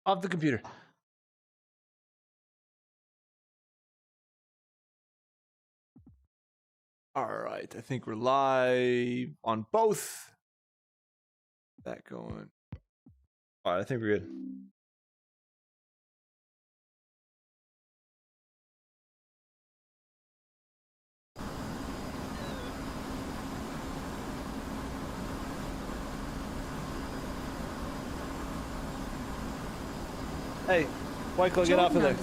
Off the computer. All right, I think we're live on both. That going. All right, I think we're good. Hey, Michael, get off of there.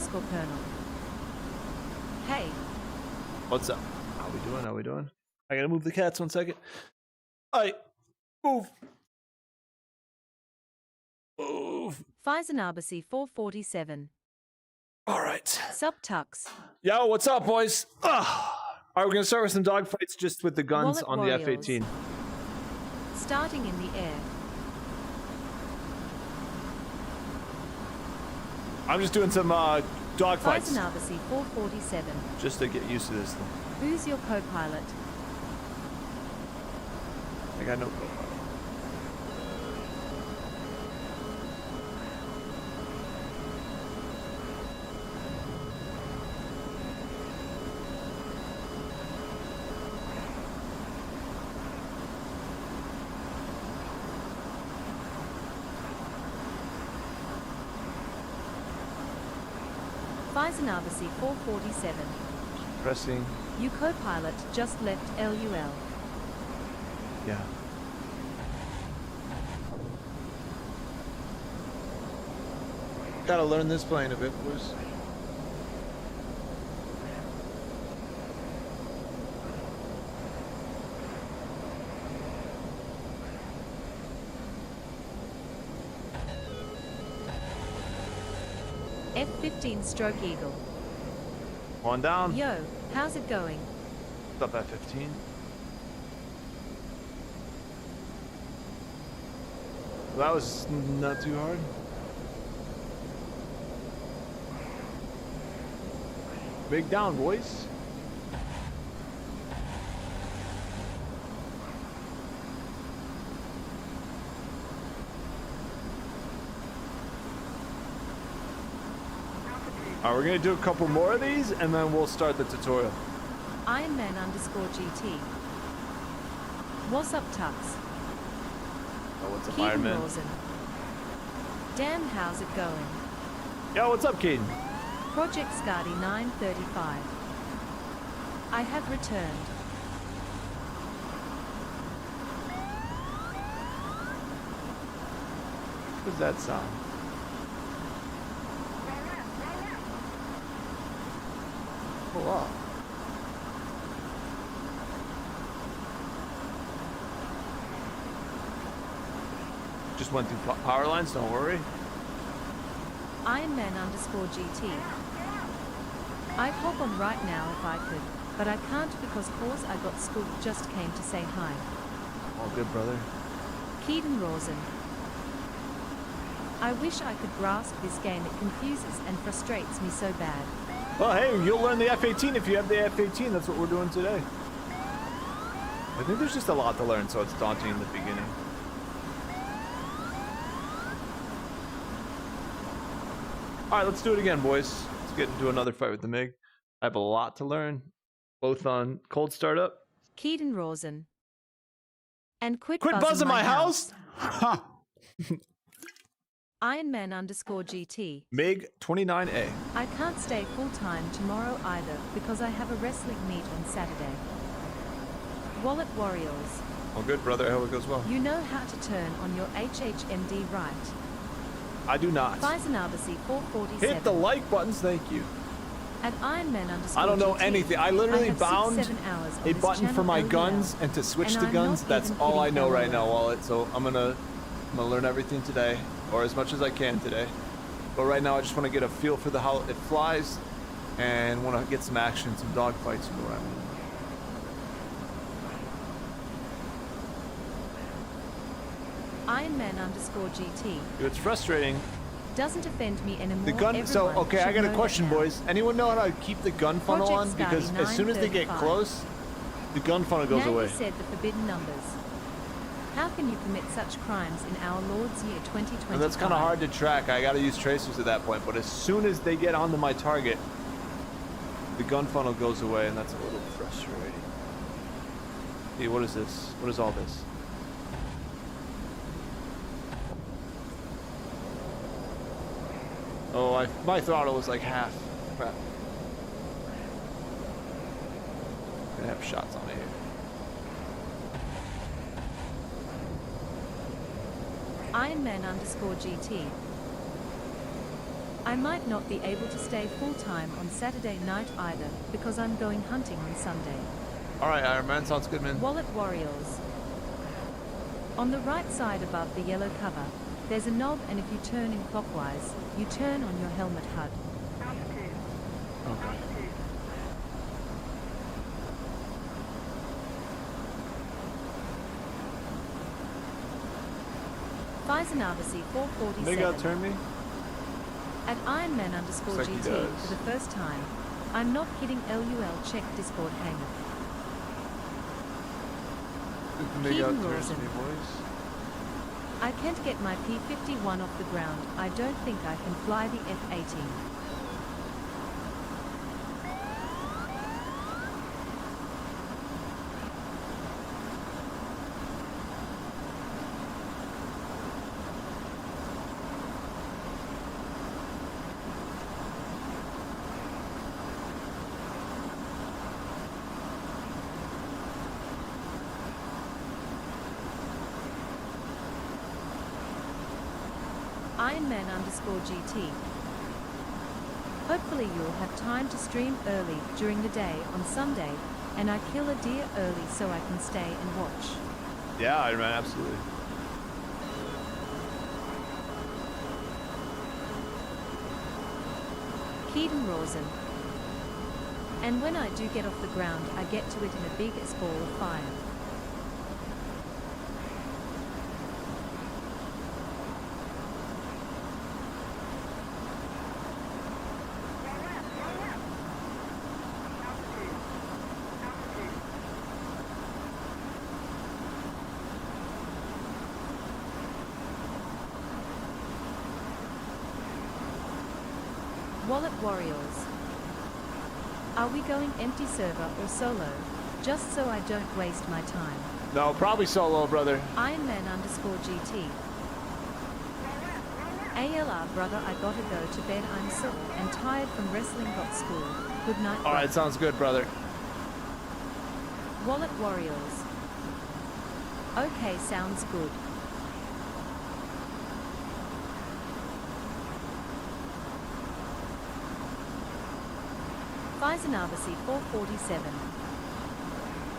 Hey. What's up? How we doing? How we doing? I gotta move the cats 1 second. All right, move. Move. Faisal 447. All right. Subtux. Yo, what's up, boys? All right, we're gonna start with some dogfights just with the guns Wallet on the F-18. Starting in the air. I'm just doing some dogfights. Faisal 447. Just to get used to this thing. Who's your co-pilot? I got no co-pilot. Faisal 447. Pressing. You co-pilot just left LUL. Yeah. Gotta learn this plane a bit, boys. F-15 Stroke Eagle. One down. Yo, how's it going? What's up, F-15? That was not too hard. Big down, boys. All right, we're gonna do a couple more of these, and then we'll start the tutorial. Ironman_GT. What's up, Tux? Oh, what's up, Keaton Ironman? Rawson. Damn, how's it going? Yo, what's up, Keaton? Project Scotty 935. I have returned. What does that sound? Oh, wow. Just went through power lines, don't worry. Ironman_GT. I'd hop on right now if I could, but I can't because course I got schooled. Just came to say hi. All good, brother. Keaton Rawson. I wish I could grasp this game. It confuses and frustrates me so bad. Well, hey, you'll learn the F-18 if you have the F-18. That's what we're doing today. I think there's just a lot to learn, so it's daunting in the beginning. All right, let's do it again, boys. Let's get into another fight with the MiG. I have a lot to learn, both on cold startup. Keaton Rawson. And quit buzzing my house? Ha! Ironman_GT. MiG 29A. I can't stay full-time tomorrow either because I have a wrestling meet on Saturday. Wallet Warriors. All good, brother. I hope it goes well. You know how to turn on your HHMD, right? I do not. Faisal 447. Hit the like buttons, thank you. At Ironman_GT. I don't know anything. I literally bound 7 hours on a this button for channel my LOL, guns and to switch and to I'm guns. not That's even all I kidding, know right LOL. now, Wallet. So I'm gonna learn everything today, or as much as I can today. But right now, I just want to get a feel for how it flies, and want to get some action, some dogfights going on. Ironman_GT. Dude, it's frustrating. Doesn't offend me anymore. The gun. So Everyone okay, I should got a know question, that now. boys. Anyone know how to keep the gun funnel Project on? Because Scotty as soon as they get 935. close, the gun funnel goes now away. You said the forbidden numbers. How can you commit such crimes in our Lord's year 2025? And that's kind of hard to track. I gotta use tracers at that point. But as soon as they get onto my target, the gun funnel goes away, and that's a little frustrating. Hey, what is this? What is all this? Oh, my throttle was like half. Crap. Gonna have shots on me here. Ironman_GT. I might not be able to stay full-time on Saturday night either, because I'm going hunting on Sunday. Alright, Iron Man, sounds good, man. Wallet Warriors. On the right side above the yellow cover, there's a knob, and if you turn in clockwise, you turn on your helmet HUD. Okay. Faisanabasi 447. They gotta turn me? At Ironman_GT Looks like he does. for the first time. I'm not kidding. LUL, check Discord hangout. They gotta Keaton turn Rawson. me, boys. I can't get my P-51 off the ground. I don't think I can fly the F-18. Ironman_GT. Hopefully you'll have time to stream early during the day on Sunday, and I kill a deer early so I can stay and watch. Yeah, Iron Man, absolutely. Keaton Rawson. And when I do get off the ground, I get to it in a big as ball of fire. Wallet Warriors. Are we going empty server or solo? Just so I don't waste my time. No, probably solo, brother. Ironman_GT. ALR brother, I gotta go to bed. I'm sore and tired from wrestling. Got school. Good night. Alright, sounds good, brother. Wallet Warriors. Okay, sounds good. Faisanabasi 447.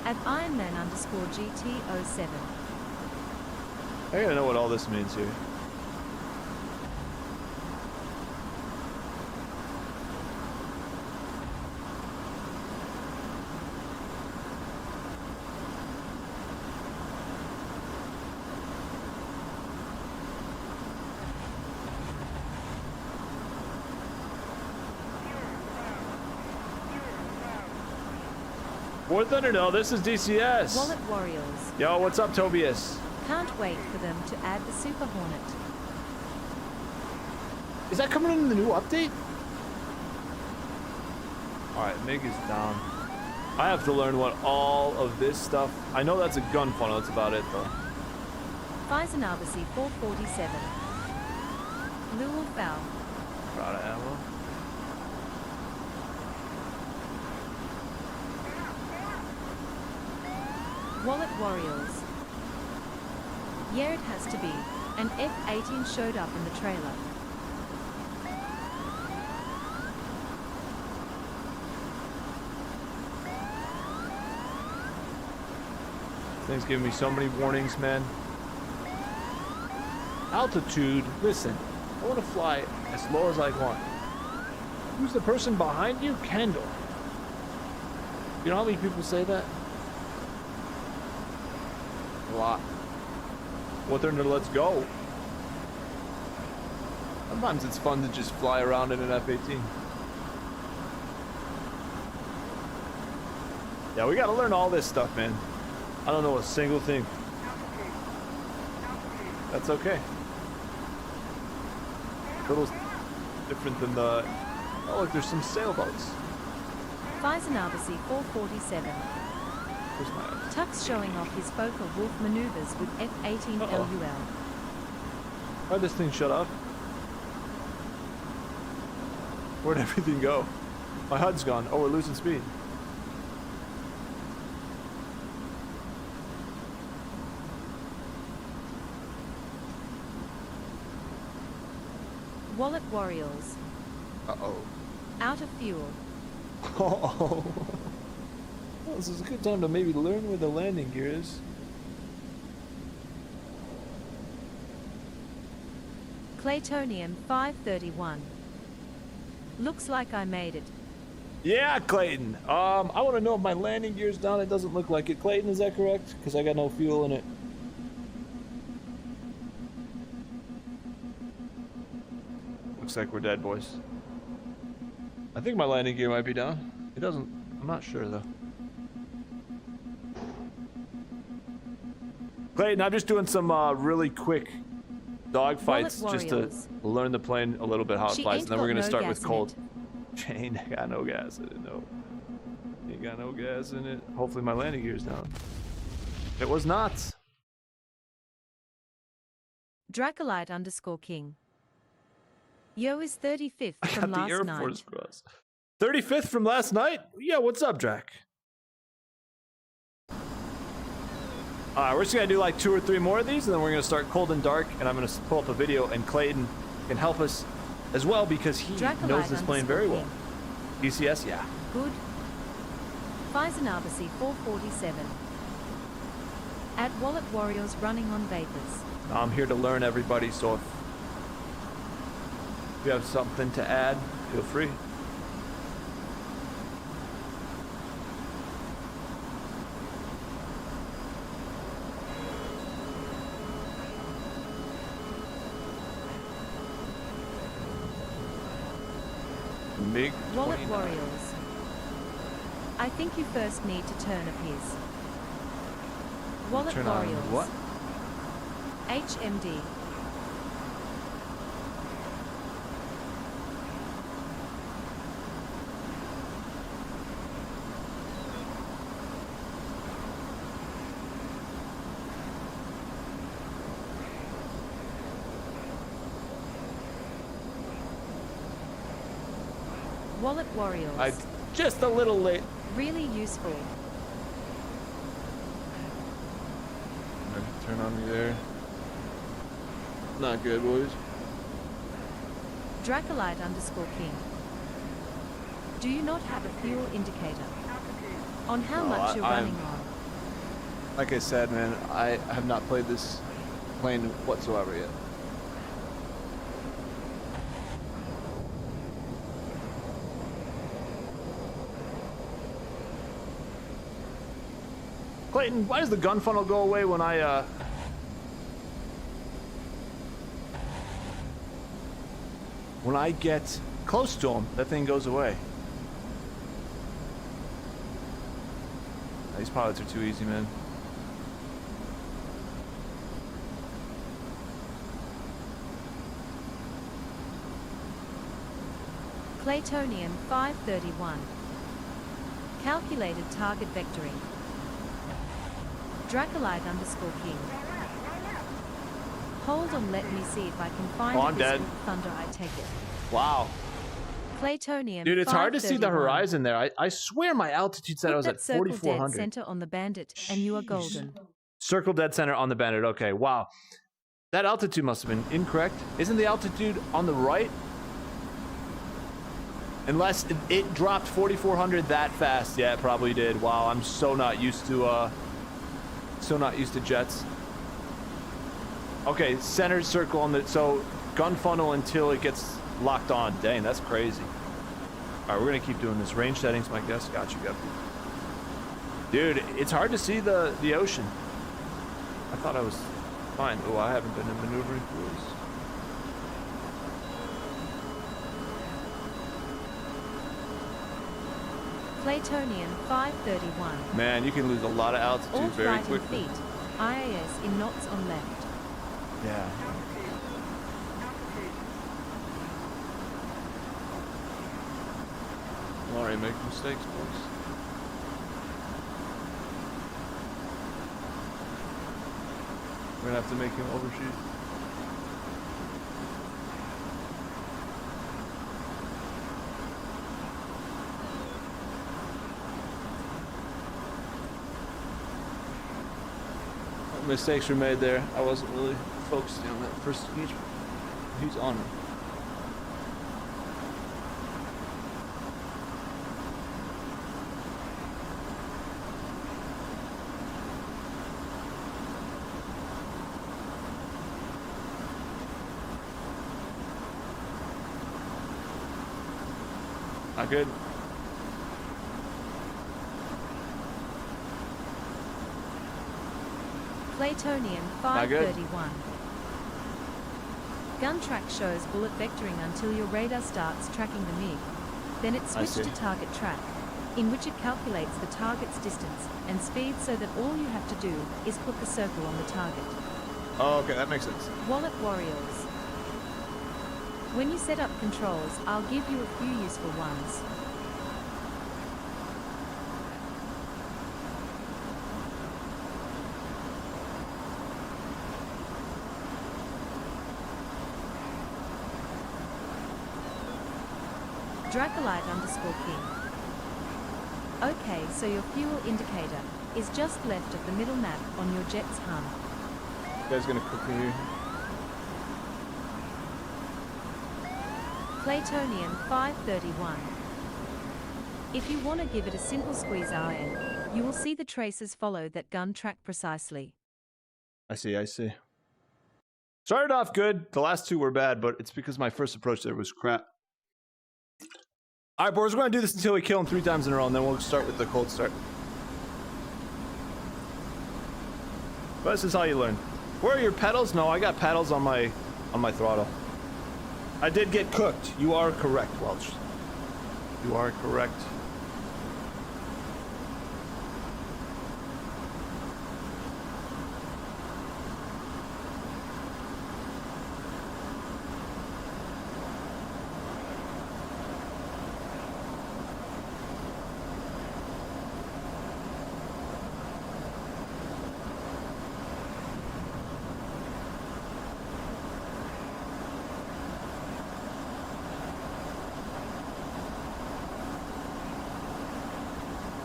At Ironman_GT07. I gotta know what all this means here. War Thunder, no, this is DCS. Wallet Warriors. Yo, what's up, Tobias? Can't wait for them to add the Super Hornet. Is that coming in the new update? Alright, Mig is down. I have to learn what all of this stuff... I know that's a gun funnel, that's about it, though. Faisanabasi 447. Lul Foul. Proud of ammo. Wallet Warriors. Yeah, it has to be. An F-18 showed up in the trailer. Thing's giving me so many warnings, man. Altitude, listen. I want to fly as low as I want. Who's the person behind you? Kendall. You know how many people say that? A lot. What they're into let's go. Sometimes it's fun to just fly around in an F-18. Yeah, we gotta learn all this stuff, man. I don't know a single thing. That's okay. A little different than the... Oh, look, there's some sailboats. Feisenabasi 447. Where's my eye? Tuck's showing off his focal wolf maneuvers with F-18 LUL. Why'd this thing shut off? Where'd everything go? My HUD's gone. Oh, we're losing speed. Wallet Warriors. Uh-oh. Out of fuel. Oh, well, this is a good time to maybe learn where the landing gear is. Claytonium 531. Looks like I made it. Yeah, Clayton. I want to know if my landing gear's down. It doesn't look like it. Clayton, is that correct? Because I got no fuel in it. Looks like we're dead, boys. I think my landing gear might be down. It doesn't... I'm not sure, though. Clayton, I'm just doing some really quick dog fights just to learn the plane a little bit how it flies, and then we're gonna start with cold. Jane got no gas in it. No, ain't got no gas in it. Hopefully my landing gear's down. It was not. Dracolite _King. Yo is 35th I from got the last Air night. Force Cross. 35th from last night? Yeah, what's up, Drac? Alright, we're just gonna do like 2 or 3 more of these, and then we're gonna start cold and dark, and I'm gonna pull up a video, and Clayton can help us as well because he knows this plane very well. DCS, yeah. Good. Feisenabasi 447. At Wallet Warriors running on vapors. I'm here to learn, everybody, so if you have something to add, feel free. Big Wallet 29. Warriors. I think you first need to turn a piz. Wallet Turn on Warriors. what? HMD. Wallet Warriors. Just a little late. Really useful. Turn on me there. Not good, boys. Dracolite _King. Do you not have a fuel indicator? On how much you're running on? Like I said, man, I have not played this plane whatsoever yet. Clayton, why does the gun funnel go away when I get close to him? That thing goes away. These pilots are too easy, man. Claytonium 531. Calculated target vectoring. Dracolite _King. Hold on, let me see if I can find I'm this dead. with thunder. I take it. Wow. Claytonium. Dude, it's hard to see the 531. horizon there. I swear my altitude said I was Put at that circle dead 4,400. center on the bandit, and you are golden. Circle dead center on the bandit. Okay, wow. That altitude must have been incorrect. Isn't the altitude on the right? Unless it dropped 4,400 that fast. Yeah, it probably did. Wow, I'm so not used to jets. Okay, center circle on the, so gun funnel until it gets locked on. Dang, that's crazy. All right, we're gonna keep doing this. Range settings, my guess. Got you, dude. It's hard to see the ocean. I thought I was fine. Oh, I haven't been in maneuvering pools. Claytonium 531. Man, you can lose a lot of altitude Alt very right in quickly. feet. IAS in knots on left. Yeah. Already make mistakes, boys. We're gonna have to make him overshoot. Mistakes were made there. I wasn't really focusing on that first engagement. He's on it. Not good. Platonian 531. Gun track shows bullet vectoring until your radar starts tracking the MiG. Then it switches to target track, in which it calculates the target's distance and speed so that all you have to do is put the circle on the target. Oh, okay, that makes sense. Wallet Warriors. When you set up controls, I'll give you a few useful ones. Dracolite_King. Okay, so your fuel indicator is just left of the middle map on your jet's hum. You guys gonna cook me here? Platonian 531. If you want to give it a simple squeeze iron, you will see the traces follow that gun track precisely. I see, I see. Started off good. The last two were bad, but it's because my first approach there was crap. All right, boys, we're going to do this until we kill him 3 times in a row, and then we'll start with the cold start. But this is how you learn. Where are your pedals? No, I got paddles on my throttle. I did get cooked. You are correct, Welch. You are correct.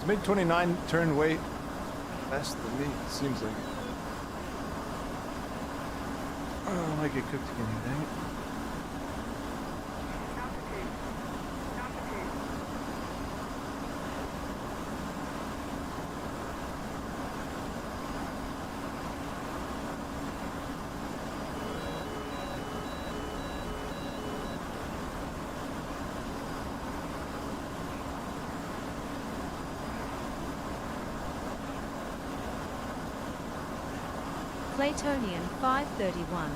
Mid-29 turn weight faster than me, it seems like. Oh, I might get cooked again here, dang it. Platonian 531.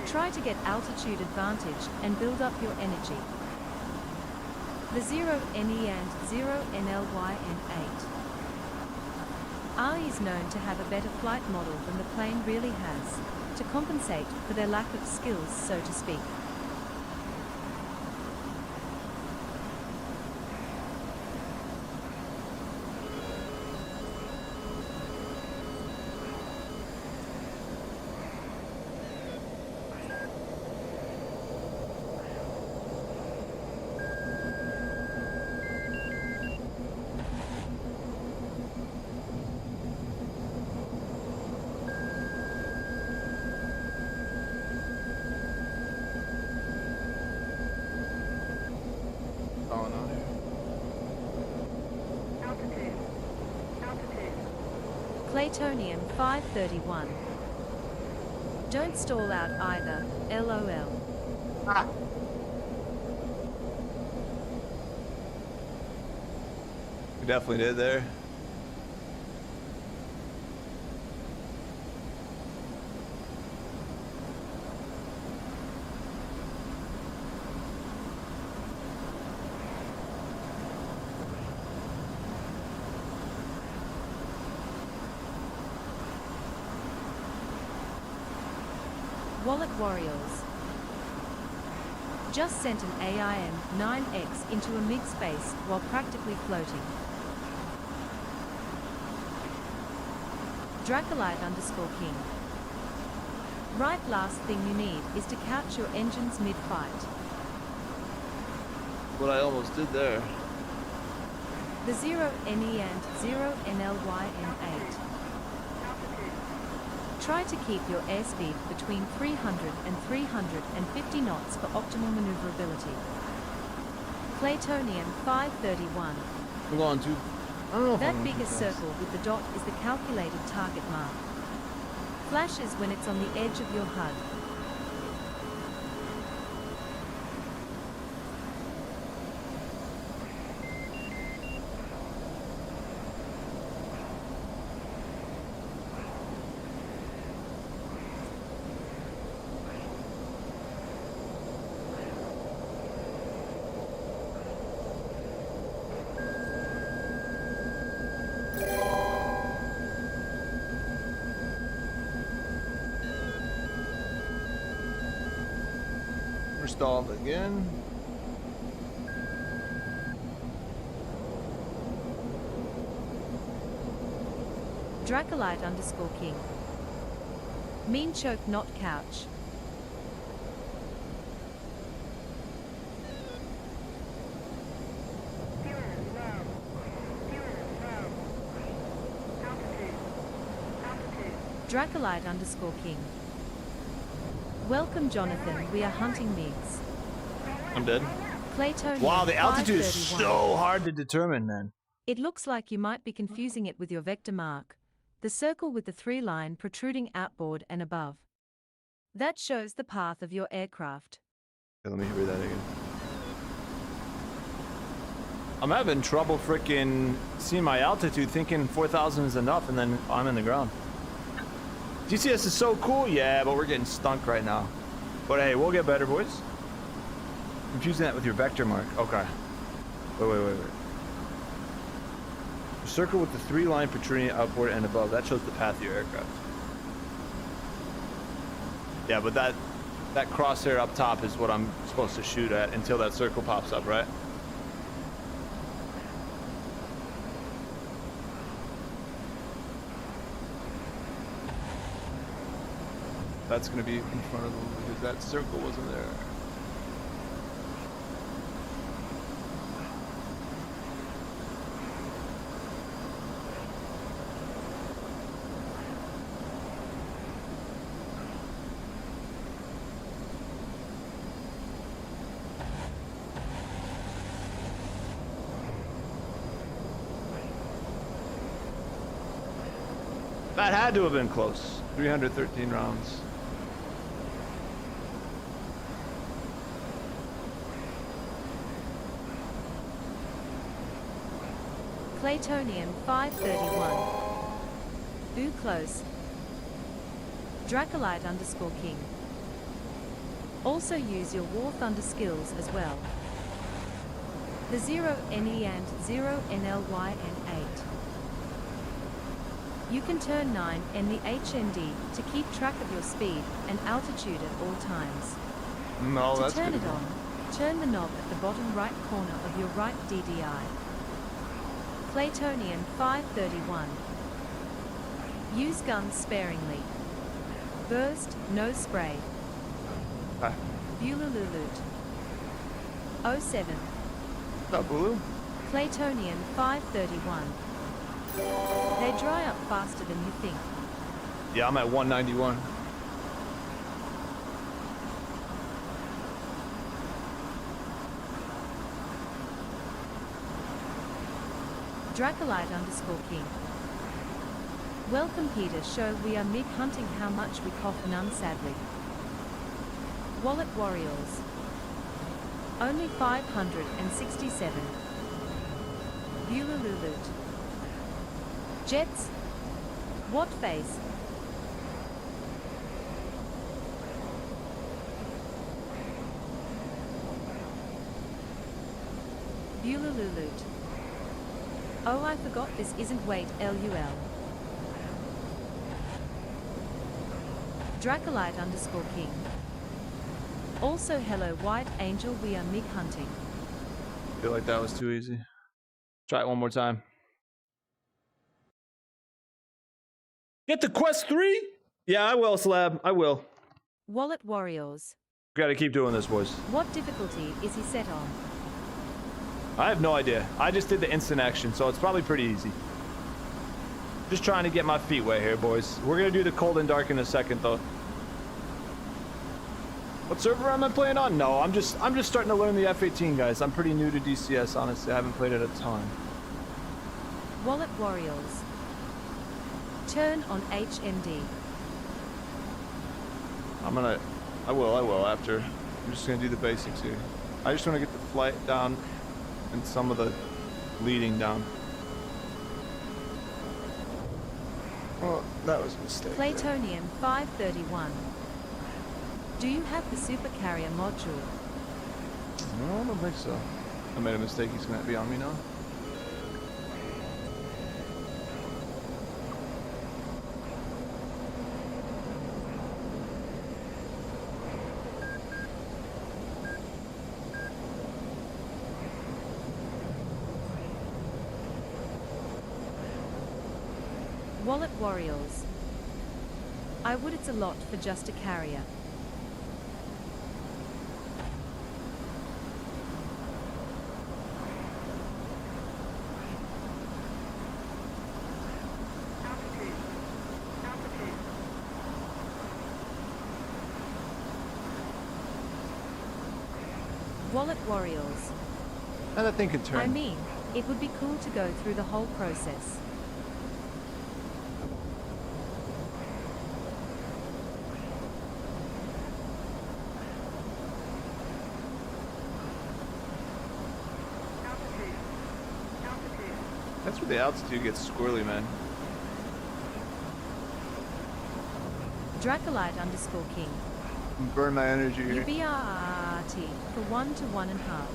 Try to get altitude advantage and build up your energy. The 0NE and 0NLYN8 is known to have a better flight model than the plane really has, to compensate for their lack of skills, so to speak. Platonian 531. Don't stall out either, LOL. Ah. We definitely did there. Wallet Warriors. Just sent an AIM-9X into a MiG space while practically floating. Dracolite_King. Right, last thing you need is to couch your engines mid-fight. What I almost did there. The 0NE and 0NLYN8. Try to keep your airspeed between 300 and 350 knots for optimal maneuverability. Claytonian 531. I'm going to. I don't know if That I'm biggest circle with the dot is the calculated target mark. Flashes when it's on the edge of your HUD. Stalled again. Dracolite_King. Mean choke, not couch. Dracolite_King. Welcome, Jonathan. We are hunting MiGs. I'm dead. Claytonian Wow, the altitude is 531. so hard to determine, man. It looks like you might be confusing it with your vector mark, the circle with the 3-line protruding outboard and above. That shows the path of your aircraft. Okay, let me read that again. I'm having trouble freaking seeing my altitude, thinking 4,000 is enough, and then I'm in the ground. GCS is so cool, yeah, but we're getting stunk right now. But hey, we'll get better, boys. Confusing that with your vector mark. Okay. Wait. The circle with the 3-line protruding outboard and above, that shows the path of your aircraft. Yeah, but that crosshair up top is what I'm supposed to shoot at until that circle pops up, right? That's going to be in front of them because that circle wasn't there. That had to have been close. 313 rounds. Claytonian 531. Ooh, close. Dracolite_King. Also use your War Thunder skills as well. The 0NE and 0NLYN8. You can turn 9 and the HND to keep track of your speed and altitude at all times. No, To that's turn good. it on, turn the knob at the bottom right corner of your right DDI. Claytonian 531. Use guns sparingly. Burst, no spray. Hi. Bulululut. 07. What's up, Bulu? Claytonian 531. They dry up faster than you think. Yeah, I'm at 191. Dracolite_King. Welcome, Peter. Show we are MiG hunting. How much we cough, none sadly. Wallet Warriors. Only 567. Bulululut. Jets. What face? Bulululut. Oh, I forgot this isn't weight LUL. Dracolite_King. Also hello White Angel, we are MiG hunting. I feel like that was too easy. Try it one more time. Get to quest 3? Yeah, I will, Slab. I will. Wallet Warriors. Gotta keep doing this, boys. What difficulty is he set on? I have no idea. I just did the instant action, so it's probably pretty easy. Just trying to get my feet wet here, boys. We're gonna do the cold and dark in a second, though. What server am I playing on? No, I'm just starting to learn the F-18, guys. I'm pretty new to DCS, honestly. I haven't played it a ton. Wallet Warriors. Turn on HMD. I will after. I'm just gonna do the basics here. I just want to get the flight down and some of the leading down. Oh, that was a mistake. Platonium 531. Do you have the super carrier module? No, I don't think so. I made a mistake. He's gonna be on me now. Wallet Warriors. I would, it's a lot for just a carrier. Wallet Warriors. And that thing can turn. I mean, it would be cool to go through the whole process. That's where the altitude gets squirrely, man. Dracolite_King. Burn my energy here. UBRT for 1 to 1.5.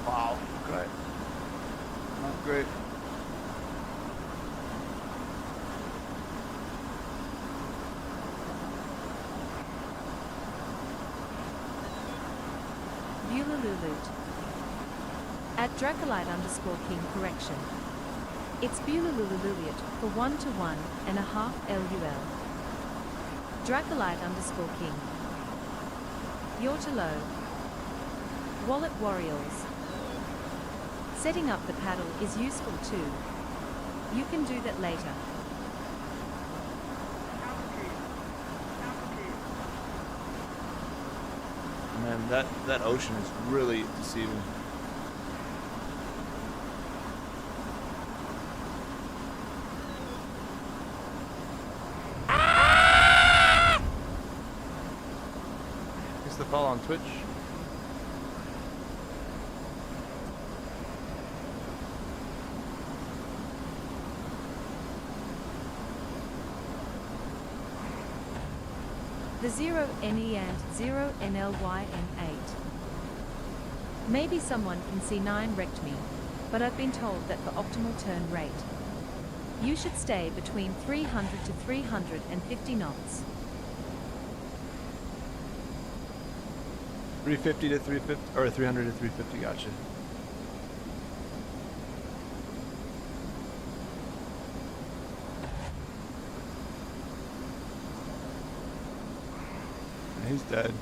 Wow, great. Not great. Bulululut. At Dracolite_King correction. It's Bulululut for 1 to 1.5 LUL. Dracolite_King. You're too low. Wallet Warriors. Setting up the paddle is useful too. You can do that later. Man, that ocean is really deceiving. Is the follow on Twitch? The 0NE and 0NLYN8. Maybe someone can C9 wrecked me, but I've been told that for optimal turn rate, you should stay between 300 to 350 knots. 350 to 350, or 300 to 350, gotcha. He's dead.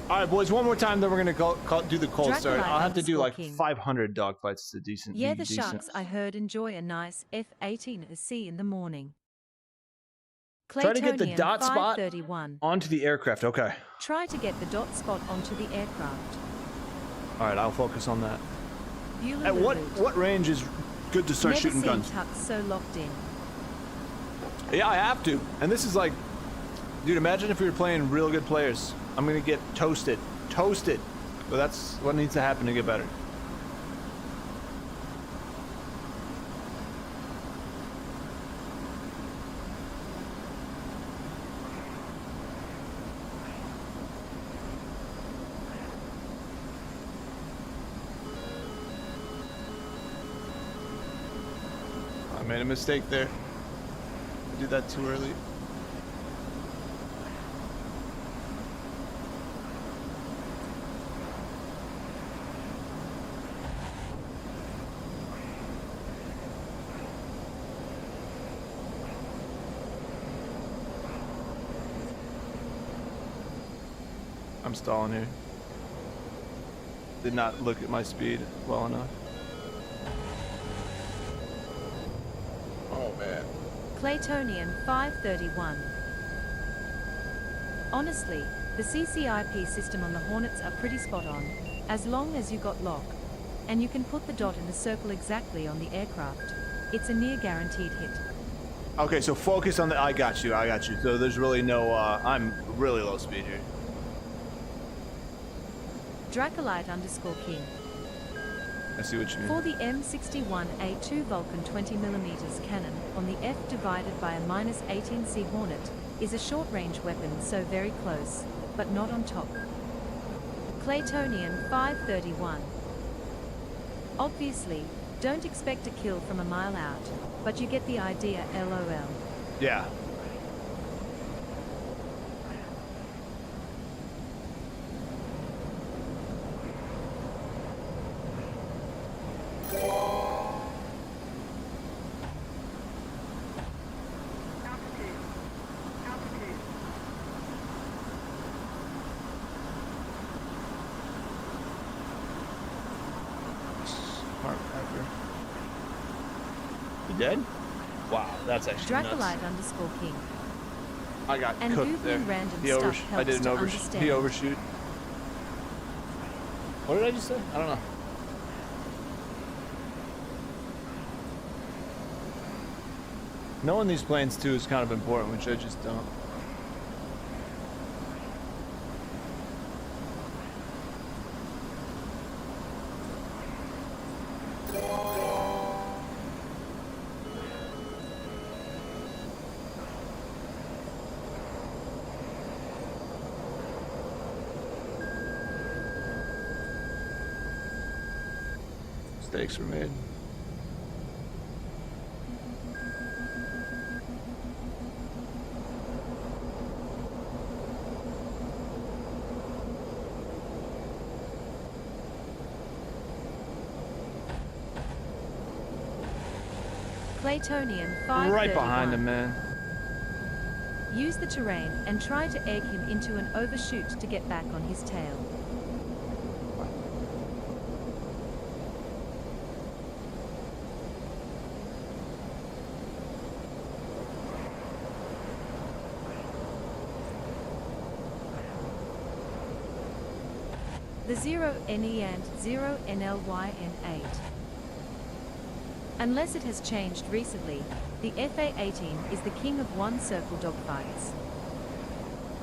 All right, boys. One more time, then we're gonna do the cold start. I'll have to do like 500 dogfights to decent. Yeah, the Sharks I heard enjoy a nice F-18C in the morning. Try to get the dot spot 531. onto the aircraft. Okay. Try to get the dot spot onto the aircraft. All right, I'll focus on that. Bulululut. At what range is good to start shooting guns? Never seen Tux so locked in. Yeah, I have to. And this is like, dude, imagine if we were playing real good players. I'm gonna get toasted. Toasted. But that's what needs to happen to get better. made a mistake there. I did that too early. I'm stalling here. Did not look at my speed well enough. Oh man. Claytonian 531. Honestly, the CCIP system on the Hornets are pretty spot on, as long as you got lock. And you can put the dot in the circle exactly on the aircraft. It's a near guaranteed hit. Okay, so focus on the, I got you. So there's really no, I'm really low speed here. Dracolite_King. I see what you mean. For the M61A2 Vulcan 20mm cannon on the F divided by a -18C Hornet is a short-range weapon, so very close, but not on top. Claytonian 531. Obviously, don't expect a kill from a mile out, but you get the idea, LOL. Yeah. You dead? Wow, that's actually nuts. Dracolite_King. I got And cooked there. Googling random He stuff I helps did an to overshoot. understand. He overshoot. What did I just say? I don't know. Knowing these planes too is kind of important, which I just don't. Mistakes were made. Claytonian 531. Right behind him, man. Use the terrain and try to egg him into an overshoot to get back on his tail. The 0NE and 0NLYN8. Unless it has changed recently, the F-18 is the king of one-circle dogfights.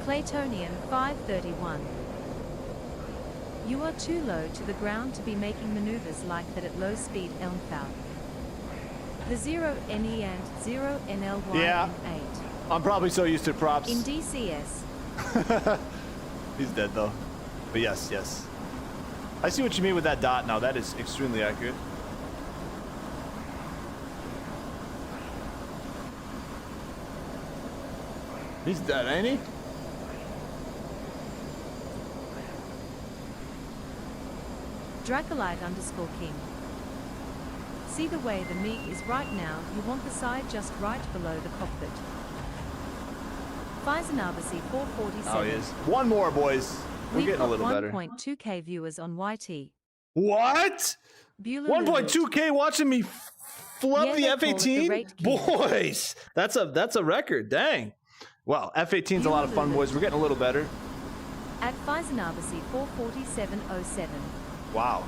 Claytonian 531. You are too low to the ground to be making maneuvers like that at low speed, Elmfowl. The 0NE and 0NLYN8. Yeah. I'm probably so used to props. In DCS. He's dead though. But yes, yes. I see what you mean with that dot now. That is extremely accurate. He's dead, ain't he? Dracolite_King. See the way the meat is right now, you want the side just right below the cockpit. Faisanabasi 447. Oh, he is. One more, boys. We're getting a little better. 1.2K viewers on YT. What? 1.2K watching me flub Yeah, the they call it the F-18? rate king. Boys, that's a record. Dang. Well, F-18's a lot of fun, boys. We're getting a little better. At Faisanabasi 44707. Wow.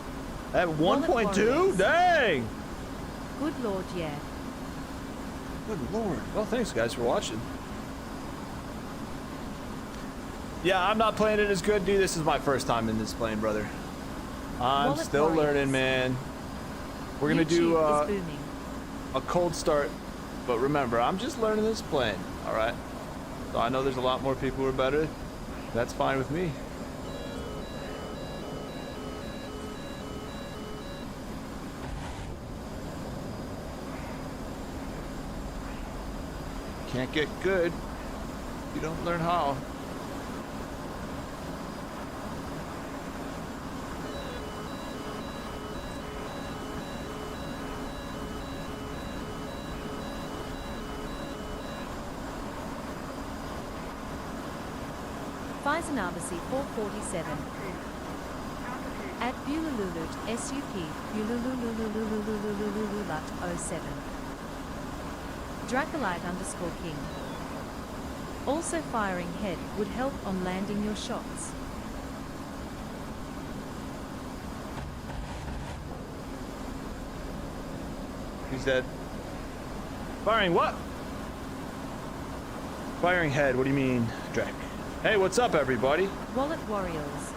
At Wallet 1.2? Warriors. Dang. Good lord, yeah. Good lord. Well, thanks, guys, for watching. Yeah, I'm not playing it as good, dude. This is my first time in this plane, brother. I'm Wallet still Warriors. learning, man. We're gonna YouTube do is booming. a cold start, but remember, I'm just learning this plane, all right? So I know there's a lot more people who are better. That's fine with me. Can't get good. You don't learn how. Faisanabasi 447. At Bulululut SUP Bulululululululululut 07. Dracolite_King. Also firing head would help on landing your shots. He's dead. Firing what? Firing head, what do you mean, Drek? Hey, what's up, everybody? Wallet Warriors.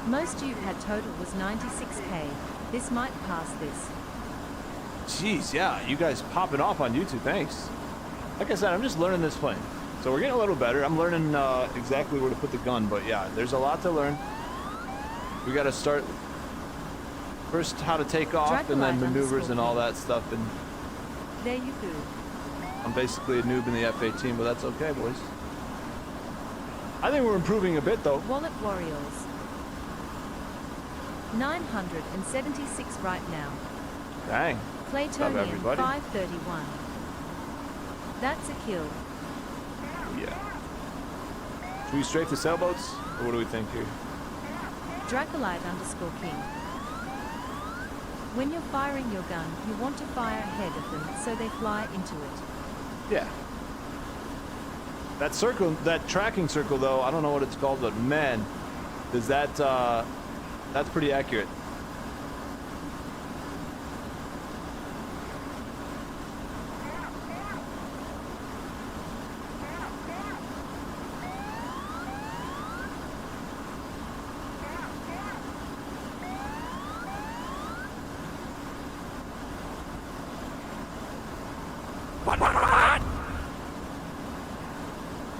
Most you've had total was 96k. This might pass this. Jeez, yeah, you guys popping off on YouTube, thanks. Like I said, I'm just learning this plane. So we're getting a little better. I'm learning exactly where to put the gun, but yeah, there's a lot to learn. We gotta start first how to take off and then maneuvers and all that stuff. And there you go. I'm basically a noob in the F-18, but that's okay, boys. I think we're improving a bit, though. Wallet Warriors. 976 right now. Dang. Playtonian 531. That's a kill. Yeah. Should we strafe the sailboats? Or what do we think here? Dracolite_King. When you're firing your gun, you want to fire ahead of them so they fly into it. Yeah. That circle, that tracking circle, though, I don't know what it's called, but man, does that, that's pretty accurate.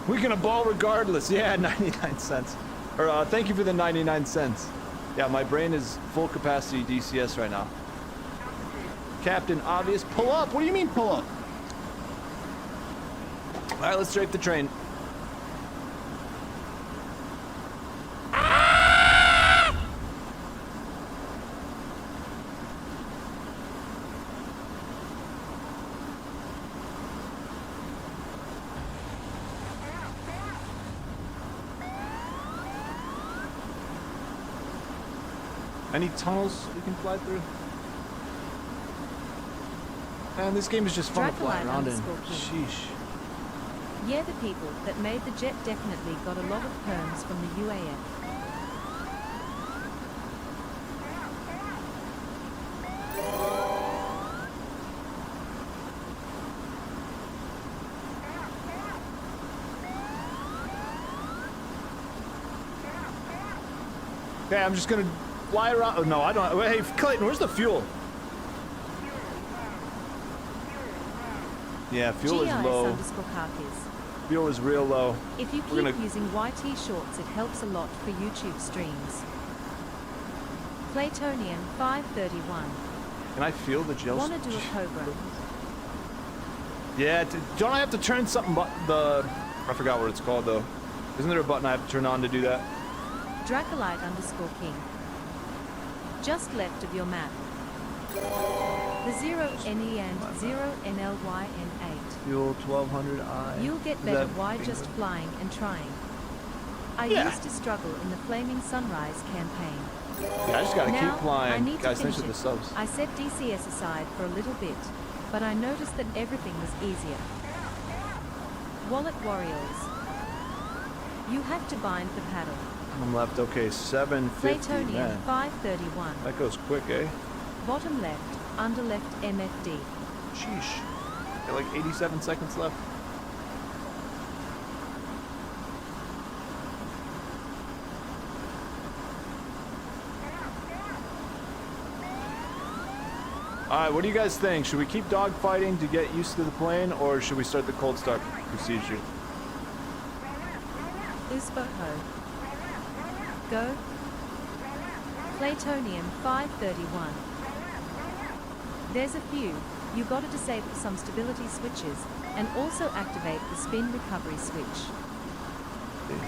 We're gonna ball regardless. Yeah, 99 cents. Or thank you for the 99 cents. Yeah, my brain is full capacity DCS right now. Captain Obvious, pull up. What do you mean pull up? All right, let's strafe the train. Any tunnels we can fly through? Man, this game is just fun to fly around in. Sheesh. Yeah, the people that made the jet definitely got a lot of perms from the UAF. Okay, I'm just gonna fly around. Oh, no, I don't. Hey, Clayton, where's the fuel? Yeah, fuel is low. Fuel is real low. If you keep using YT shorts, it helps a lot for YouTube streams. Playtonian 531. Can I feel the gel? Wanna do a cobra? Yeah, don't I have to turn something but I forgot what it's called though. Isn't there a button I have to turn on to do that? Dracolite_King. Just left of your map. The 0NE and 0NLYN8. Fuel 1200I. You'll get better by just flying and trying. I used to struggle in the Flaming Sunrise campaign. Yeah, I just gotta keep flying. I need Guys, to thanks finish for the it. subs. I set DCS aside for a little bit, but I noticed that everything was easier. Wallet Warriors. You have to bind the paddle. I'm left, okay, 750, Playtonian man. 531. That goes quick, eh? Bottom left, under left MFD. Sheesh. Got like 87 seconds left. Alright, what do you guys think? Should we keep dogfighting to get used to the plane, or should we start the cold start procedure? Usboho. Go. Playtonian 531. There's a few. You gotta disable some stability switches, and also activate the spin recovery switch.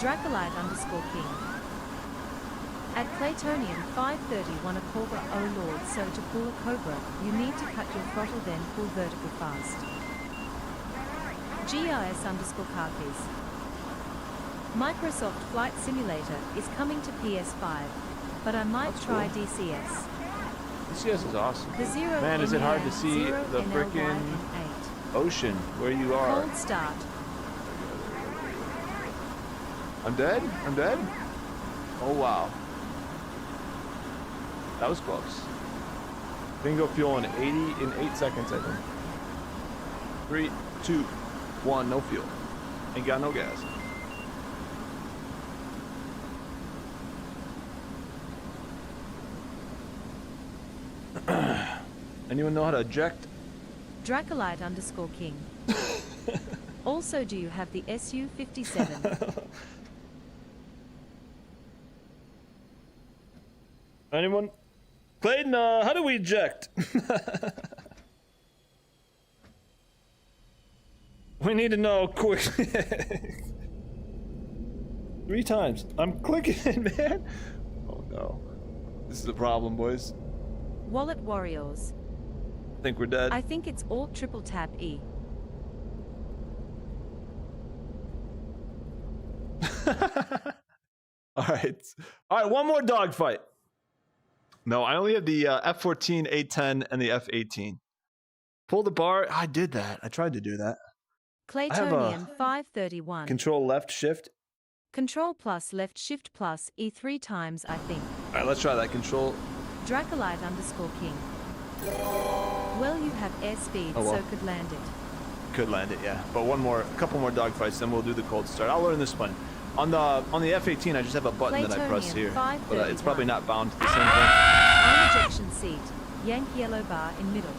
Dracolite _ King. At Claytonian 531 a Cobra, oh lord, so to pull a Cobra, you need to cut your throttle then pull vertical fast. GIS _ Khakis. Microsoft Flight Simulator is coming to PS5, but I might try cool. DCS. DCS is awesome. The zero Man, is it hard to see zero the NLY frickin' N8. ocean where you are? Cold start. I'm dead? I'm dead? Oh wow. That was close. Bingo fuel in 8 seconds, I think. 3, 2, 1, no fuel. Ain't got no gas. Anyone know how to eject? Dracolite _ King. Also, do you have the Su-57? Anyone? Clayton, how do we eject? We need to know quick. 3 times. I'm clicking, man. Oh no. This is a problem, boys. Wallet Warriors. I think we're dead. I think it's Alt triple tap E. Alright, one more dogfight. No, I only have the F-14, A-10, and the F-18. Pull the bar. I did that. I tried to do that. Claytonian 531. Control left shift. Control plus left shift plus E 3 times, I think. Alright, let's try that. Control. Dracolite _ King. Well, you have airspeed, Oh, well. so could land it. Could land it, yeah. But a couple more dogfights, then we'll do the cold start. I'll learn this one. On the F-18, I just have a button that I press here, but it's probably not bound to the same thing. Arm ejection seat. Yank yellow bar in middle.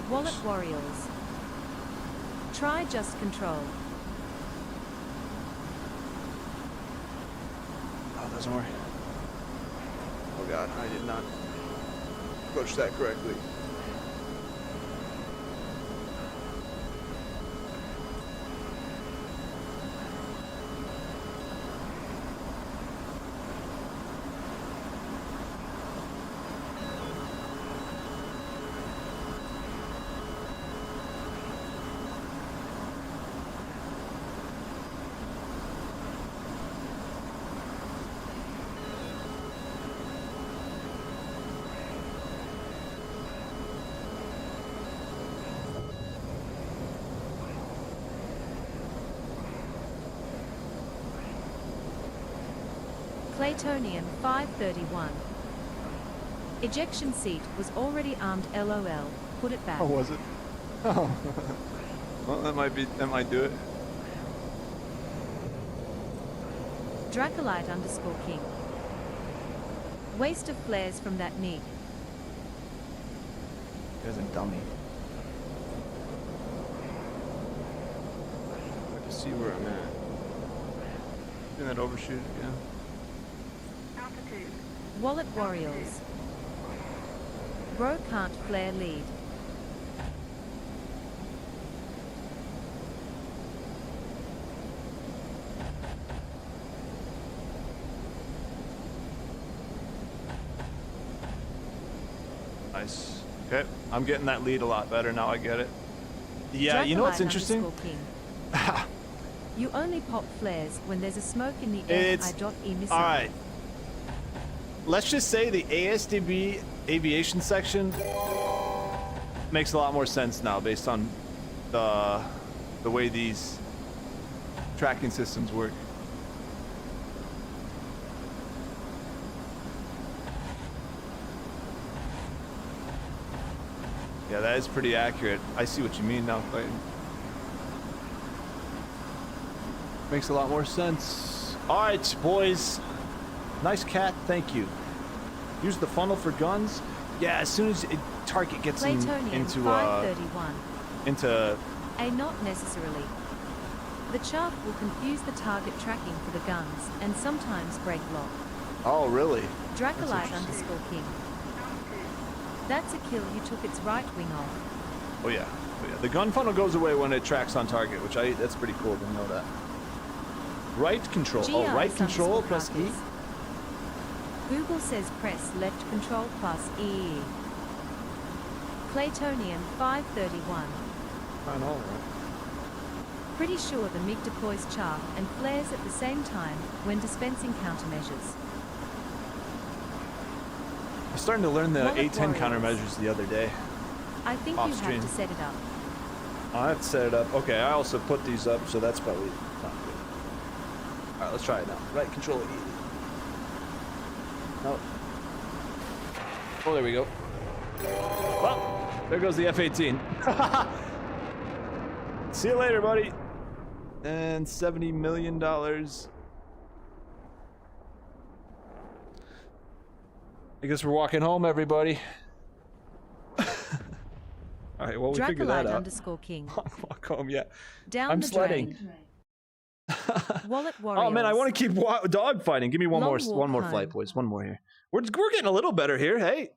Wallet Warriors. Try just control. Oh, it doesn't work. Oh god, I did not approach that correctly. Claytonian 531. Ejection seat was already armed, LOL. Put it back. Oh, was it? Oh. Well, that might do it. Dracolite _ King. Waste of flares from that knee. Guy's a dummy. Hard to see where I'm at. Doing that overshoot again. Wallet Warriors. Bro can't flare lead. Nice. Okay, I'm getting that lead a lot better now. I get it. Yeah, you know what's interesting? You only pop flares when there's a smoke in the air. I.E missile. All right. Let's just say the ASDB aviation section makes a lot more sense now based on the way these tracking systems work. Yeah, that is pretty accurate. I see what you mean now, Clayton. Makes a lot more sense. All right, boys. Nice cat, thank you. Use the funnel for guns. Yeah, as soon as a target gets into not necessarily. The chart will confuse the target tracking for the guns and sometimes break lock. Oh, really? Dracolite _ King. That's a kill. You took its right wing off. Oh yeah. But yeah, the gun funnel goes away when it tracks on target, which that's pretty cool to know that. Right control. Oh, right control plus E. Google says press left control plus E. Claytonian 531. I know, right? Pretty sure the MiG deploys chaff and flares at the same time when dispensing countermeasures. I'm starting to learn the Wallet A10 warriors. countermeasures the other day. I think Off you stream. have to set it up. I have to set it up. Okay, I also put these up, so that's probably not good. Alright, let's try it now. Right control E. No. Oh, there we go. Well, there goes the F-18. See you later, buddy. And $70 million. I guess we're walking home, everybody. All right, well, we figured that out. _King. Walk home, yeah. Down I'm the sledding. drain. Wallet warriors. Oh man, I want to keep dog fighting. Give me one Long more walk flight, home. boys. One more here. We're getting a little better here, hey.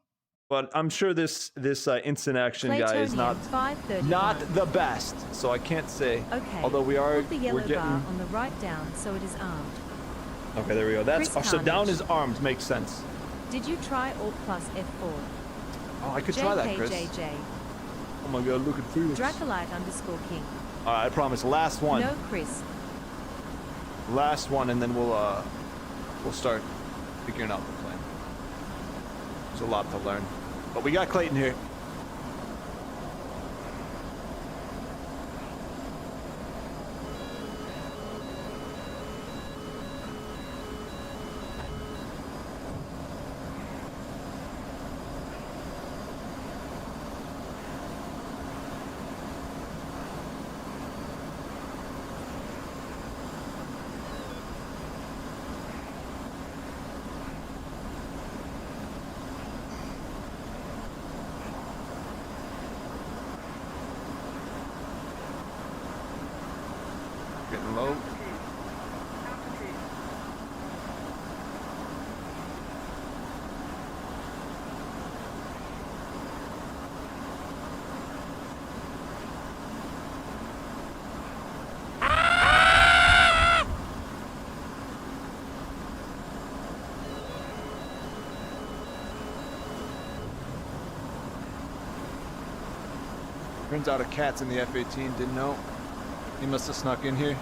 But I'm sure this instant action guy is not 531. the best, so I can't say. Okay. Although Put the yellow we're getting. bar on the right down so it is armed. Okay, there we go. That's Chris so down Carnage. is armed. Makes sense. Did you try Alt plus F4? Oh, I could try that, Chris. JKJJ. Oh my God, look at Felix. Dracolite _King. All right, I promise. Last one. No, Chris. Last one, and then we'll start figuring out the plan. There's a lot to learn, but we got Clayton here. Getting low. Turns out a cat's in the F-18, didn't know. He must have snuck in here.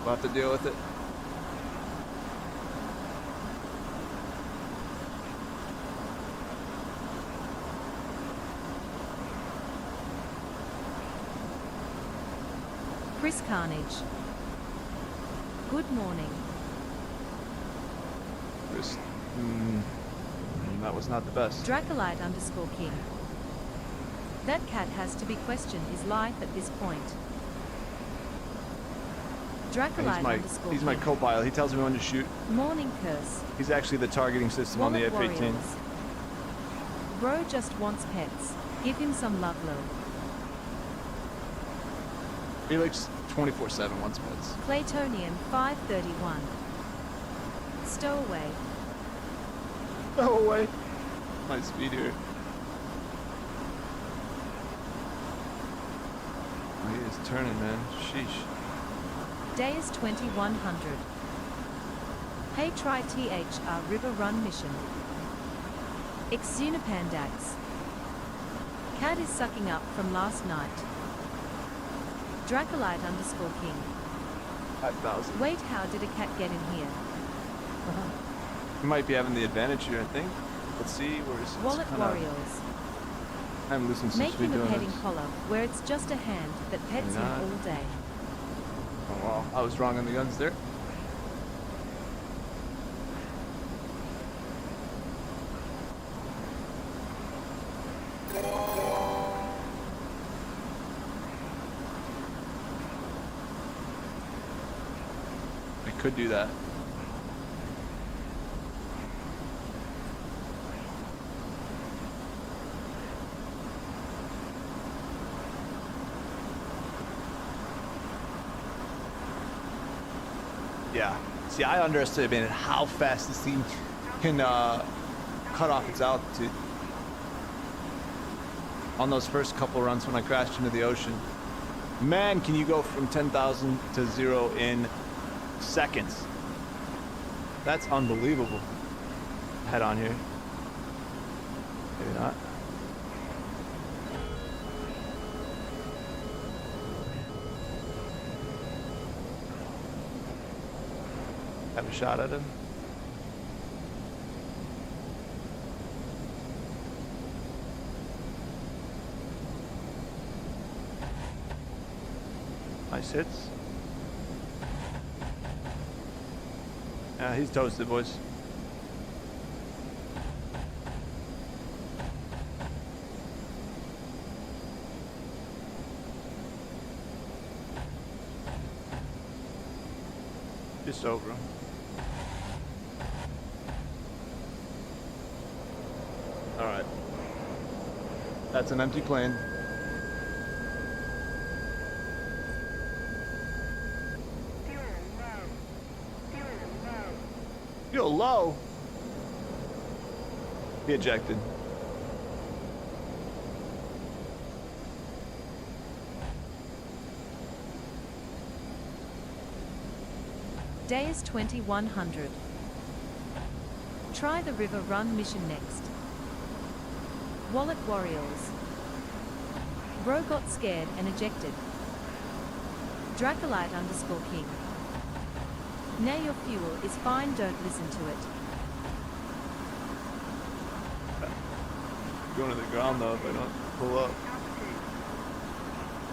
We'll have to deal with it. Chris Carnage. Good morning. Just, that was not the best. Dracolite _King. That cat has to be questioned his life at this point. Dracolite He's my _King. co-pilot. He tells me when to shoot. Morning curse. He's actually the targeting system on the Wallet F-18. warriors. Bro just wants pets. Give him some love, low. Felix 24/7 wants pets. Claytonian 531. Stowaway. No way. My speed here. Oh, he is turning, man. Sheesh. Day is 2100. Hey, try THR River Run mission. Xunipandax. Cat is sucking up from last night. Dracolite _King. 5,000. Wait, how did a cat get in here? He might be having the advantage here, I think. Let's see. Where's Wallet warriors. I'm losing some Make speed him a doing petting this. collar where it's just a hand that pets him Not. all day. Oh, well, I was wrong on the guns there. I could do that. Yeah. See, I underestimated how fast this thing can cut off its altitude. on those first couple runs when I crashed into the ocean. Man, can you go from 10,000 to 0 in seconds. That's unbelievable. Head on here. Maybe not. Have a shot at him. Nice hits. Yeah, he's toasted, boys. Just over him. All right. That's an empty plane. Fuel low. He ejected. Day is 2100. Try the river run mission next. Wallet Warriors. Bro got scared and ejected. Dracolite _ King. Now your fuel is fine, don't listen to it. Going to the ground though if I don't pull up.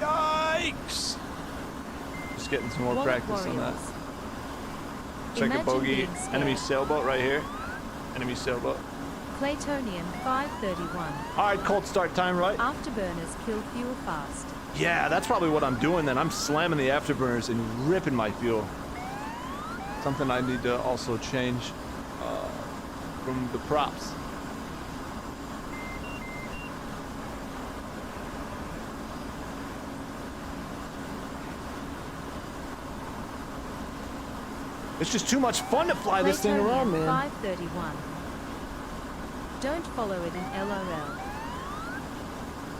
Yikes! Just getting some more Wallet practice on that. Warriors. Check a Imagine bogey. being scared. Enemy sailboat right here. Enemy sailboat. Claytonian 531. Alright, cold start time, right? Afterburners kill fuel fast. Yeah, that's probably what I'm doing then. I'm slamming the afterburners and ripping my fuel. Something I need to also change from the props. It's just too much fun to fly this thing around, man. 531. Don't follow it in LOL.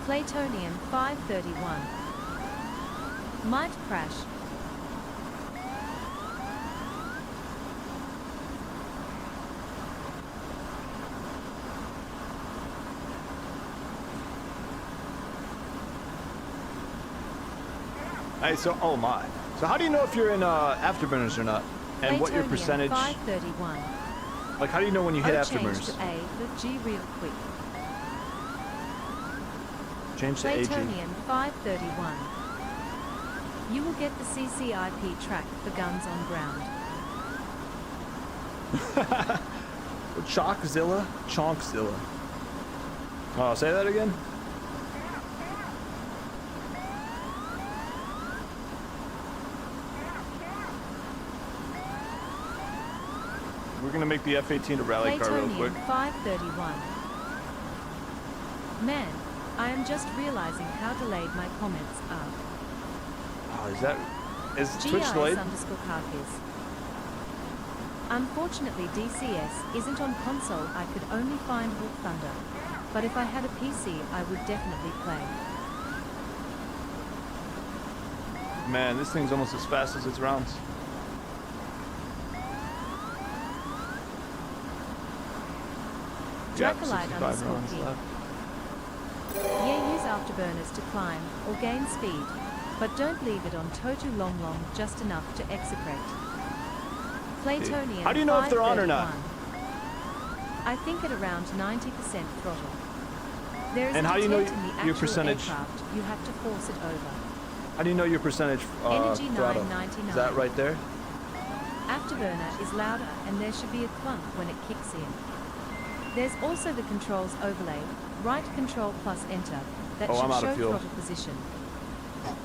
Claytonian 531. Might crash. Hey, so, oh my. So how do you know if you're in afterburners or not? And what your Claytonian percentage, 531. like how do you know when you hit Oh, change afterburners? to A, the G real quick. Change to AG. Claytonian 531. You will get the CCIP track for guns on ground. Chalkzilla? Chonkzilla. Oh, say that again? We're gonna make the F-18 a rally car real quick. Claytonian 531. Man, I am just realizing how delayed my comments are. Oh, is Twitch delayed? GIS_Carcass. Unfortunately, DCS isn't on console. I could only find Wolf Thunder. But if I had a PC, I would definitely play. Man, this thing's almost as fast as its rounds. Dracolite _5 _ rounds King. left. Yeah, use afterburners to climb or gain speed, but don't leave it on totu long just enough to execrate. Claytonian How do you know if they're on or not? 531. I think at around 90% throttle. There is And a how do you know detent in the your actual percentage? aircraft. You have to force it over. How do you know your percentage Energy throttle? 999. Is that right there? Afterburner is louder and there should be a clunk when it kicks in. There's also the controls overlay, right control plus enter, that Oh, I'm should out of show fuel. throttle position.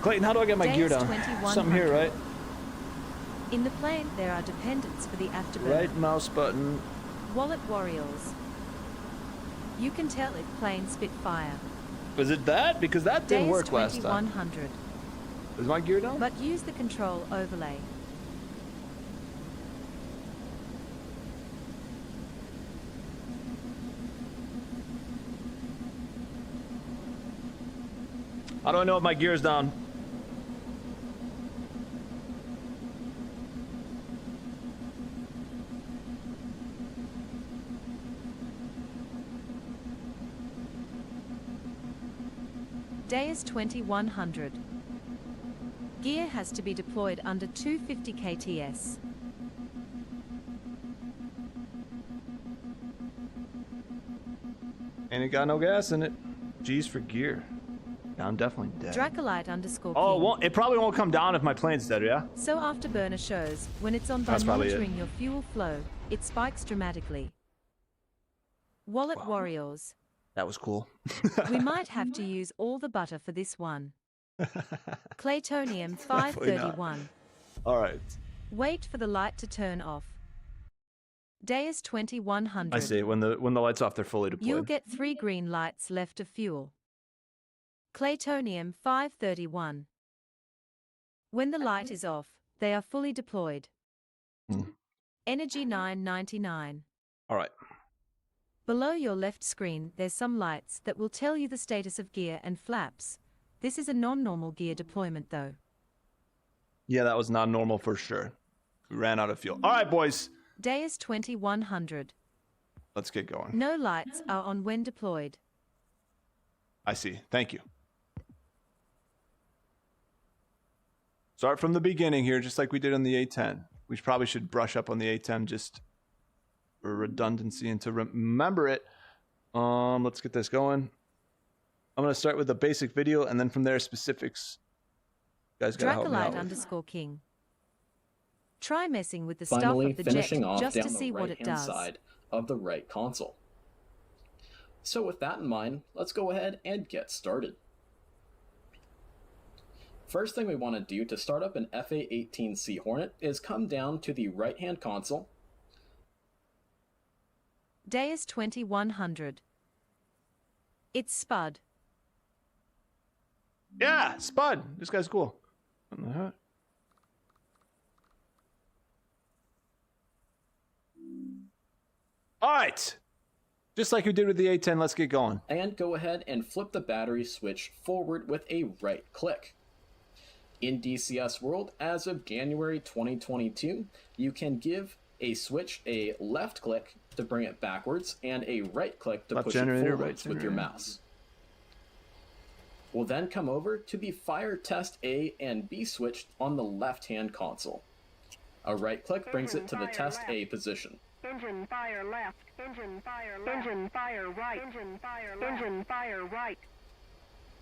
Clayton, how do I get my gear Days down? 2100. Something here, right? In the plane, there are dependents for the afterburner. Right mouse button. Wallet Warriors. You can tell it plane spit fire. Was it that? Because that didn't Days work last time. 2100. Is my gear down? But use the control overlay. How do I know if my gear's down? Day is 2100. Gear has to be deployed under 250 kts. And it got no gas in it. G's for gear. Yeah, I'm definitely dead. Dracolite_King. Oh, it probably won't come down if my plane's dead, yeah? So afterburner shows, when it's on by That's probably monitoring your fuel flow, it spikes dramatically. Wallet Wow. Warriors. That was cool. We might have to use all the butter for this one. Claytonium Definitely not. 531. Alright. Wait for the light to turn off. Day is 2100. I see. When the light's off, they're fully deployed. You'll get 3 green lights left of fuel. Claytonium 531. When the light is off, they are fully deployed. Energy 999. Alright. Below your left screen, there's some lights that will tell you the status of gear and flaps. This is a non-normal gear deployment though. Yeah, that was not normal for sure. We ran out of fuel. Alright, boys. Day is 2100. Let's get going. No lights are on when deployed. I see. Thank you. Start from the beginning here, just like we did on the A10. We probably should brush up on the A10 just for redundancy and to remember it. Let's get this going. I'm going to start with a basic video, and then from there, specifics. You guys gotta help me out with. Dracolite_King. Try messing with the Finally, stuff of the finishing jet off just down to see the what it right-hand does. side of the right console. So with that in mind, let's go ahead and get started. First thing we want to do to start up an F-18C Hornet is come down to the right-hand console. Day is 2100. It's Spud. Yeah, Spud. This guy's cool. All right. Just like we did with the A10, let's get going. And go ahead and flip the battery switch forward with a right click. In DCS World, as of January 2022, you can give a switch a left click to bring it backwards and a right click to push it forwards with your mouse. We'll then come over to the Fire Test A and B switch on the left-hand console. A right click brings it to the Test A position. Engine fire left. Engine fire left. Engine fire right. Engine fire left. Engine fire right.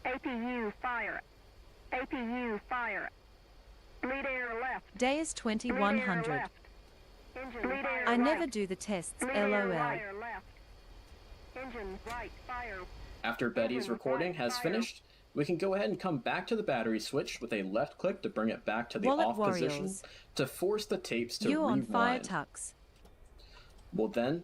APU fire. APU fire. Bleed air left. Day is 2100. I never do the tests, LOL. Engine right fire. After Betty's recording has finished, we can go ahead and come back to the battery switch with a left click to bring it back to the Wallet off Warriors. position to force the tapes to You on fire, rewind. Tux. We'll then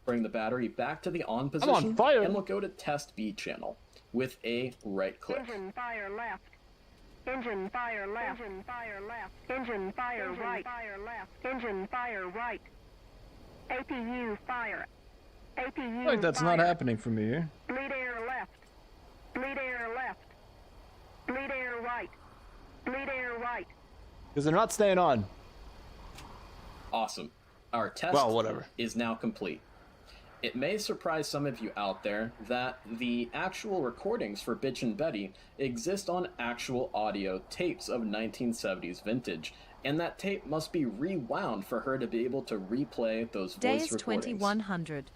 bring the battery back to the on position, on fire. and we'll go to Test B channel with a right click. Engine fire left. Engine fire left. Engine fire left. Engine fire right. Fire left. Engine fire right. APU fire. APU I feel like that's fire. not happening for me here. Bleed air left. Bleed air left. Bleed air right. Bleed air right. Because they're not staying on. Awesome. Our test whatever. is now complete. It may surprise some of you out there that the actual recordings for Bitch and Betty exist on actual audio tapes of 1970s vintage, and that tape must be rewound for her to be able to replay those Day voice is recordings. 2100.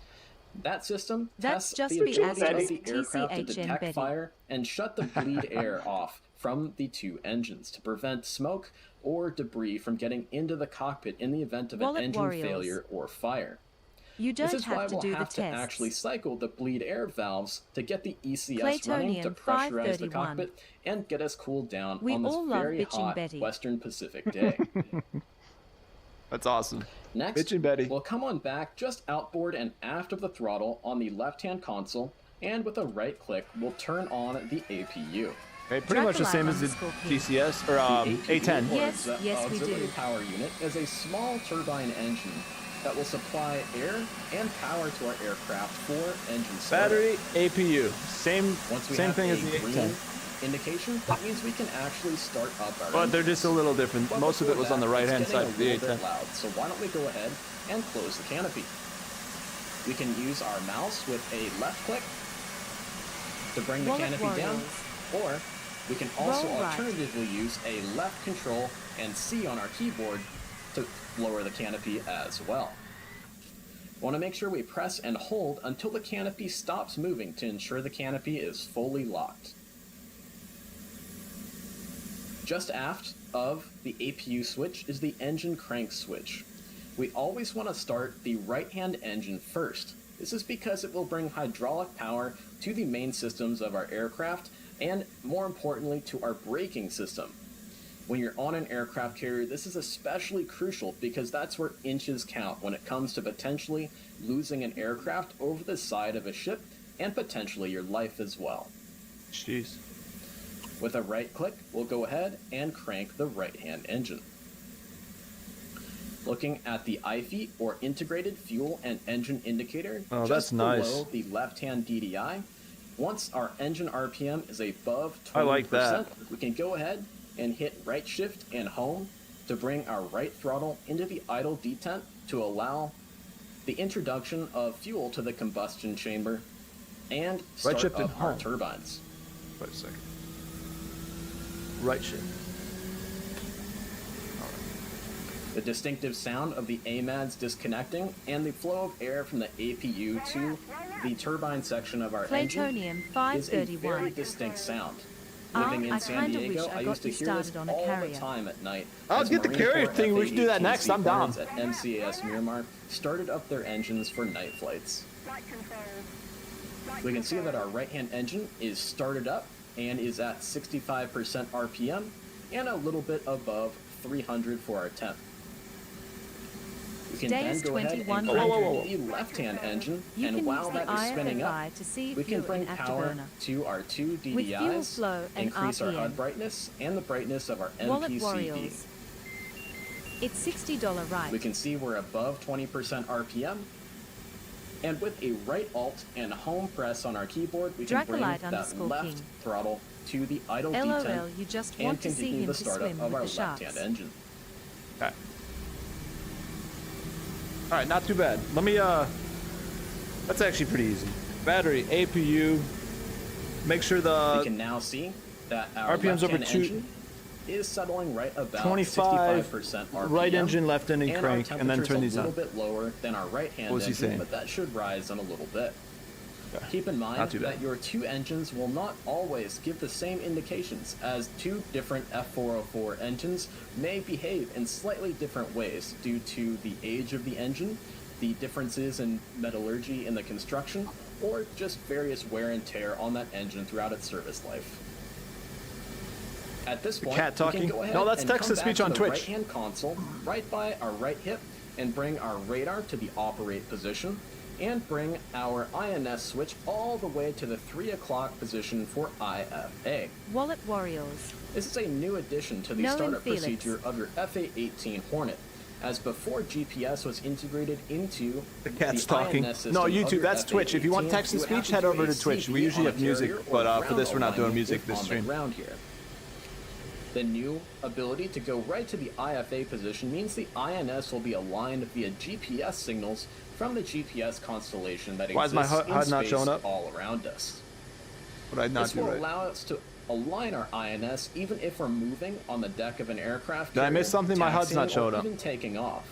That system That's tests just the the ability of asterisk the aircraft to TCHN detect Betty. fire and shut the bleed air off from the two engines to prevent smoke or debris from getting into the cockpit in the event of an Wallet engine Warriors. failure or fire. You don't This is why have to we'll do the have to tests. actually cycle the bleed air valves to get the ECS running to Claytonium pressurize the 531. cockpit and get us cooled down We on this all love very Bitch and hot Betty. Western Pacific day. That's awesome. Next, Bitch and Betty. we'll come on back just outboard and aft of the throttle on the left-hand console, and with a right click, we'll turn on the APU. Okay, pretty much the Dracolite same as the underscore King. GCS or The APU, A10. or Yes, yes, we auxiliary do. power unit, is a small turbine engine that will supply air and power to our aircraft for engine startup. Battery, APU. Same Once we same have thing a as the green A10. indication, that means we can actually start up our But they're just a little different. But Most of it before was on the that, right-hand it's side getting of the a little A10. bit loud, so why don't we go ahead and close the canopy. We can use our mouse with a left click to bring the Wallet canopy down, Warriors. or we can also Roll right. alternatively use a left control and C on our keyboard to lower the canopy as well. Want to make sure we press and hold until the canopy stops moving to ensure the canopy is fully locked. Just aft of the APU switch is the engine crank switch. We always want to start the right-hand engine first. This is because it will bring hydraulic power to the main systems of our aircraft and, more importantly, to our braking system. When you're on an aircraft carrier, this is especially crucial because that's where inches count when it comes to potentially losing an aircraft over the side of a ship and potentially your life as well. Jeez. With a right click, we'll go ahead and crank the right-hand engine. Looking at the IFE, or Integrated Fuel and Engine Indicator, Oh, just that's nice. below the left-hand DDI, once our engine RPM is above 20%, I like that. we can go ahead and hit right shift and home to bring our right throttle into the idle detent to allow the introduction of fuel to the combustion chamber and start shift and up our home. turbines. Wait a second. Right shift. The distinctive sound of the AMADs disconnecting and the flow of air from the APU to the turbine section of our engine Claytonium is a very 531. distinct sound. Ah, Living in I San kinda wish Diego, I I got used to you hear this started on a all the carrier. time at night. I'll as get the Marine carrier Corps thing. We should do that next. F-18C I'm down. planes at MCAS Miramar started up their engines for night flights. Flight control. Flight We can see control. that our right-hand engine is started up and is at 65% RPM and a little bit above 300 for our temp. We can Today then is go ahead and 2100. crank the left-hand engine, You and can while use the that is spinning up, IFFI to see we if can you're bring in power afterburner. to our two With fuel DDIs, flow and increase our RPM. HUD brightness and the brightness of our Wallet MPCD. Warriors. It's $60 right. We can see we're above 20% RPM, and with a right alt and home press on our keyboard, we can bring Dracolite that underscore left King. throttle to the idle LOL, detent you just and want to see continue him the to startup swim of with our the left-hand sharks. engine. Alright. Alright, not too bad. Let me, that's actually pretty easy. Battery, APU. Make sure We the can now see that our RPM's over left-hand two- engine is settling right about 25 65% RPM. right engine, left engine and crank, our and then temperature's turn these a on. little bit lower than our right-hand What was he engine, saying? but that should rise in a little bit. Okay. Keep in Not mind too bad. that your two engines will not always give the same indications, as two different F404 engines may behave in slightly different ways due to the age of the engine, the differences in metallurgy in the construction, or just various wear and tear on that engine throughout its service life. At this point, cat we talking? can go ahead No, that's and come text-to-speech back on to the Twitch. right-hand console, right by our right hip, and bring our radar to the operate position, and bring our INS switch all the way to the 3 o'clock position for IFA. Wallet Warriors. This is a new addition to the Knowing startup Felix. procedure of your FA-18 Hornet, as before GPS was integrated into The cat's the talking. INS system No, of YouTube, your that's Twitch. If you want F-18, text and you would have speech, to head do over a to Twitch. CB We usually on have a music, carrier or but for ground this we're not doing alignment music if this on the stream. ground here. The new ability to go right to the IFA position means the INS will be aligned via GPS signals from the GPS constellation that Why is my exists in HUD not space showing up? all around us. What I not This do will right? allow us to align our INS even if we're moving on the deck of an aircraft. Did I miss carrier, something? My HUD's not taxiing, or showing up. Even taking off.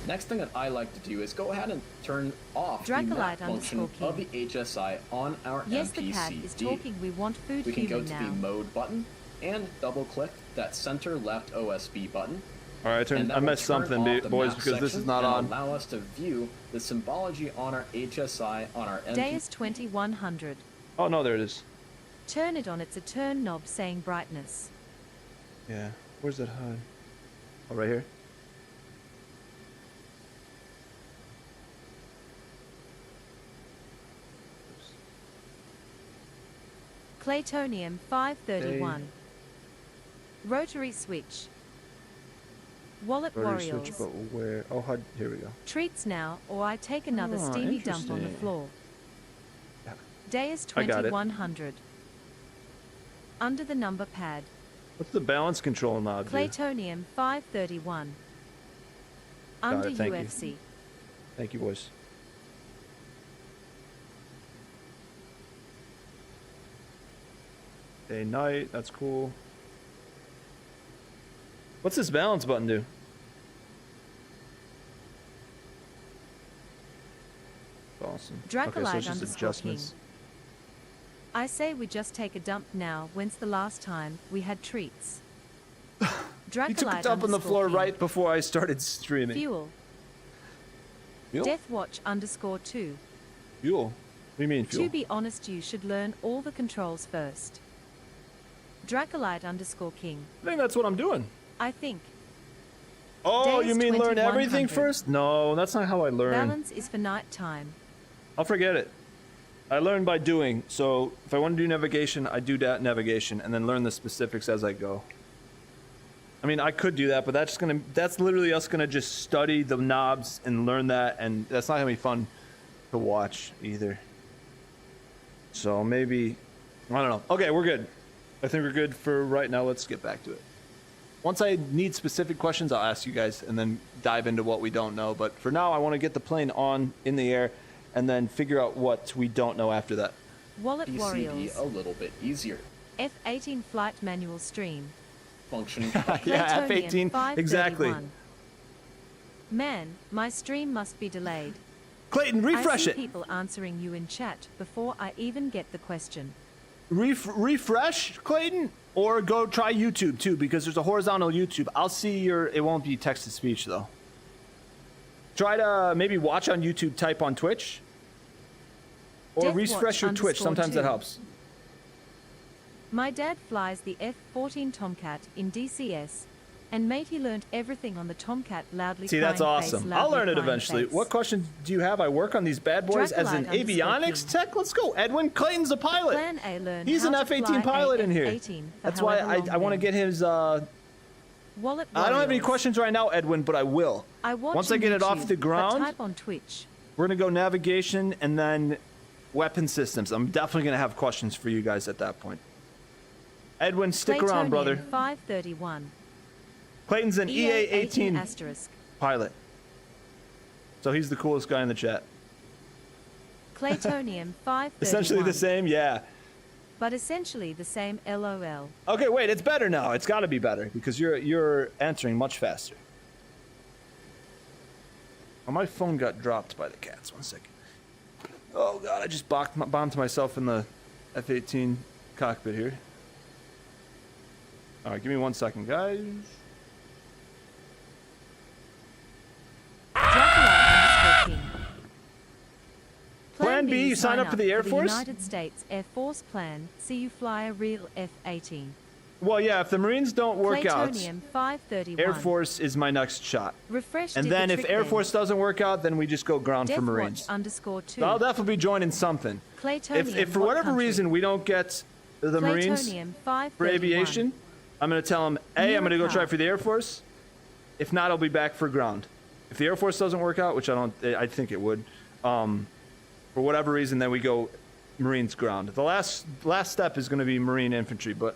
Next thing that I like to do is go ahead and turn off the map Dracolite function underscore of the HSI on our Yes, the cat MPCD. is talking. We want food We can go human to now. the mode button and double click that center left OSB button. All right, and that I will missed turn something, off the boys, map because this is section not and on. allow us to view the symbology on our HSI on our Day is MPCD. 2100. Oh no, there it is. Turn it on. It's a turn knob saying brightness. Yeah. Where's that HUD? Oh, right here. Claytonium 531. Rotary switch. Wallet Rotary Warriors. switch, but where? Oh, HUD. Here we go. Treats now, or I take another Oh, steamy dump on the interesting. floor. Yeah. Day is I got it. 2100. Under the number pad. What's the balance control knob do? Claytonium 531. Got Under it, thank you. UFC. Thank you, boys. Day, night, that's cool. What's this balance button do? Awesome. Okay, so Dracolite it's just _ adjustments. King. I say we just take a dump now. When's the last time we had treats? Dracolite He took a dump on the _ floor King. right before I started streaming. Fuel. Fuel? Deathwatch _2. Fuel? What do you mean fuel? To be honest, you should learn all the controls first. Dracolite _ King. I think that's what I'm doing. I think. Oh, Days you mean learn everything 2100. first? No, that's not how I learn. Balance is for night time. I'll forget it. I learn by doing. So if I want to do navigation, I do that navigation and then learn the specifics as I go. I mean, I could do that, but that's literally us gonna just study the knobs and learn that, and that's not gonna be fun to watch either. So maybe, I don't know. Okay, we're good. I think we're good for right now. Let's get back to it. Once I need specific questions, I'll ask you guys and then dive into what we don't know. But for now, I want to get the plane on in the air and then figure out what we don't know after that. Wallet PCB Warriors. a little bit easier. F-18 flight manual stream. Functioning. Yeah, Claytonium F-18, exactly. 531. Man, my stream must be delayed. Clayton, refresh I see it. people answering you in chat before I even get the question. Refresh, Clayton, or go try YouTube too, because there's a horizontal YouTube. I'll see your. It won't be text to speech though. Try to maybe watch on YouTube, type on Twitch, or Deathwatch refresh your Twitch. _ Sometimes that 2. helps. My dad flies the F-14 Tomcat in DCS, and mate, he learned everything on the Tomcat. Loudly See, that's crying face, awesome. loudly I'll learn it crying eventually. face. What questions do you have? I work on these bad boys as an Dracolite _ avionics King. tech. Let's go, Edwin. Clayton's a pilot. Plan A learn He's how an to F-18 fly pilot a in here. F-18 for That's why however long I want to then. get his. Wallet I don't have any Warriors. questions right now, Edwin, but I will. I watch Once I on get it off YouTube, the but ground, type on Twitch. we're gonna go navigation and then weapon systems. I'm definitely gonna have questions for you guys at that point. Edwin, stick around, Claytonium brother. 531. Clayton's an EA-18 asterisk. pilot, so he's the coolest guy in the chat. Claytonium 531. Essentially the same, yeah. But essentially the same. LOL. Okay, wait, it's better now. It's got to be better because you're answering much faster. Oh, my phone got dropped by the cats. 1 second. Oh god, I just bombed myself in the F-18 cockpit here. All right, give me 1 second, guys. Dracolite _ King. Plan B, you sign up for the Air Force? United States Air Force plan. See you fly a real F-18. Well, yeah, if the Marines don't work out, Claytonium 531. Air Force is my next shot. Refresh And did the then if trick Air then. Force doesn't work out, then we just go ground for Marines. Deathwatch _ 2. So I'll definitely be joining something. Claytonium, If for what whatever country? reason we don't get the Marines Claytonium for 531. aviation, I'm going to tell them, A, I'm going to go Europe. try for the Air Force. If not, I'll be back for ground. If the Air Force doesn't work out, which I think it would, for whatever reason, then we go Marines ground. The last step is going to be Marine infantry, but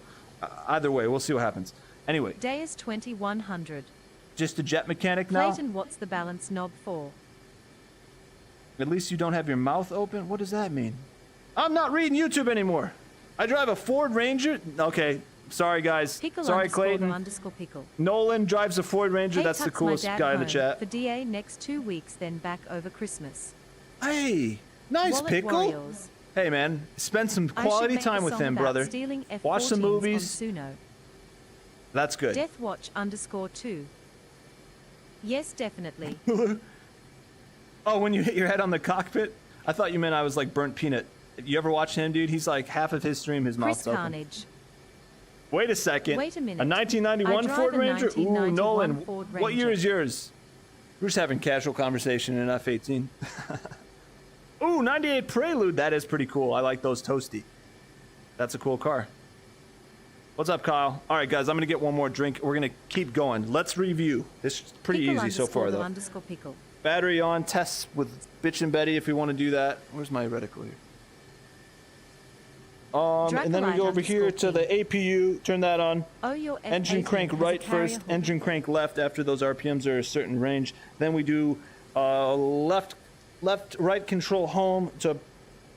either way, we'll see what happens. Anyway, Day is 2100. just a jet mechanic now? Clayton, what's the balance knob for? At least you don't have your mouth open? What does that mean? I'm not reading YouTube anymore. I drive a Ford Ranger. Okay, sorry guys. Pickle Sorry, _ Clayton. _ Pickle. Nolan drives a Ford Ranger. Hey, That's the tucks my coolest dad guy in the home chat. For DA next 2 weeks, then back over Christmas. Hey, nice Wallet Pickle. Warriors. Hey man, spend some I should quality make a time with song him, about brother. stealing Watch some F-14s movies. On Suno. That's good. Deathwatch _ 2. Yes, definitely. Oh, when you hit your head on the cockpit? I thought you meant I was like burnt peanut. You ever watch him, dude? He's like half of his stream, his Chris mouth's open. Carnage. Wait a second. Wait a minute. A 1991 I drive Ford a Ranger? Ooh, 1991 Nolan. Ford What year Ranger. is yours? We're just having casual conversation in an F-18. Ooh, 98 Prelude. That is pretty cool. I like those toasty. That's a cool car. What's up, Kyle? All right, guys, I'm going to get one more drink. We're going to keep going. Let's review. This is pretty Pickle easy so far, _ though. _ Pickle. Battery on, tests with Bitch and Betty if we want to do that. Where's my reticle here? And then we go over here to the APU, turn that on. Oh, your Engine F-18 crank has a right carrier first, hook. engine crank left after those RPMs are a certain range. Then we do left, right control home to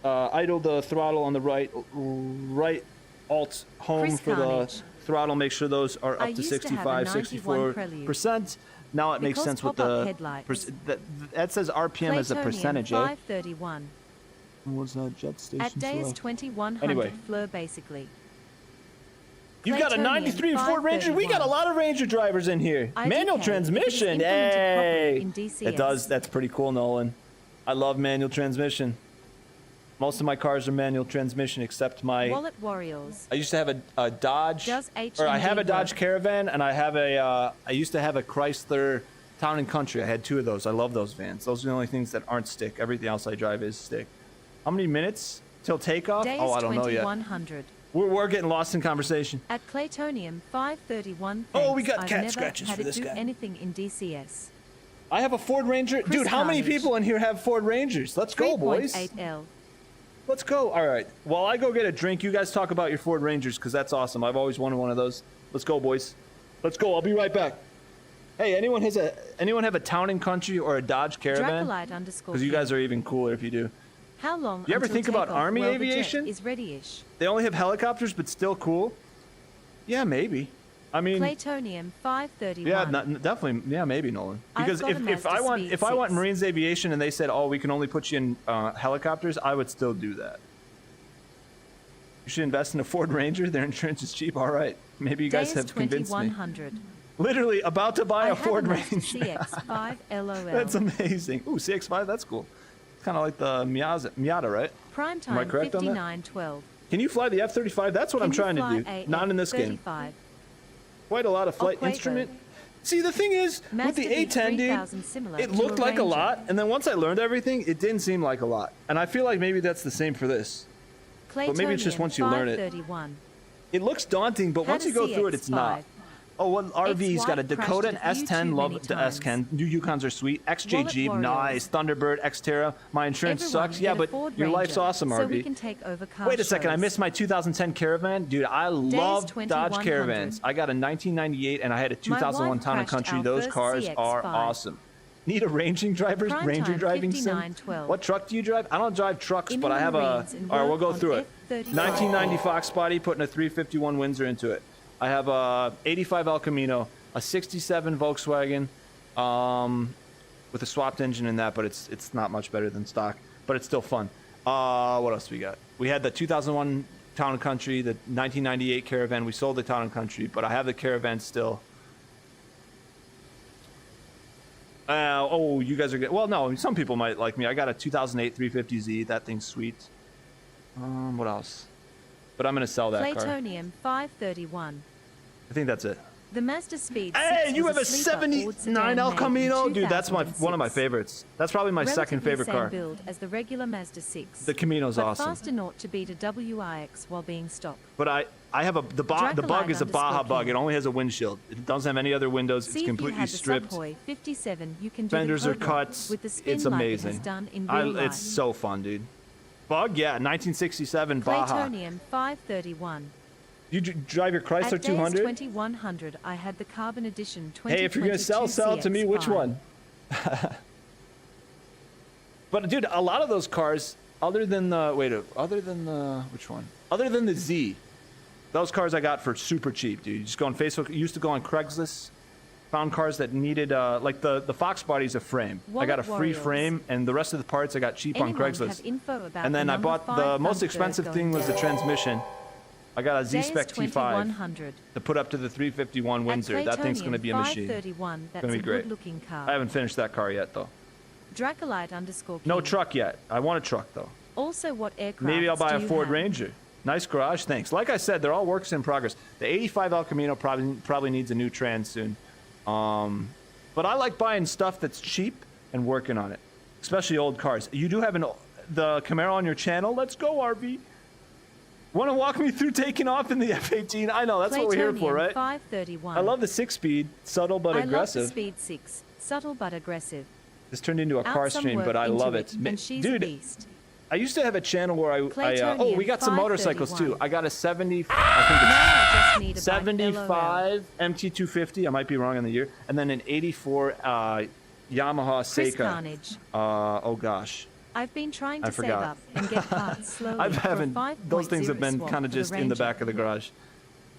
idle the throttle on the right, right alt home Chris for Carnage. the throttle. Make sure those are I up to used to have a 65, 91 64%. Now it makes Because sense with pop-up the headlights. that says RPM as a Playtonium percentage, eh? 531. Was jet station At days slow? 2100 Anyway. fleur basically. You've got a Playtonium 93 Ford Ranger. We got a 531. lot of Ranger drivers in here. IDK, Manual if it is transmission. implemented properly Hey, in DCS. it does. That's pretty cool, Nolan. I love manual transmission. Most of my cars are manual transmission, except my. Wallet Warriors. I used to have a Dodge, Does or I HMG have a Dodge work? Caravan, and I have a. I used to have a Chrysler Town and Country. I had two of those. I love those vans. Those are the only things that aren't stick. Everything else I drive is stick. How many minutes till takeoff? Days Oh, I don't know yet. 2100. We're getting lost in conversation. At Claytonium 531. Oh, we thanks, got I've cat never scratches had for it this do guy. anything in DCS. I have a Ford Ranger. Chris Dude, how many Carnage. people in here have Ford Rangers? Let's go, boys. 3.8L. Let's go. All right. While I go get a drink, you guys talk about your Ford Rangers, because that's awesome. I've always wanted one of those. Let's go, boys. Let's go. I'll be right back. Hey, anyone have a Town and Country or a Dodge Caravan? Dracolite underscore. Because you guys are even cooler if you do. How long? You ever until think about takeoff? Army Well, the jet aviation? is ready-ish. They only have helicopters, but still cool. Yeah, maybe. I mean, Claytonium 531. yeah, definitely. Yeah, maybe, Nolan. I've Because got a if Mazda I want Speed if I want 6. Marines aviation and they said, oh, we can only put you in helicopters, I would still do that. You should invest in a Ford Ranger. Their insurance is cheap. All right. Maybe you guys Days have convinced me. 2100. Literally about to buy I a have Ford a Mazda Ranger. CX-5 LOL. That's amazing. Ooh, CX-5. That's cool. It's kind of like the Miata, right? Prime Am I time correct on that? 5912. Can you fly the F-35? That's what I'm trying to do. Not in this game. Quite a lot of flight Quavo. instrument. See, the thing is, with Mazda the A10, B3000 dude, similar it to looked a like a Ranger. lot, and then once I learned everything, it didn't seem like a lot. And I feel like maybe that's the same for this. But maybe it's just once you learn it. 531. It looks daunting, but Had once a you go through it, it's not. CX-5. Oh, one RV's got a Ex-wife Dakota, an crashed it S10, too love many the times. S10. New Yukons are sweet. XJ Wallet Jeep, Warriors. nice. Thunderbird, Xterra. My insurance Everyone sucks. Yeah, get a but Ford your life's Ranger, awesome, so RV. we can take over car Wait a second, I shows. missed my 2010 Caravan. Dude, I love Dodge 2100. Caravans. I got a 1998 and I had a 2001 wife Town and crashed Country. our Those first cars are CX-5. awesome. Need a Ranger Prime driving time sim? 5912. What truck do you drive? I don't drive trucks, In but the I have a. Marines and All right, we'll work go on through it. F-35. 1990 Fox body, putting a 351 Windsor into it. I have a 85 El Camino, a 67 Volkswagen, with a swapped engine in that, but it's not much better than stock, but it's still fun. What else we got? We had the 2001 Town and Country, the 1998 Caravan. We sold the Town and Country, but I have the Caravan still. Oh, you guys are good. Well, no, some people might like me. I got a 2008 350Z. That thing's sweet. What else? But I'm gonna sell that car. Claytonium 531. I think that's it. The Mazda Speed Hey, 6 you was have a sleeper Ford 79 sedan El made in Camino, dude. That's one of my 2006. favorites. That's probably my second Relatively favorite same car. build as the regular Mazda 6. The Camino's but awesome. fast enough to beat a WRX while being stock. But I have the bug is a Baja bug. It only has a windshield. It doesn't have any other windows. See It's if you completely had the stripped. Subhoy 57, you can do Fenders the are Cobra cuts. with the spin It's like amazing. it has done in real life. It's so fun, dude. Bug, yeah, 1967 Baja. Claytonium 531. You drive your Chrysler At days 200? 2100, I had the Carbon Edition 2022 Hey, if you're gonna sell it to me. Which CX-5. one? But dude, a lot of those cars, other than the which one? Other than the Z, those cars I got for super cheap, dude. You just go on Facebook. You used to go on Craigslist, found cars that needed like the Fox body's a frame. I got a Wallet free Warriors. frame, and the rest of the parts I got cheap Anyone on Craigslist. have info about And then the I number bought 5 the most Thunderbird expensive going thing was the down? transmission. I got a Days Z-Spec T5 2100. to put up to the 351 Windsor. That thing's going to be a machine. 531, that's Gonna be a great. good-looking car. I haven't finished that car yet, though. Dracolite underscore No King. truck yet. I want a truck, though. Also, what aircraft Maybe I'll buy do a you Ford have? Ranger. Nice garage, thanks. Like I said, they're all works in progress. The 85 El Camino probably needs a new trans soon. But I like buying stuff that's cheap and working on it, especially old cars. You do have the Camaro on your channel. Let's go, RV. Want to walk me through taking off in the F-18? I know, that's what we're here for, Claytonium right? 531. I love the 6-speed, subtle but I aggressive. love the Speed 6, subtle but aggressive. This turned into a Out car some stream, work but I into love it, it. and she's a Dude, beast. I used to have a channel where oh, we got some motorcycles too. I got a 70, Now I just need it's a bike LOL. 75 MT250. I might be wrong on the year, and then an 84 Yamaha Chris Seika. Carnage. Oh gosh. I've been trying I to save forgot. up and get parts slowly. I for a haven't. 5.0 Those things have been swap kind of for the just in the Ranger. back of the garage.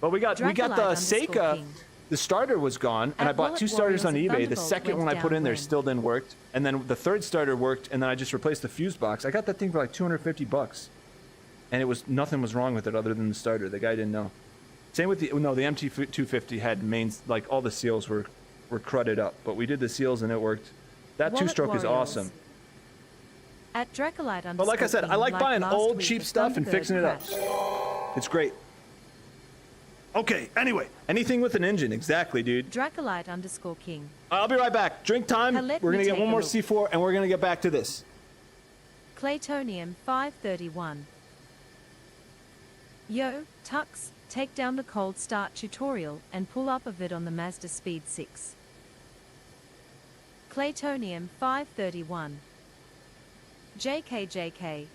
But we got the Draculite Seika. _ King. The starter was gone, and At I bought Wallet 2 starters on Warriors of eBay. The Thunderbolt second went one I put down in there when? still didn't work, and then the third starter worked, and then I just replaced the fuse box. I got that thing for like $250, and it was nothing was wrong with it other than the starter. The guy didn't know. Same with the the MT250 had mains, like all the seals were crudded up, but we did the seals and it worked. That Wallet 2-stroke is Warriors. awesome. At Draculite But like I said, I like buying last old week, cheap the stuff and Thunderbird fixing it up. crashed. It's great. Okay, anyway, anything with an engine, exactly, dude. Draculite _ King. I'll be right back. Drink time. Let We're me gonna get take one a more look. C4, and we're gonna get back to this. Claytonium 531. Yo, Tux, take down the cold start tutorial and pull up a vid on the Mazda Speed 6. Claytonium 531. JK.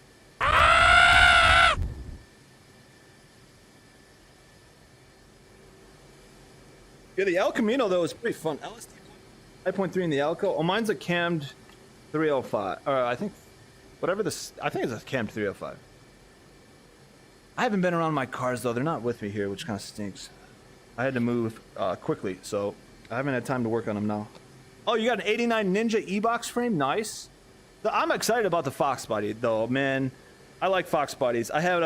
Yeah, the El Camino though is pretty fun. LSD 5.3 in the Elco. Oh, mine's a cammed 305. I think whatever this. I think it's a cammed 305. I haven't been around my cars though. They're not with me here, which kind of stinks. I had to move quickly, so I haven't had time to work on them now. Oh, you got an 89 Ninja E-Box frame? Nice. I'm excited about the Fox body though, man. I like Fox bodies. I have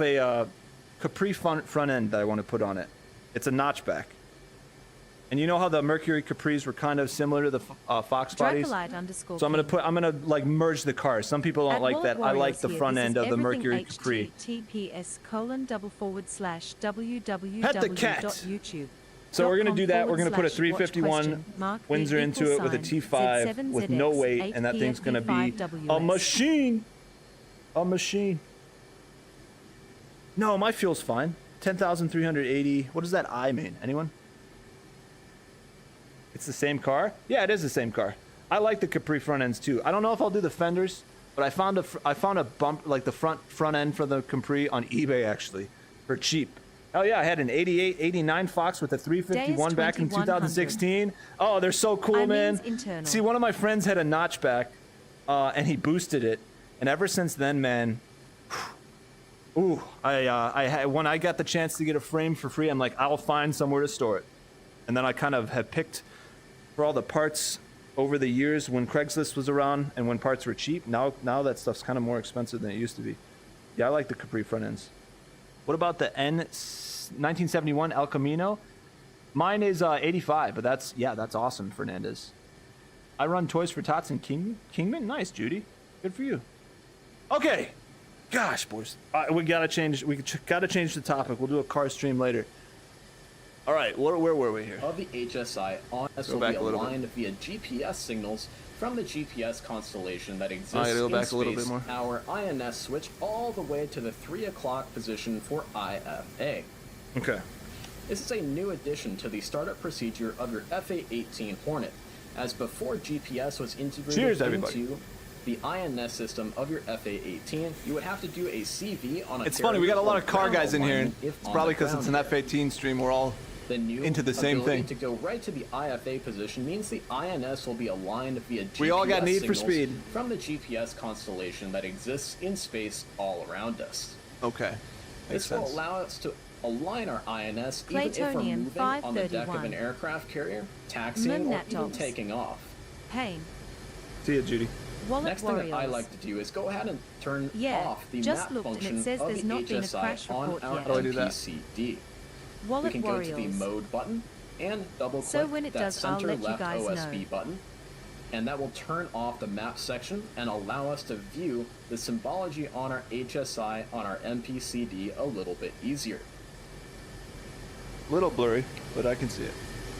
a Capri front end that I want to put on it. It's a notchback. And you know how the Mercury Capris were kind of similar to the Fox bodies? Draculite _ So I'm King. gonna like merge the cars. Some people don't At like Wallet that. I like Warriors the here, front this end is of the everything Mercury Capri. https://www.youtube. So we're gonna do that. We're gonna put a 351 Windsor into it with a T5 with no weight, and that thing's gonna be a machine. A machine. No, my fuel's fine. 10,380. What does that I mean? Anyone? It's the same car? Yeah, it is the same car. I like the Capri front ends too. I don't know if I'll do the fenders, but I found a bump, like the front end for the Capri on eBay actually, for cheap. Oh yeah, I had an 88, 89 Fox with a 351 back in 2016. Oh, they're so cool, man. See, one of my friends had a notchback, and he boosted it, and ever since then, man, ooh, when I got the chance to get a frame for free, I'm like, I'll find somewhere to store it. And then I kind of have picked for all the parts over the years when Craigslist was around and when parts were cheap. Now that stuff's kind of more expensive than it used to be. Yeah, I like the Capri front ends. What about the 1971 El Camino? Mine is 85, but that's awesome, Fernandez. I run Toys for Tots and Kingman. Nice, Judy. Good for you. Okay. Gosh, boys, we gotta change. We gotta change the topic. We'll do a car stream later. All right, where were we here? Of the HSI, INS will be aligned via GPS signals from the GPS constellation that exists in space. Our INS switch all the way to the 3 o'clock position for IFA. Okay. This is a new addition to the startup procedure of your F-18 Hornet, as before GPS was integrated into the INS system of your FA-18, you would have to do a CV on a It's funny, we got a lot of car guys in here. It's probably because it's an ground F-18 stream. We're all into the same thing. To go right to the IFA position means the INS will be aligned via GPS we all got Need for Speed from the GPS constellation that exists in space all around us. Okay. This will allow us to align our INS even if we're moving on the deck of an aircraft carrier, taxiing, or even taking off. Pain. See ya, Judy. Next thing that I like to do is go ahead and turn off the map function of the HSI on our MPCD. We can go to the mode button and double click that center left OSB button, and that will turn off the map section and allow us to view the symbology on our HSI on our MPCD a little bit easier. Little blurry, but I can see it.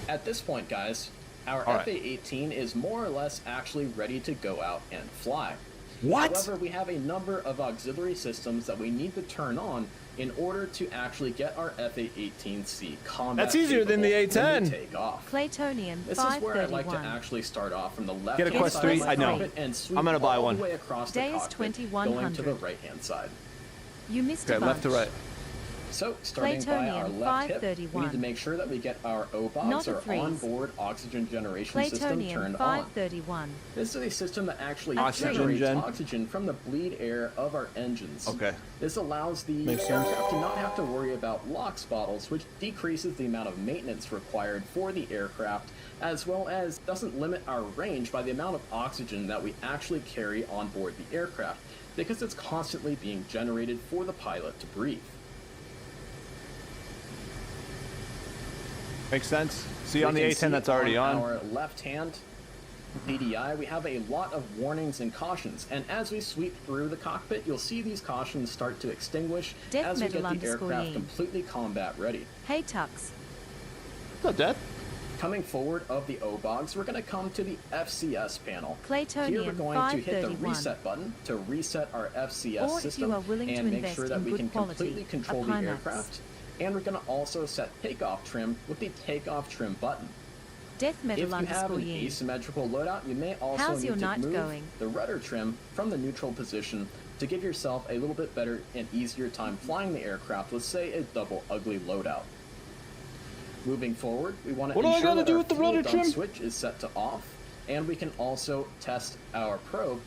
At this point, guys, our FA-18 is more or less actually ready to go out and fly. What? However, we have a number of auxiliary systems that we need to turn on in order to actually get our F-18C combat That's easier than the capable when we A-10. take off. Plutonium This is where I like to 531. actually start off from the left Get a hand Quest side 3? of my I know. cockpit and sweep I'm gonna buy all one. the way across the Day is cockpit, 2100. going to the right hand side. You missed Okay, a bunch. left to right. So, starting by our Plutonium left hip, we 531. need to make sure that we get our OBOBs, Not a our threes. onboard oxygen generation system, Plutonium turned on. 531. This is a system that actually Oxygen generates gen. oxygen from the bleed air of our engines. Okay. This allows the Makes sense. aircraft to not have to worry about LOX bottles, which decreases the amount of maintenance required for the aircraft, as well as doesn't limit our range by the amount of oxygen that we actually carry on board the aircraft, because it's constantly being generated for the pilot to breathe. Makes sense. See, We on the can A10 see that's already on. our left hand DDI, we have a lot of warnings and cautions, and as we sweep through the cockpit, you'll see these cautions start to extinguish Death as we get metal the underscore aircraft Yin. completely combat ready. Hey Tux. What's up, Dad? Coming forward of the OBOGs, we're going to come to the FCS panel. Here Plutonium we're going to hit the 531. reset button to reset our FCS Or if system you are willing to and make invest sure that in we good can quality, completely control a the Pimax. aircraft. And we're going to also set takeoff trim with the takeoff trim button. Death metal If you have underscore an Yin. asymmetrical loadout, you may also How's need your to night move going? the rudder trim from the neutral position to give yourself a little bit better and easier time flying the aircraft with, say, a double ugly loadout. Moving forward, we want to What do I ensure gotta that do our with the fuel rudder dump trim? switch is set to off, and we can also test our probe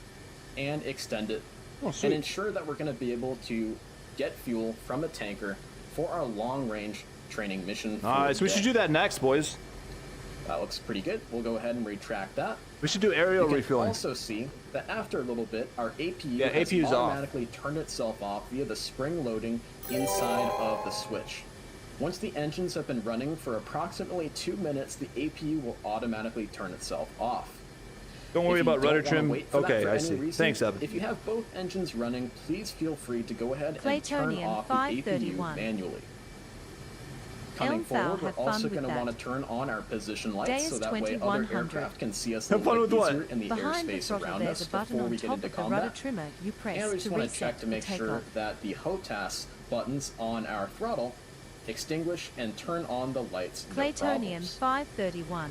and extend it, Oh, and sweet. ensure that we're going to be able to get fuel from a tanker for our long-range training mission. for Nice. the We should day. do that next, boys. That looks pretty good. We'll go ahead and retract that. We should do aerial You can refueling. also see that after a little bit, our APU Yeah, has APU's off. automatically turned itself off via the spring loading inside of the switch. Once the engines have been running for approximately 2 minutes, the APU will automatically turn itself off. Don't worry If you about rudder don't wanna trim. wait for that Okay, for I any see. reason, Thanks, Evan. If you have both engines running, please feel free to go ahead and turn Plutonium off the APU 531. manually. Coming Elm forward, Fowl, we're have fun also with going to that. want to turn on our position Day lights is so that way other 2100. aircraft can see us a Have fun little with bit what? easier in the Behind the airspace throttle around there's us a button before on we get top into of the rudder combat. trimmer you press And we just to want to reset check to the make sure takeoff. that the HOTAS buttons on our throttle extinguish and turn on the lights. No Plutonium problems. 531.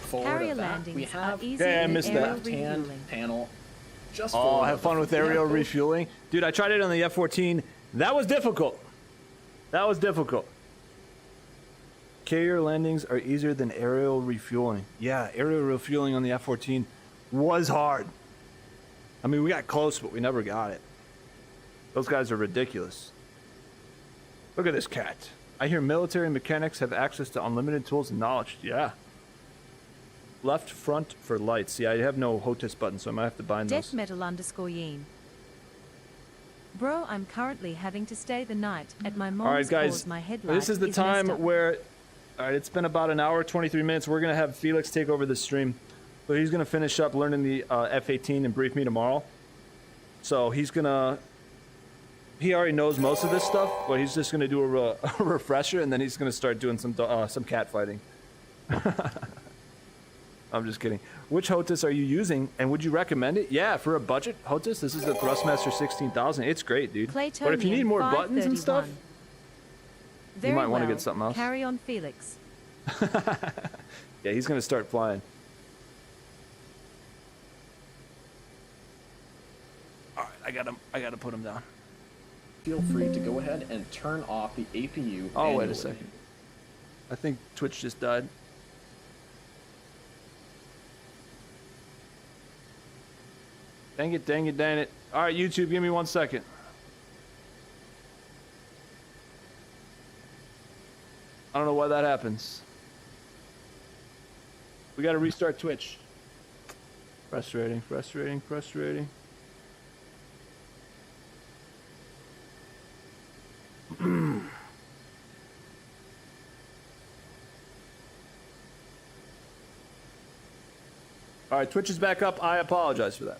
Forward Carrier of that, landings we are have easy Yeah, I in missed aerial that. left-hand refueling. panel. Just Oh, forward have of fun the with fuel. aerial Yeah, refueling. Dude, I tried it on the F-14. That was difficult. That was difficult. Carrier landings are easier than aerial refueling. Yeah, aerial refueling on the F-14 was hard. I mean, we got close, but we never got it. Those guys are ridiculous. Look at this cat. I hear military mechanics have access to unlimited tools and knowledge. Yeah. Left front for lights. Yeah, I have no HOTAS button, so I might have to bind Death those. metal underscore Yin. Bro, I'm currently having to stay the night at my mom's All right, guys. cause my headlight This is the messed time up. where. All right, it's been about an hour, 23 minutes. We're going to have Felix take over the stream. So he's going to finish up learning the F-18 and brief me tomorrow. So he's going to. He already knows most of this stuff, but he's just going to do a refresher, and then he's going to start doing some cat fighting. I'm just kidding. Which HOTAS are you using, and would you recommend it? Yeah, for a budget HOTAS, this is the Thrustmaster 16000. It's great, dude. But if you need more buttons and stuff, 531. Very might wanna well. get something else. Carry on, Felix. yeah, he's going to start flying. All right, I got to put him down. Feel free to go ahead and turn off the APU. Oh, wait manually. a second. I think Twitch just died. Dang it, dang it, dang it. All right, YouTube, give me 1 second. I don't know why that happens. We got to restart Twitch. Frustrating, frustrating, frustrating. All right, Twitch is back up. I apologize for that.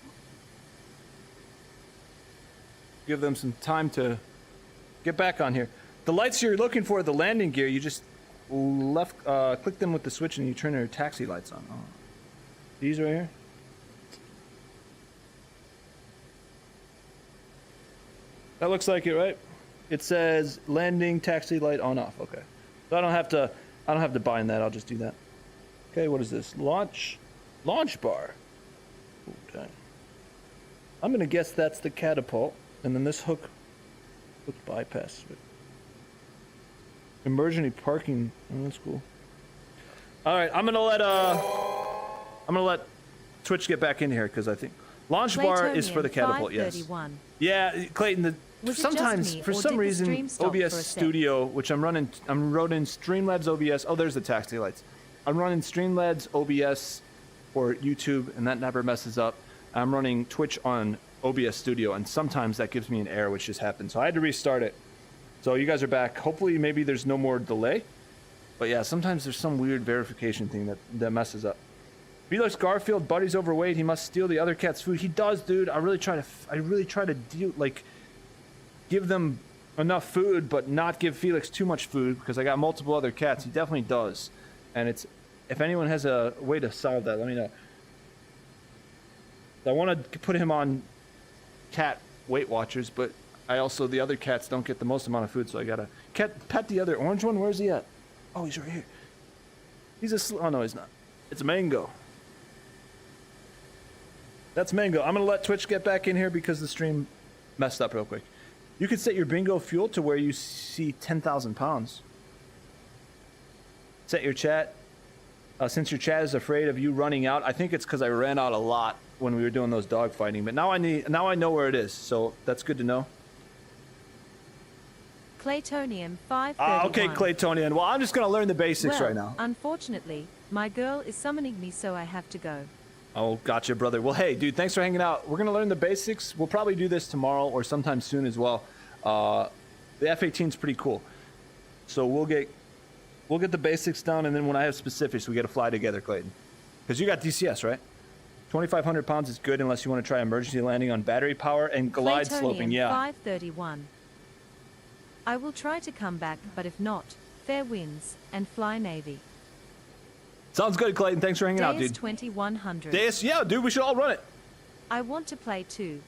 Give them some time to get back on here. The lights you're looking for, the landing gear, you just click them with the switch and you turn your taxi lights on. Oh. These right here. That looks like it, right? It says landing taxi light on off. Okay. So I don't have to bind that. I'll just do that. Okay, what is this? Launch bar. Okay. I'm gonna guess that's the catapult, and then this hook bypass. Emergency parking. Oh, that's cool. All right, I'm gonna let Twitch get back in here because I think launch bar is for the catapult. Yes. Yeah, Clayton. Sometimes for some reason OBS Studio, which I'm running Streamlabs OBS. Oh, there's the taxi lights. I'm running Streamlabs OBS for YouTube, and that never messes up. I'm running Twitch on OBS Studio, and sometimes that gives me an error, which just happened. So I had to restart it. So you guys are back. Hopefully, maybe there's no more delay. But yeah, sometimes there's some weird verification thing that messes up. Felix Garfield, Buddy's overweight. He must steal the other cat's food. He does, dude. I really try to give them enough food, but not give Felix too much food because I got multiple other cats. He definitely does, and if anyone has a way to solve that, let me know. I want to put him on cat Weight Watchers, but the other cats don't get the most amount of food, so I gotta pet the other orange one. Where's he at? Oh, he's right here. Oh no, he's not. It's Mango. That's Mango. I'm gonna let Twitch get back in here because the stream messed up real quick. You could set your bingo fuel to where you see 10,000 pounds. Set your chat. Since your chat is afraid of you running out, I think it's because I ran out a lot when we were doing those dog fighting. But now I know where it is, so that's good to know. Claytonium 531. Okay, Claytonian. Well, I'm just gonna learn the basics right now. Unfortunately, my girl is summoning me, so I have to go. Oh, gotcha, brother. Well, hey, dude, thanks for hanging out. We're gonna learn the basics. We'll probably do this tomorrow or sometime soon as well. The F-18 is pretty cool, so we'll get the basics done, and then when I have specifics, we get to fly together, Clayton. Because you got DCS, right? 2,500 pounds is good unless you want to try emergency landing on battery power and glide sloping. Yeah. 531. I will try to come back, but if not, fair winds and fly Navy. Sounds good, Clayton. Thanks for hanging out, dude. 2100. Deus, yeah, dude, we should all run it. I want to play too.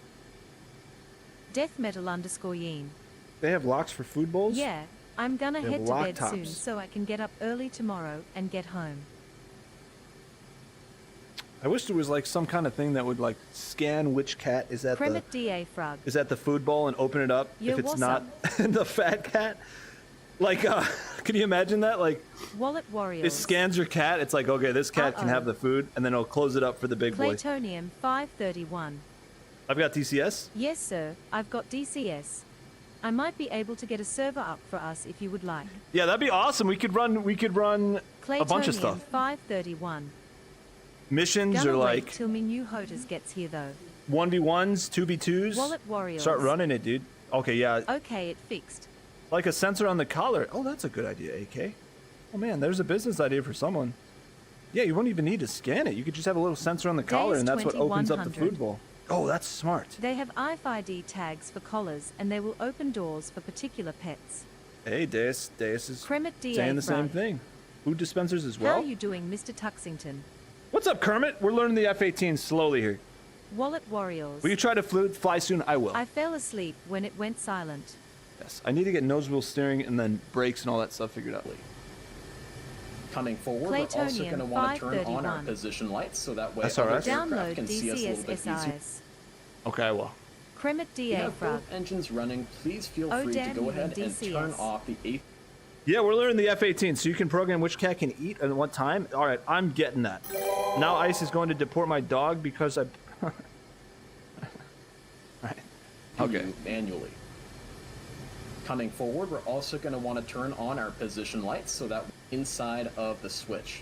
Death metal _yeen. They have locks for food bowls? Yeah, I'm gonna head to bed soon tops. so I can get up early tomorrow and get home. I wish there was like some kind of thing that would like scan which cat is at Kremet DA Frog. is at the food bowl and open it up Yo, if it's what's not the fat cat. Like, can you imagine that? Like, Wallet Warriors. it scans your cat. It's like, okay, this cat can have the food, and then it'll close it up for the big boy. Claytonium 531. I've got DCS. Yes, sir. I've got DCS. I might be able to get a server up for us if you would like. Yeah, that'd be awesome. We could run a bunch of stuff. 531. Missions Gonna are wait like till Minu Hotas gets here though. 1v1s, 2v2s. Wallet Warriors. Start running it, dude. Okay, yeah. Okay, it fixed. Like a sensor on the collar. Oh, that's a good idea, AK. Oh man, there's a business idea for someone. Yeah, you won't even need to scan it. You could just have a little sensor on the collar, and that's what opens up the food bowl. Oh, that's smart. They have RFID tags for collars, and they will open doors for particular pets. Hey, Deus is Kremet DA saying the same Frog. thing. Food dispensers as well. How are you doing, Mr. Tuxington? What's up, Kermit? We're learning the F-18 slowly here. Wallet Warriors. Will you try to fly soon? I will. I fell asleep when it went silent. Yes, I need to get nose wheel steering and then brakes and all that stuff figured out. Coming forward, we're also going to want to turn on our position lights so that way other aircraft Download can see us a little bit easier. DCS. Okay, I will. Kremet If you DA have Frog. both engines running, please feel Oh, free to damn go you, ahead and DCS. turn off the AP. Yeah, we're learning the F-18, so you can program which cat can eat at what time. All right, I'm getting that. Now ICE is going to deport my dog because I... All right. Okay. Manually. Coming forward, we're also going to want to turn on our position lights so that inside of the switch.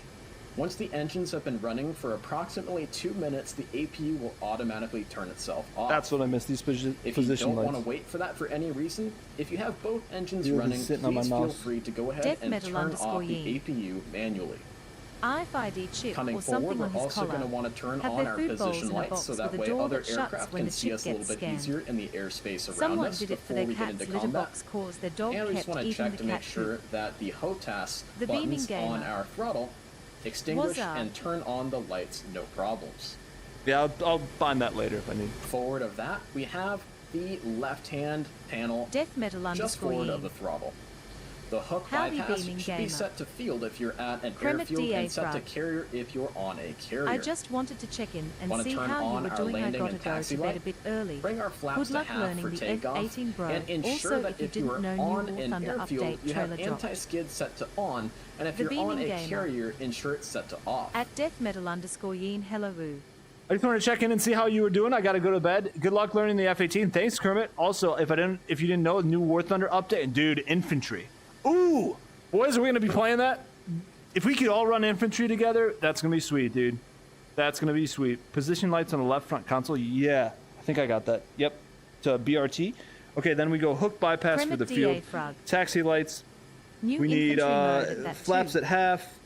Once the engines have been running for approximately 2 minutes, the APU will automatically turn itself off. That's what I missed, these position lights. If you don't want to wait for that for any reason, if you have both engines You'll be running, sitting on my please feel mouse. free to go ahead Death and metal turn off the _yeen. APU manually. RFID chip Coming or forward, something we're on his also collar. going to want to turn Have on their our food bowls position in a lights box so that with a way door other that shuts aircraft when can the see chip us a little gets bit scanned. easier in the airspace around Someone us did it for before their we get cat's into litter combat. box cause their dog And we just kept want to eating check the to make cat sure food. that the HOTAS The beaming buttons gamer. on our throttle extinguish What's up? and turn on the lights, no problems. Yeah, I'll find that later if I need. Forward of that, we have the left-hand panel Death metal just forward of _yin. the throttle. The hook Howdy, bypass beaming should be gamer. set to field if you're at an Kremet airfield DA and set to frog. carrier if you're on a carrier. I just wanted to check in and Wanna see turn how you on were our doing. I landing gotta and go taxi to bed a light. bit early. Bring our flaps Good to luck half learning for the takeoff, F-18 bro. and ensure Also, that if you if you didn't are know, New on War an Thunder airfield, update you have trailer dropped. anti-skid set to on, and if The you're on a beaming gamer. carrier, ensure it's set to off. At death metal _yin, hello woo. I just wanted to check in and see how you were doing. I got to go to bed. Good luck learning the F-18. Thanks, Kermit. Also, if you didn't know, new War Thunder update, dude, infantry. Ooh, boys, are we gonna be playing that? If we could all run infantry together, that's gonna be sweet, dude. That's gonna be sweet. Position lights on the left front console. Yeah, I think I got that. Yep, to BRT. Okay, then we go hook bypass for Kremet the DA field. frog. Taxi lights. New We need infantry mode at that flaps too. at half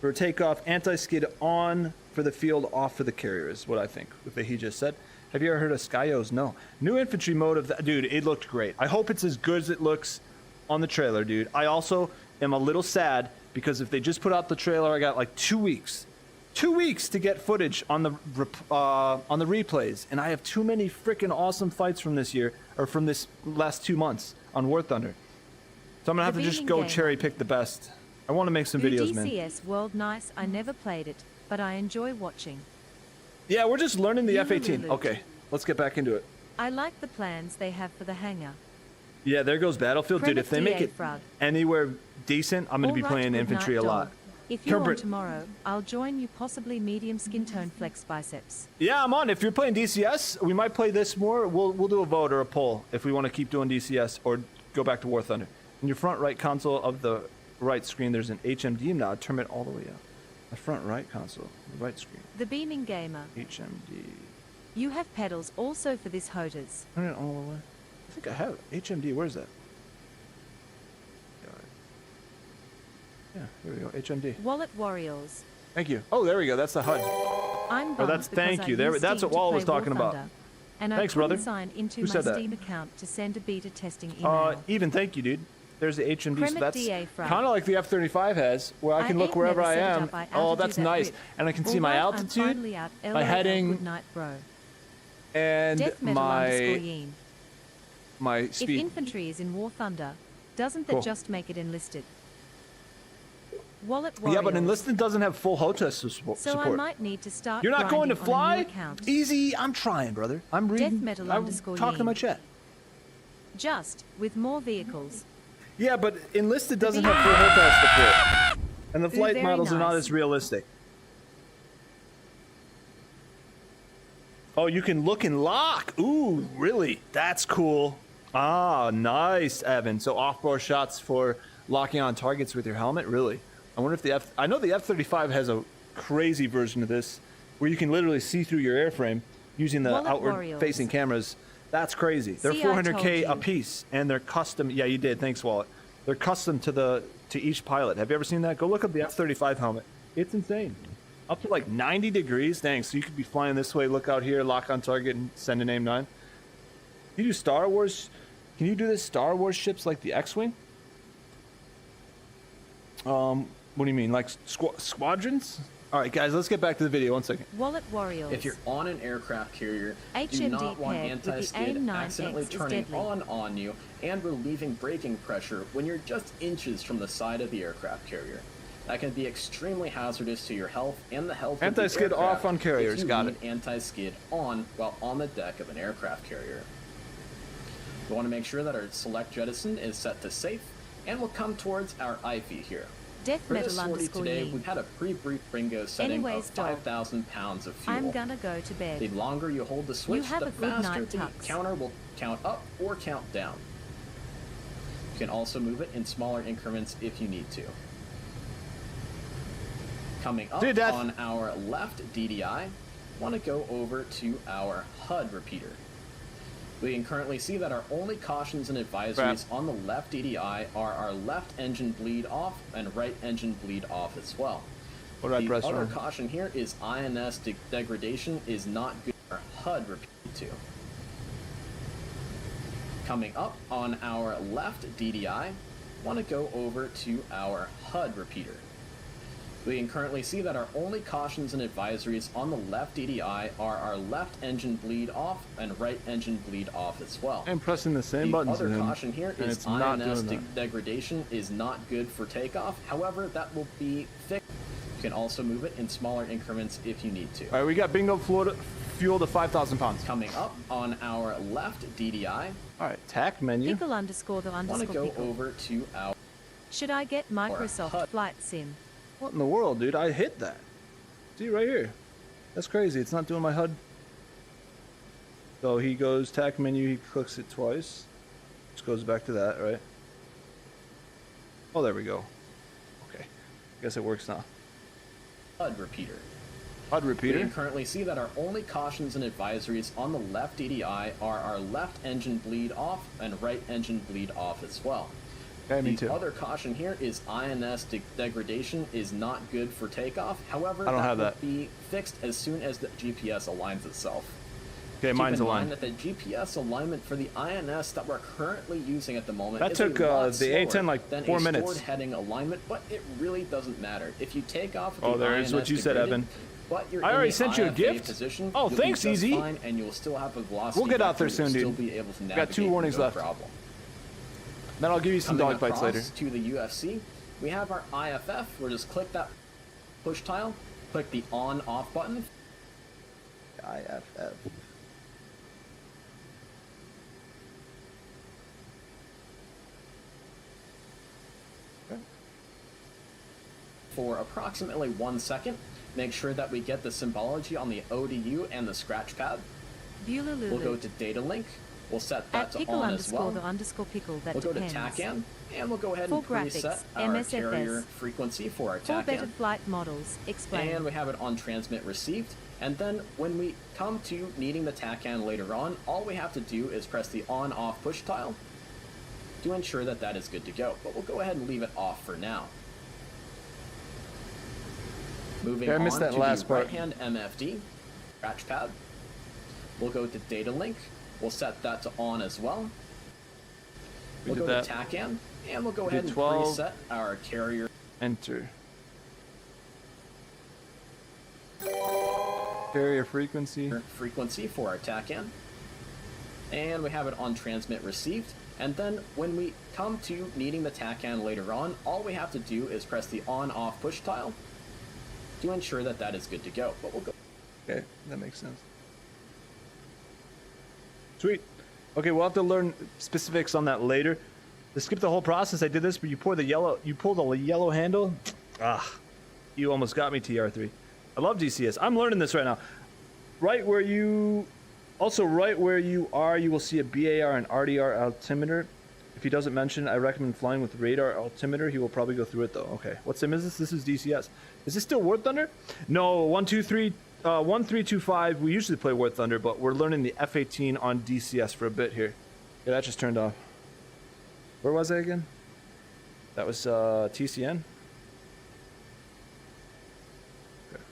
for takeoff. Anti-skid on for the field, off for the carrier is what I think. With what he just said. Have you ever heard of Skyos? No. New infantry mode of that, dude. It looked great. I hope it's as good as it looks on the trailer, dude. I also am a little sad because if they just put out the trailer, I got like 2 weeks. 2 weeks to get footage on the replays, and I have too many freaking awesome fights from this year or from this last 2 months on War Thunder. So I'm gonna have to just beaming go gamer. cherry pick the best. I want to make some videos, man. UDCS World nice. I never played it, but I enjoy watching. Yeah, we're just learning the Lulu F-18. Lulu. Okay, let's get back into it. I like the plans they have for the hangar. Yeah, there goes Battlefield, dude. Kremet If they make DA it frog. anywhere decent, I'm gonna be All right, playing good infantry night, a dog. lot. If you're on Kermit. tomorrow, I'll join you. Possibly medium skin tone flex biceps. Yeah, I'm on. If you're playing DCS, we might play this more. We'll do a vote or a poll if we want to keep doing DCS or go back to War Thunder. In your front right console of the right screen, there's an HMD nod. Turn it all the way up. The front right console, the right screen. The beaming gamer. HMD. You have pedals also for this hoters. Turn it all the way. I think I have it. HMD. Where's that? Yeah, here we go. HMD. Wallet Warriors. Thank you. Oh, there we go. That's the HUD. I'm Oh, that's- bummed because thank I you. There- used that's Steam what Wall to was play War talking about. Thunder, and Thanks, I couldn't brother. sign into Who my said that? Steam account to send a beta testing email. Even thank you, dude. There's the HMD. So Kremet that's DA frog. kind of like the F-35 has, where I can look ain't wherever never I set it am. up. I Oh, ought to do that's that nice. rip. And I can see my Alright, I'm altitude, finally out. my LOL, heading, Good night, bro. and Death metal _yin. my If speed. infantry is in War Thunder, doesn't that Cool. just make it enlisted? Wallet Yeah, but Warriors. enlisted doesn't have full HOTAS support. So I might need to start. You're not going to grinding on a new fly? account. Easy. I'm trying, brother. I'm reading. metal I'm _yin. talking to my chat. Just with more vehicles. Yeah, but enlisted doesn't have full HOTAS support, and the flight very models are not nice. as realistic. Oh, you can look and lock. Ooh, really? That's cool. Ah, nice, Evan. So off-board shots for locking on targets with your helmet. Really? I wonder if the I know the F-35 has a crazy version of this, where you can literally see through your airframe using the Wallet outward-facing Warriors. cameras. That's crazy. They're See, I told 400K you. a piece, and they're custom. Yeah, you did. Thanks, Wallet. They're custom to each pilot. Have you ever seen that? Go look up the F-35 helmet. It's insane. Up to like 90 degrees. Dang, so you could be flying this way, look out here, lock on target, and send an AIM-9. You do Star Wars? Can you do this Star Wars ships like the X-Wing? What do you mean, like squadrons? All right, guys, let's get back to the video. 1 second. Wallet Warriors. If you're on an aircraft carrier, do HMD not want paired with the anti-skid AIM-9X accidentally is turning deadly. on you and relieving braking pressure when you're just inches from the side of the aircraft carrier. That can be extremely hazardous to your health and the health of the Anti-skid aircraft off on carriers, if you got leave anti-skid on while on the deck of an aircraft carrier. We want to make sure that our select jettison is set to safe, and we'll come towards our IV here. Death For metal this sortie today, we've _yin. had a pre-brief bingo setting Anyways, of dog. 5,000 pounds of fuel. I'm gonna go to The bed. longer you hold the switch, have the a good faster night, the Tux. counter will count up or count down. You can also move it in smaller increments if you need to. Coming up Dude, that- on our left DDI, want to go over to our HUD repeater. We can currently see that our only cautions and advisories on the left DDI are our left engine bleed off and right engine bleed off as well. What did I The press other wrong? caution here is INS degradation is not good for HUD repeat to. Coming up on our left DDI, want to go over to our HUD repeater. We can currently see that our only cautions and advisories on the left DDI are our left engine bleed off and right engine bleed off as well. I'm pressing the same buttons The other as him, caution here and is it's not INS doing that. degradation is not good for takeoff. However, that will be fixed. You can also move it in smaller increments if you need to. All right, we got bingo fuel to 5,000 pounds. Coming up on our left DDI, All right, tack menu. Pickle underscore the I want to underscore go pickle. over to our Should I get Microsoft HUD. Flight Sim? What in the world, dude? I hit that. See, right here. That's crazy. It's not doing my HUD. So he goes tack menu, he clicks it twice. Just goes back to that, right? Oh, there we go. Okay. Guess it works now. HUD repeater. HUD We repeater. can currently see that our only cautions and advisories on the left DDI are our left engine bleed off and right engine bleed off as well. Okay, me The too. other caution here is INS degradation is not good for takeoff. However, I don't have will that. be fixed as soon as the GPS aligns itself. Okay, mine's Keep in aligned. mind that the GPS alignment for the INS that we're currently using at the moment That is took, a lot the A10 slower like than 4 a minutes. stored heading alignment, but it really doesn't matter. If you take off with Oh, the there is INS what you said, degraded, Evan. but you're I in already the sent you a IFA gift. Position, Oh, you'll thanks, be just Easy. fine, and you'll still have a velocity. We'll get out there vector. soon, You'll dude. Still be able to Got 2 navigate, warnings no left. problem. Then I'll give you some Coming dog bites later. across to the UFC, we have our IFF. We'll just click that push tile, click the on/off button. IFF. For approximately 1 second. Make sure that we get the symbology on the ODU and the scratch pad. Beulah We'll go Lulu. to data link. We'll set that At to pickle on as underscore well. the underscore pickle that We'll go to depends. TACAN, and we'll go ahead For and preset graphics, our MSFS. carrier frequency for our For better TACAN. flight models, explain. And we have it on transmit received. And then when we come to needing the TACAN later on, all we have to do is press the on/off push tile to ensure that that is good to go. But we'll go ahead and leave it off for now. Moving Okay, I on missed that to last the part. right-hand MFD, scratch pad. We'll go to data link. We'll set that to on as well. We We'll did go that. to TACAN, and we'll go We ahead did and 12. preset our carrier Enter. Carrier frequency. frequency for our TACAN. And we have it on transmit received. And then when we come to needing the TACAN later on, all we have to do is press the on/off push tile to ensure that that is good to go. But we'll go. Okay, that makes sense. Sweet. Okay, we'll have to learn specifics on that later. To skip the whole process, I did this, but you pull the yellow handle. Ah, you almost got me, TR3. I love DCS. I'm learning this right now. Right where you are, you will see a BAR and RDR altimeter. If he doesn't mention, I recommend flying with radar altimeter. He will probably go through it though. Okay, what sim is this? This is DCS. Is this still War Thunder? No, 1325. We usually play War Thunder, but we're learning the F-18 on DCS for a bit here. Yeah, that just turned off. Where was I again? That was TCN. Okay.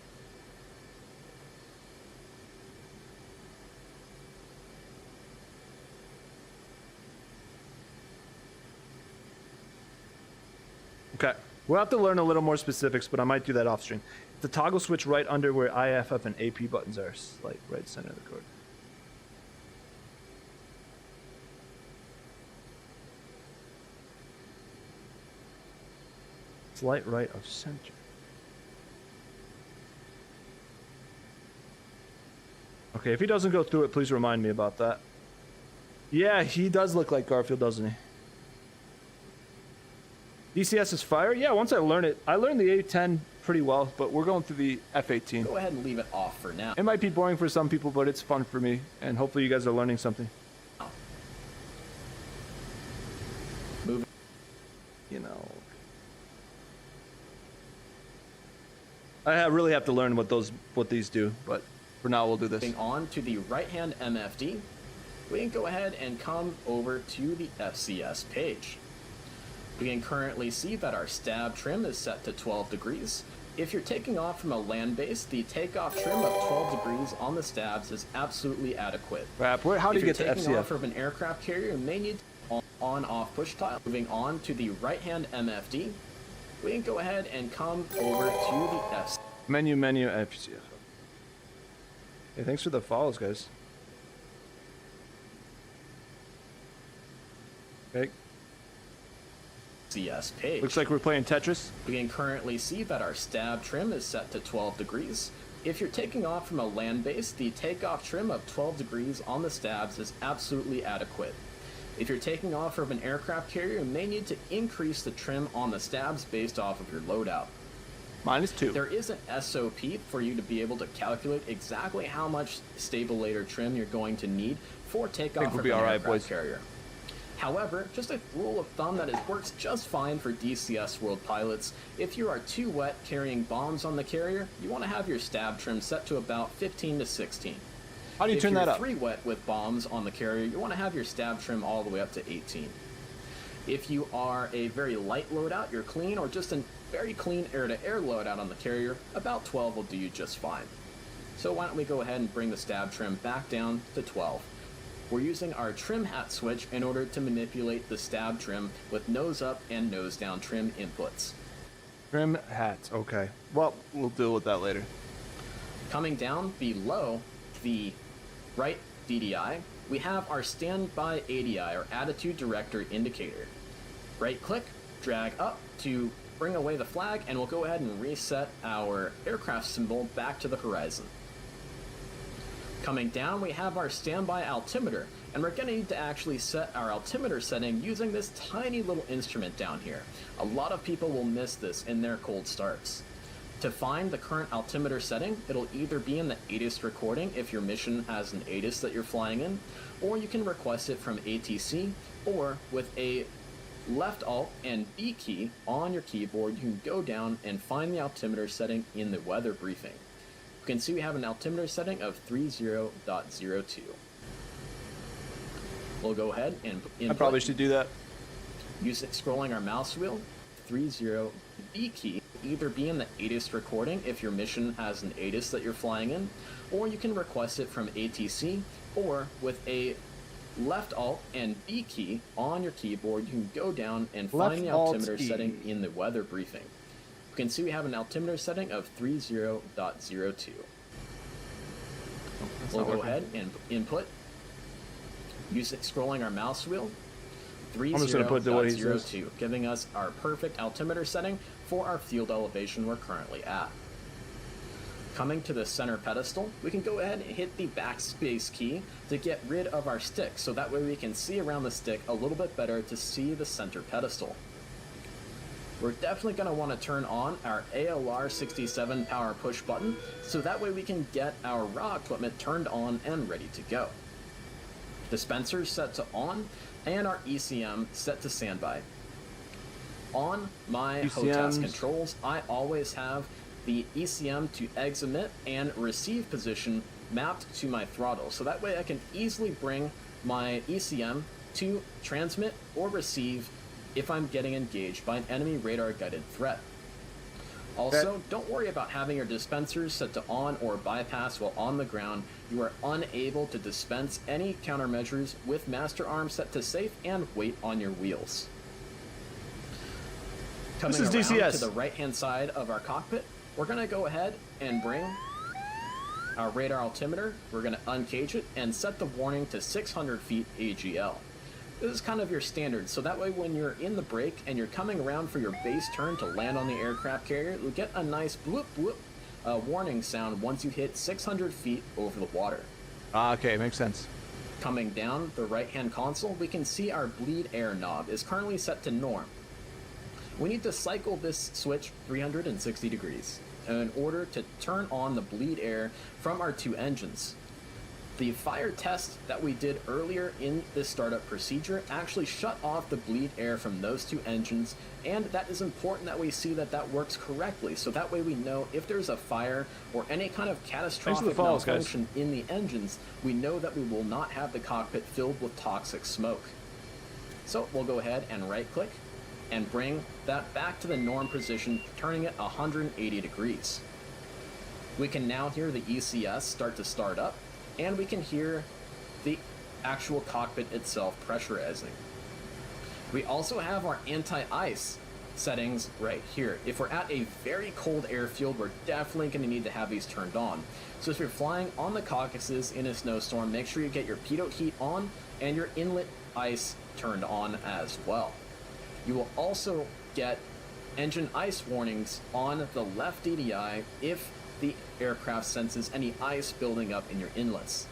Okay, we'll have to learn a little more specifics, but I might do that off stream. The toggle switch right under where IFF and AP buttons are, like right center of the cord. Slight right of center. Okay, if he doesn't go through it, please remind me about that. Yeah, he does look like Garfield, doesn't he? DCS is fire? Yeah, once I learn it. I learned the A10 pretty well, but we're going through the F-18. Go ahead and leave it off for now. It might be boring for some people, but it's fun for me, and hopefully you guys are learning something. Moving You know, I really have to learn what these do, but for now we'll do this. on to the right-hand MFD, we can go ahead and come over to the FCS page. We can currently see that our stab trim is set to 12 degrees. If you're taking off from a land base, the takeoff trim of 12 degrees on the stabs is absolutely adequate. Crap, how do you If get you're to taking off FCF? from an aircraft carrier, you may need on/off push tile. Moving on to the right-hand MFD, we can go ahead and come over to the F. Menu, FCF. Hey, thanks for the follows, guys. Okay. CS page. Looks like we're playing Tetris. We can currently see that our stab trim is set to 12 degrees. If you're taking off from a land base, the takeoff trim of 12 degrees on the stabs is absolutely adequate. If you're taking off from an aircraft carrier, you may need to increase the trim on the stabs based off of your loadout. -2. There is an SOP for you to be able to calculate exactly how much stabilator trim you're going to need for takeoff from an aircraft carrier. However, just a rule of thumb that it works just fine for DCS World pilots. If you are too wet carrying bombs on the carrier, you want to have your stab trim set to about 15 to 16. How do you turn that up? If you're 3 wet with bombs on the carrier, you want to have your stab trim all the way up to 18. If you are a very light loadout, you're clean, or just a very clean air-to-air loadout on the carrier, about 12 will do you just fine. So why don't we go ahead and bring the stab trim back down to 12. We're using our trim hat switch in order to manipulate the stab trim with nose up and nose down trim inputs. Trim hats, okay. Well, we'll deal with that later. Coming down below the right DDI, we have our standby ADI, or attitude director indicator. Right click, drag up to bring away the flag, and we'll go ahead and reset our aircraft symbol back to the horizon. Coming down, we have our standby altimeter, and we're going to need to actually set our altimeter setting using this tiny little instrument down here. A lot of people will miss this in their cold starts. To find the current altimeter setting, it'll either be in the ATIS recording if your mission has an ATIS that you're flying in, or you can request it from ATC, or with a left Alt and B key on your keyboard, you can go down and find the altimeter setting in the weather briefing. You can see we have an altimeter setting of 30.02. We'll go ahead and input. I probably should do that. Scrolling our mouse wheel, 30 B key, either be in the ATIS recording if your mission has an ATIS that you're flying in, or you can request it from ATC, or with a left Alt and B key on your keyboard, you can go down and find the altimeter setting in the weather briefing. You can see we have an altimeter setting of 30.02. We'll go ahead and input. Scrolling our mouse wheel, 30.02, giving us our perfect altimeter setting for our field elevation we're currently at. Coming to the center pedestal, we can go ahead and hit the backspace key to get rid of our stick, so that way we can see around the stick a little bit better to see the center pedestal. We're definitely going to want to turn on our ALR 67 power push button, so that way we can get our raw equipment turned on and ready to go. Dispensers set to on, and our ECM set to standby. On my HOTAS controls, I always have the ECM to exit and receive position mapped to my throttle, so that way I can easily bring my ECM to transmit or receive if I'm getting engaged by an enemy radar guided threat. Also, don't worry about having your dispensers set to on or bypass while on the ground. You are unable to dispense any countermeasures with master arm set to safe and weight on your wheels. Coming around to the right hand side of our cockpit, we're going to go ahead and bring our radar altimeter. We're going to uncage it and set the warning to 600 feet AGL. This is kind of your standard, so that way when you're in the break and you're coming around for your base turn to land on the aircraft carrier, you'll get a nice bloop bloop warning sound once you hit 600 feet over the water. Okay, makes sense. Coming down the right-hand console, we can see our bleed air knob is currently set to norm. We need to cycle this switch 360 degrees in order to turn on the bleed air from our 2 engines. The fire test that we did earlier in this startup procedure actually shut off the bleed air from those 2 engines, and that is important that we see that that works correctly, so that way we know if there's a fire or any kind of catastrophic malfunction in the engines, we know that we will not have the cockpit filled with toxic smoke. So we'll go ahead and right click and bring that back to the norm position, turning it 180 degrees. We can now hear the ECS start up, and we can hear the actual cockpit itself pressurizing. We also have our anti-ice settings right here. If we're at a very cold airfield, we're definitely going to need to have these turned on. So if you're flying on the Caucasus in a snowstorm, make sure you get your pitot heat on and your inlet ice turned on as well. You will also get engine ice warnings on the left DDI if the aircraft senses any ice building up in your inlets.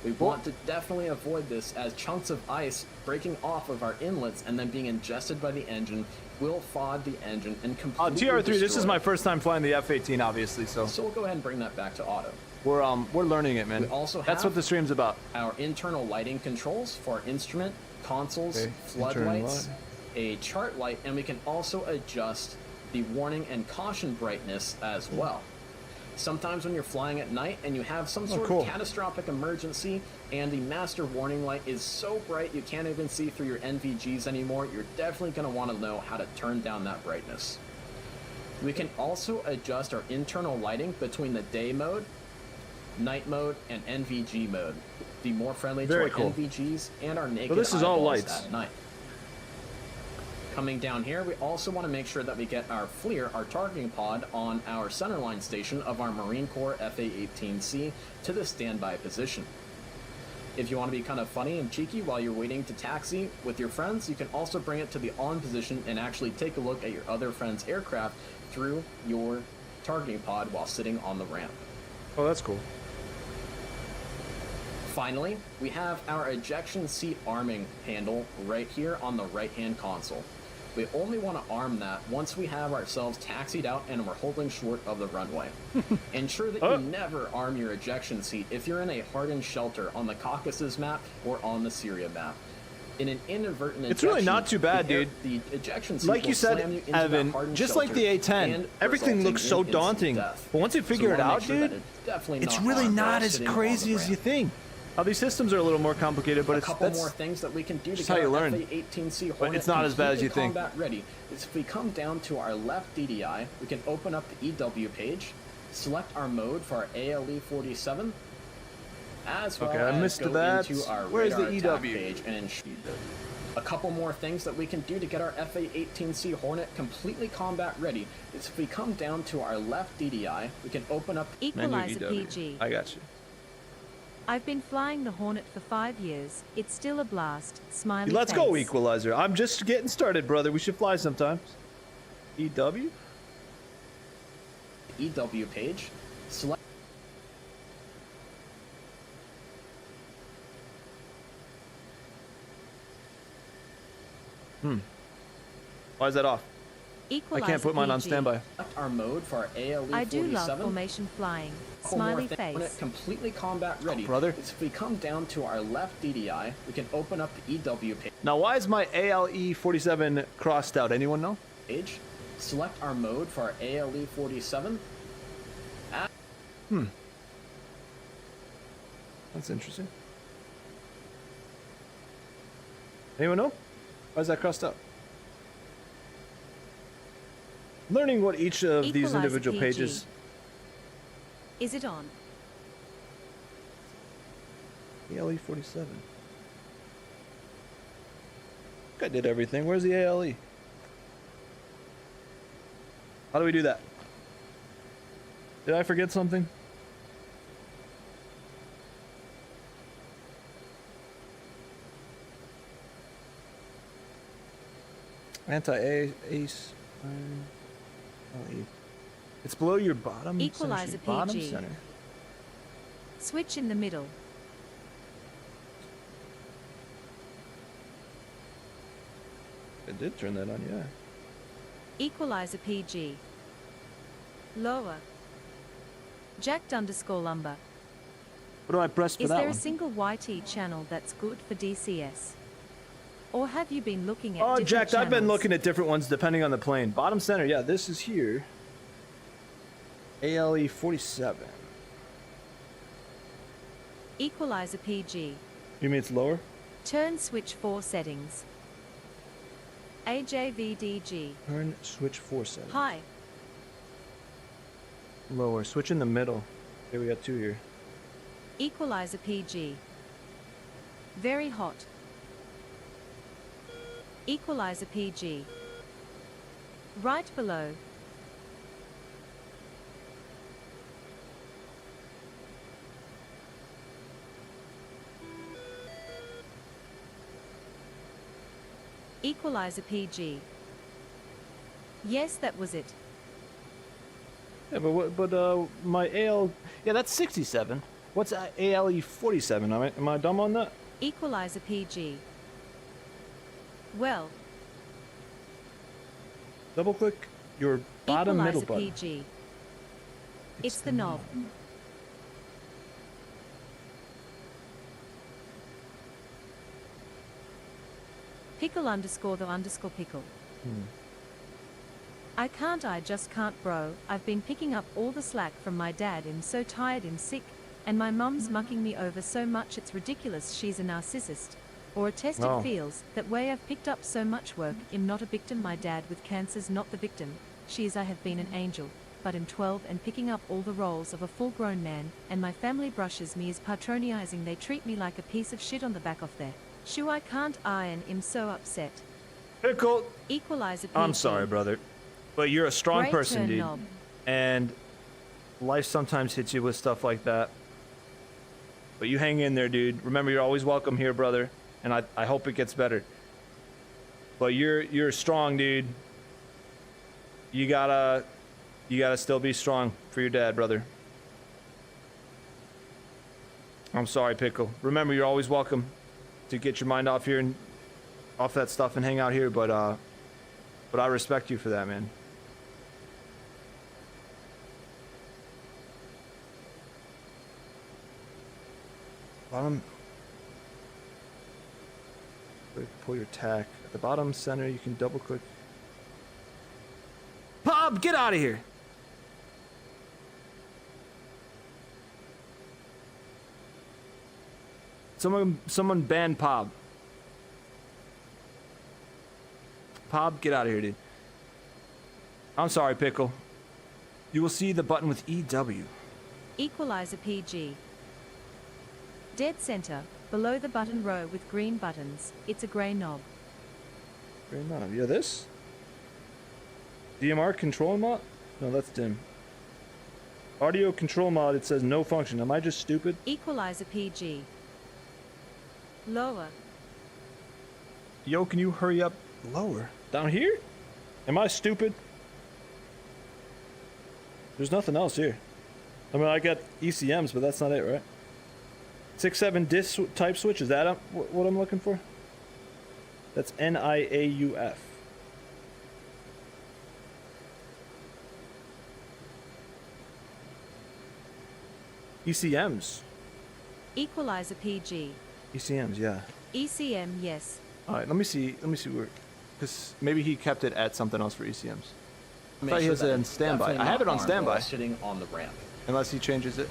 We want to definitely avoid this, as chunks of ice breaking off of our inlets and then being ingested by the engine will fog the engine and completely TR3, this is destroy my it. first time flying the F-18, obviously, so So we'll go ahead and bring that back to auto. we're learning it, man. We also That's have what the stream's about. our internal lighting controls for our instrument, consoles, Okay, floodlights, internal a chart light, and we can also adjust the warning and caution brightness as well. Sometimes when you're flying at night and you have some sort cool. of catastrophic emergency and the master warning light is so bright you can't even see through your NVGs anymore, you're definitely going to want to know how to turn down that brightness. We can also adjust our internal lighting between the day mode, night mode, and NVG mode. Be more friendly to Very our cool. NVGs and our naked So this is all eyeballs lights. at night. Coming down here, we also want to make sure that we get our FLIR, our targeting pod, on our centerline station of our Marine Corps F-18C to the standby position. If you want to be kind of funny and cheeky while you're waiting to taxi with your friends, you can also bring it to the on position and actually take a look at your other friend's aircraft through your targeting pod while sitting on the ramp. Oh, that's cool. Finally, we have our ejection seat arming handle right here on the right-hand console. We only want to arm that once we have ourselves taxied out and we're holding short of the runway. Ensure that you never arm your ejection seat if you're in a hardened shelter on the Caucasus map or on the Syria map. In an inadvertent It's really ejection, not too bad, the dude. The ejection seat Like will you said, slam you into that Evan, hardened just like the shelter A10, and everything resulting looks so in instant daunting. death. But once you So figure we it wanna out, make sure that dude, it's definitely it's not really armed while not as sitting on crazy the as ramp. you think. Now, these systems are a little more complicated, but A it's couple that's more things that we can do to just get how you our learn. F-18C But Hornet it's not as bad as you completely think. combat ready. Is if we come down to our left DDI, we can open up the EW page, select our mode for our ALE-47, as well Okay, I as missed go that. into our Where's the radar attack EW? page and ensure. A couple more things that we can do to get our F-18C Hornet completely combat ready is if we come down to our left DDI, we can open up Equalizer PG. I got you. I've been flying the Hornet for 5 years. It's still a blast. Smiley Let's face. go, Equalizer. I'm just getting started, brother. We should fly sometimes. EW? EW page, select Why is that off? I Equalizer can't put mine on PG. standby. our mode for our ALE-47. I do love formation flying. Smiley face. Completely combat ready. brother. Is if we come down to our left DDI, we can open up the EW Now, why is my ALE-47 crossed out? Anyone know? page, select our mode for our ALE-47. That's interesting. Anyone know? Why is that crossed out? Learning what each of these Equalizer individual PG. pages. Is it on? ALE-47. I think I did everything. Where's the ALE? How do we do that? Did I forget something? Anti-ace. LE. It's below your bottom Equalizer center. Bottom PG. center. Switch in the middle. I did turn that on, yeah. Equalizer PG. Lower. Jacked _ lumber. What do I press for Is that there one? a single YT channel that's good for DCS? Or have you been looking at Oh, different Jack, I've been channels? looking at different ones depending on the plane. Bottom center, yeah, this is here. ALE-47. Equalizer PG. You mean it's lower? Turn switch 4 settings. AJVDG. Turn switch 47. High. Lower. Switch in the middle. Okay, we got two here. Equalizer PG. Very hot. Equalizer PG. Right below. Equalizer PG. Yes, that was it. Yeah, but my AL, yeah, that's 67. What's ALE 47? Am I dumb on that? Equalizer PG. Well, Double click your bottom middle equalizer button. PG. It's the knob. Pickle underscore the underscore pickle. I just can't, bro. I've been picking up all the slack from my dad. I'm so tired and sick, and my mum's mucking me over so much it's ridiculous. She's a narcissist. Or a test Oh. it feels, that way I've picked up so much work. I'm not a victim, my dad with cancer's not the victim. I have been an angel, but I'm 12 and picking up all the roles of a full-grown man, and my family brushes me as patronizing. They treat me like a piece of shit on the back of their shoe. I can't iron, I'm so upset. Pickle. Equalizer PG. I'm sorry, brother, but you're a strong Right person, turn dude. knob. And life sometimes hits you with stuff like that. But you hang in there, dude. Remember, you're always welcome here, brother. And I hope it gets better. But you're strong, dude. You gotta still be strong for your dad, brother. I'm sorry, Pickle. Remember, you're always welcome to get your mind off here and off that stuff and hang out here. But I respect you for that, man. Bottom. Pull your tack. At the bottom center, you can double click. Bob, get out of here! Someone ban Pob. Pob, get out of here, dude. I'm sorry, Pickle. You will see the button with EW. Equalizer PG. Dead center, below the button row with green buttons, it's a grey knob. Very knob. Yeah, this? DMR control mod? No, that's dim. Audio control mod, it says no function. Am I just stupid? Equalizer PG. Lower. Yo, can you hurry up lower? Down here? Am I stupid? There's nothing else here. I mean, I got ECMs, but that's not it, right? 6-7 disk type switch, is that what I'm looking for? That's NIAUF. ECMs. Equalizer PG. ECMs, yeah. ECM, yes. All right, let me see where, because maybe he kept it at something else for ECMs. I Make thought he sure has that it on it's standby. definitely I have not it on armed standby, while sitting on the ramp. unless he changes it.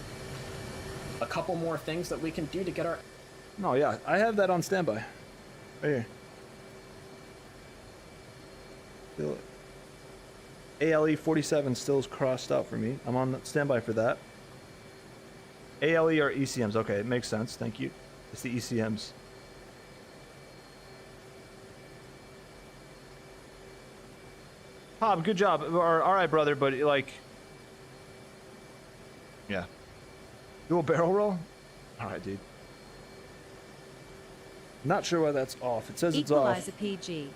A couple more things that we can do to get our No, yeah, I have that on standby. Right here. Still, ALE 47 still is crossed out for me. I'm on standby for that. ALE or ECMs. Okay, it makes sense. Thank you. It's the ECMs. Bob, good job. All right, brother, but like, yeah. Do a barrel roll? All right, dude. Not sure why that's off. It says it's off. Equalizer PG.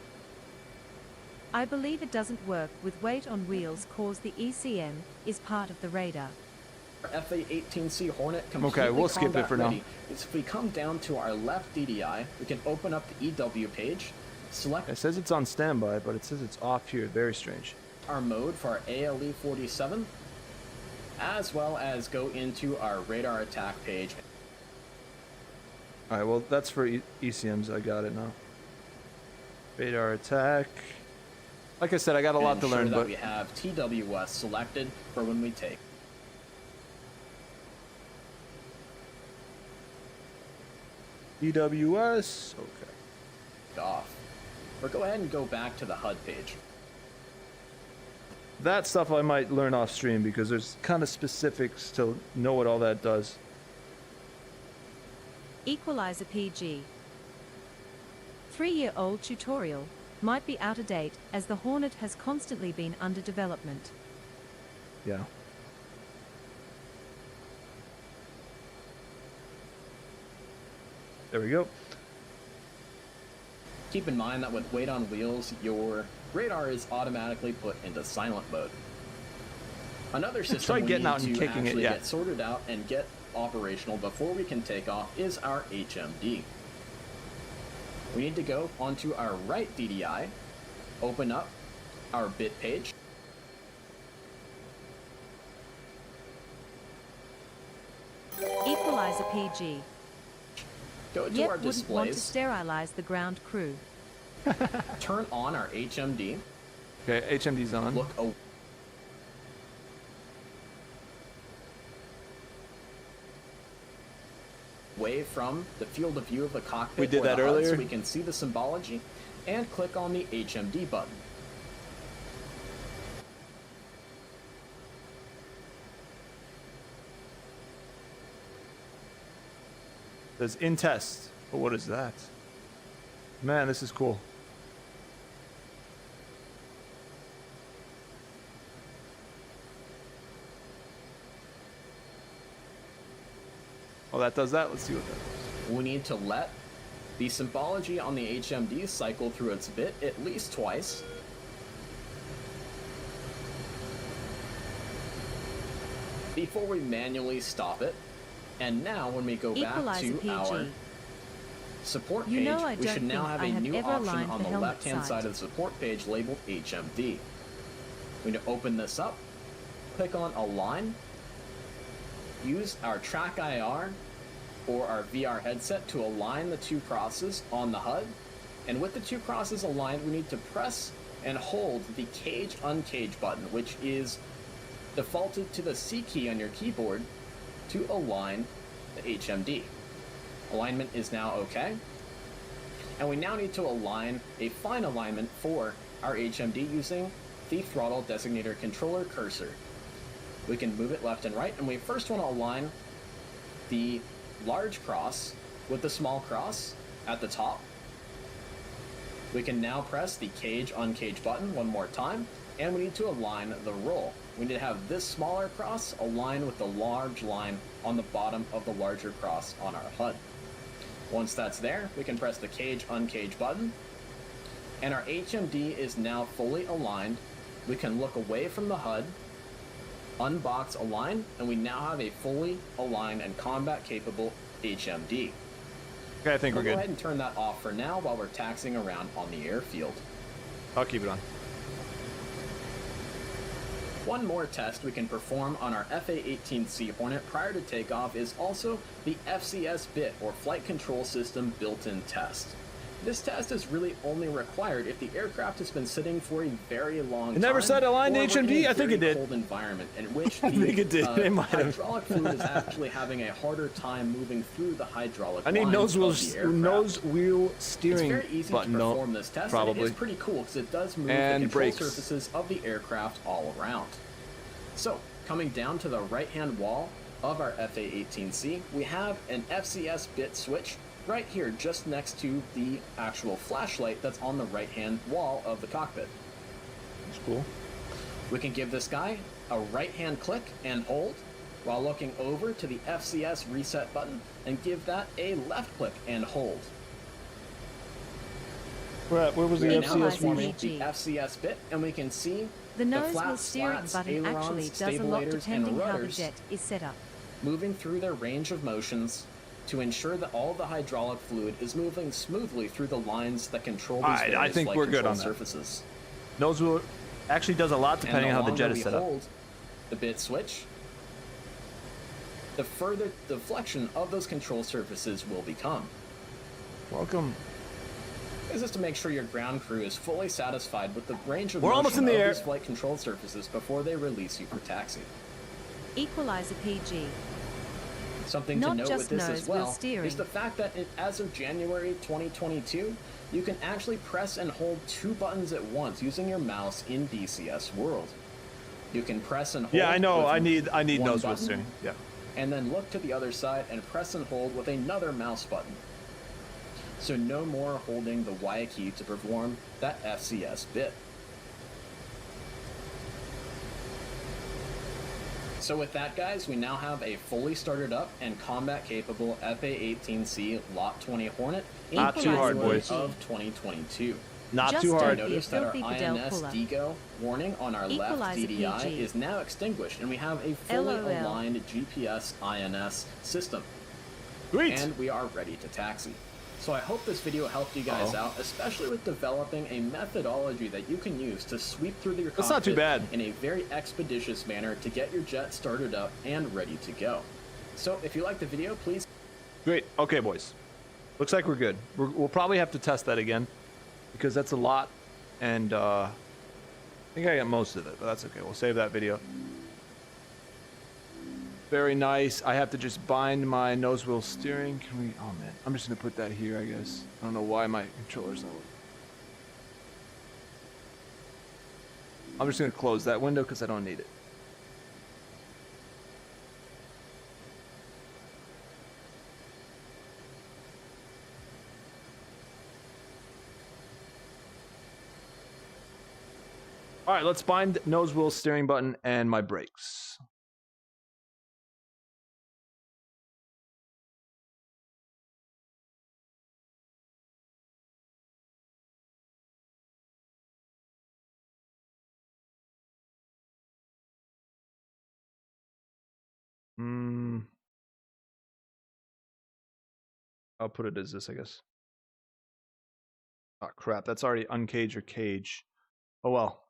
I believe it doesn't work with weight on wheels cause the ECM is part of the radar. F-18C Hornet completely Okay, we'll skip it combat for now. ready. If we come down to our left DDI, we can open up the EW page, select It says it's on standby, but it says it's off here. Very strange. our mode for our ALE 47, as well as go into our radar attack page. All right, well, that's for ECMs. I got it now. Radar attack. Like I said, I got a lot to ensure learn, that but we have TWS selected for when we take EWS. Okay. off. Or go ahead and go back to the HUD page. That stuff I might learn off stream because there's kind of specifics to know what all that does. Equalizer PG. 3-year-old tutorial. might be out of date as the Hornet has constantly been under development. Yeah. There we go. Keep in mind that with weight on wheels, your radar is automatically put into silent mode. Another system try we getting need out and to kicking it, actually yeah. get sorted out and get operational before we can take off is our HMD. We need to go onto our right DDI, open up our bit page, Equalizer PG. go to Yep our wouldn't want to displays, sterilize the ground crew. turn on our HMD, Okay, HMD's on. look away from the field of view of the cockpit. We did or that the HUD earlier. so we can see the symbology, and click on the HMD button. Says in test. But what is that? Man, this is cool. Oh, that does that? Let's see what that does. We need to let the symbology on the HMD cycle through its bit at least twice. Before we manually stop it. And now when we go back Equalizer to PG. our support You page, know I we don't should now think have I a have new ever option aligned on the the helmet left-hand side. side of the support page labeled HMD. We need to open this up, click on Align, use our Track IR or our VR headset to align the two crosses on the HUD. And with the two crosses aligned, we need to press and hold the cage uncage button, which is defaulted to the C key on your keyboard, to align the HMD. Alignment is now okay. And we now need to align a fine alignment for our HMD using the throttle designator controller cursor. We can move it left and right, and we first want to align the large cross with the small cross at the top. We can now press the cage uncage button one more time, and we need to align the roll. We need to have this smaller cross align with the large line on the bottom of the larger cross on our HUD. Once that's there, we can press the cage uncage button, and our HMD is now fully aligned. We can look away from the HUD, unbox align, and we now have a fully aligned and combat capable HMD. Okay, I think We'll we're go good. ahead and turn that off for now while we're taxiing around on the airfield. I'll keep it on. One more test we can perform on our F-18C Hornet prior to takeoff is also the FCS bit, or Flight Control System built-in test. This test is really only required if the aircraft has been sitting for a very long time. It never said aligned or we're HMD? in a I think it very did. cold environment in which I think it did. It might have. hydraulic fluid is actually having a harder time moving through the hydraulic I need lines nose of the aircraft. wheel It's steering very easy button. to No, perform this test, and probably. it is pretty cool because it does move And the control brakes. surfaces of the aircraft all around. So, coming down to the right-hand wall of our FA-18C, we have an FCS bit switch right here, just next to the actual flashlight that's on the right-hand wall of the cockpit. That's cool. We can give this guy a right-hand click and hold while looking over to the FCS reset button and give that a left click and hold. Where was the We the now FCS activate one? the FCS bit, and we can see The nose flaps, wheel steering slats, button ailerons, actually does a lot stabilators, depending and how the rudders jet is set up. moving through their range of motions to ensure that all the hydraulic fluid is moving smoothly through the lines that control these Alright, I various think flight we're good control on that. surfaces. Nose wheel actually does a lot depending and on how the jet longer is we set up. hold the bit switch, the further deflection of those control surfaces will become. Welcome. This is to make sure your ground crew is fully satisfied with the range of We're almost motion in the of air. these flight control surfaces before they release you for taxi. Equalizer PG. Something Not to note just with this nose as wheel well steering. is the fact that as of January 2022, you can actually press and hold two buttons at once using your mouse in DCS World. You can press and hold. Yeah, I know. with I need one nose wheel button, steering. Yeah. and then look to the other side and press and hold with another mouse button. so no more holding the Y key to perform that FCS bit. So with that, guys, we now have a fully started up and combat capable F-18C Lot 20 Hornet in Not too hard, January boys. of 2022. Not Just too don't hard. be a Notice that our filthy Fidel INS puller. DGO warning on our left Equalizer DDI PG. is now extinguished, and we have a fully LOL. aligned GPS INS system. Sweet. And we are ready to taxi. So I hope this video helped you guys out, especially with developing a methodology that you can use to sweep through your That's not too cockpit bad. in a very expeditious manner to get your jet started up and ready to go. So if you liked the video, please... Great. Okay, boys. Looks like we're good. We'll probably have to test that again because that's a lot. And I think I got most of it, but that's okay. We'll save that video. Very nice. I have to just bind my nose wheel steering. Can we? Oh man, I'm just gonna put that here, I guess. I don't know why my controller's not working. I'm just gonna close that window because I don't need it. All right, let's bind nose wheel steering button and my brakes. I'll put it as this, I guess. Oh crap, that's already uncage or cage. Oh well.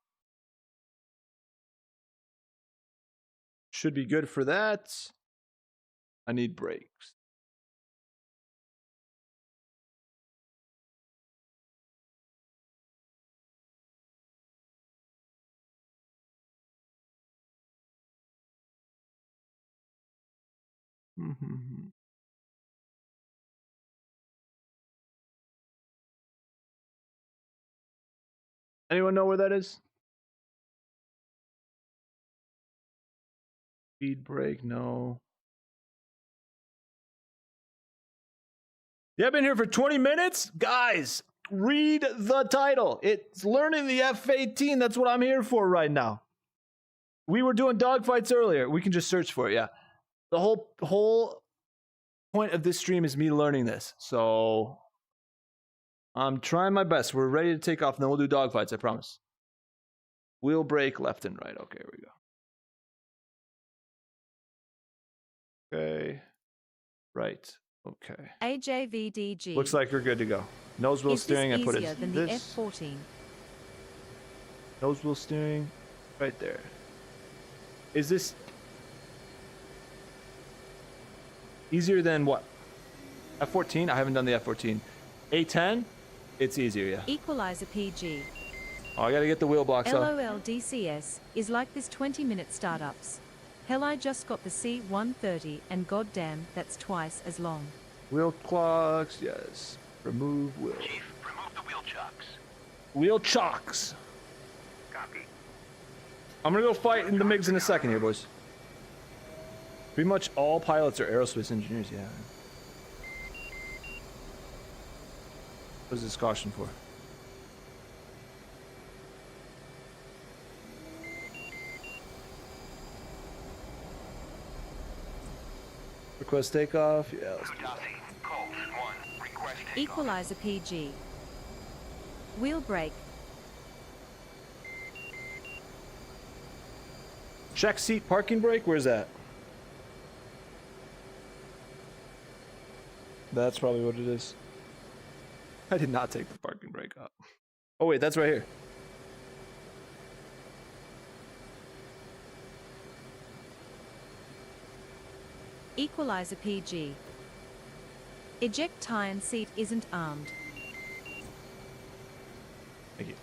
Should be good for that. I need brakes. Anyone know where that is? Speed brake, no. Yeah, I've been here for 20 minutes? Guys, read the title. It's learning the F-18. That's what I'm here for right now. We were doing dogfights earlier. We can just search for it, yeah. The whole point of this stream is me learning this. So I'm trying my best. We're ready to take off, and then we'll do dogfights, I promise. Wheel brake left and right. Okay, here we go. Okay. Right. Okay. AJVDG. Looks like we're good to go. Nose wheel Is steering, this I put easier it than the this. F-14? Nose wheel steering, right there. Is this easier than what? F-14? I haven't done the F-14. A-10? It's easier, yeah. Equalizer PG. Oh, I gotta get the wheel blocks off. LOL DCS is like this 20-minute startups. Hell, I just got the C-130 and goddamn, that's twice as long. Wheel clocks, yes. Remove wheel. Chief, remove the wheel chocks. Wheel chocks. Copy. I'm gonna go fight in the MiGs in a second here, boys. Pretty much all pilots are aerospace engineers, yeah. What is this caution for? Request takeoff, yeah. Let's do that. Kudasi, Colt 1, request takeoff. Equalizer PG. Wheel brake. Check seat parking brake, where's that? That's probably what it is. I did not take the parking brake off. Oh wait, that's right here. Equalizer PG. Eject tie and seat isn't armed. Thank you.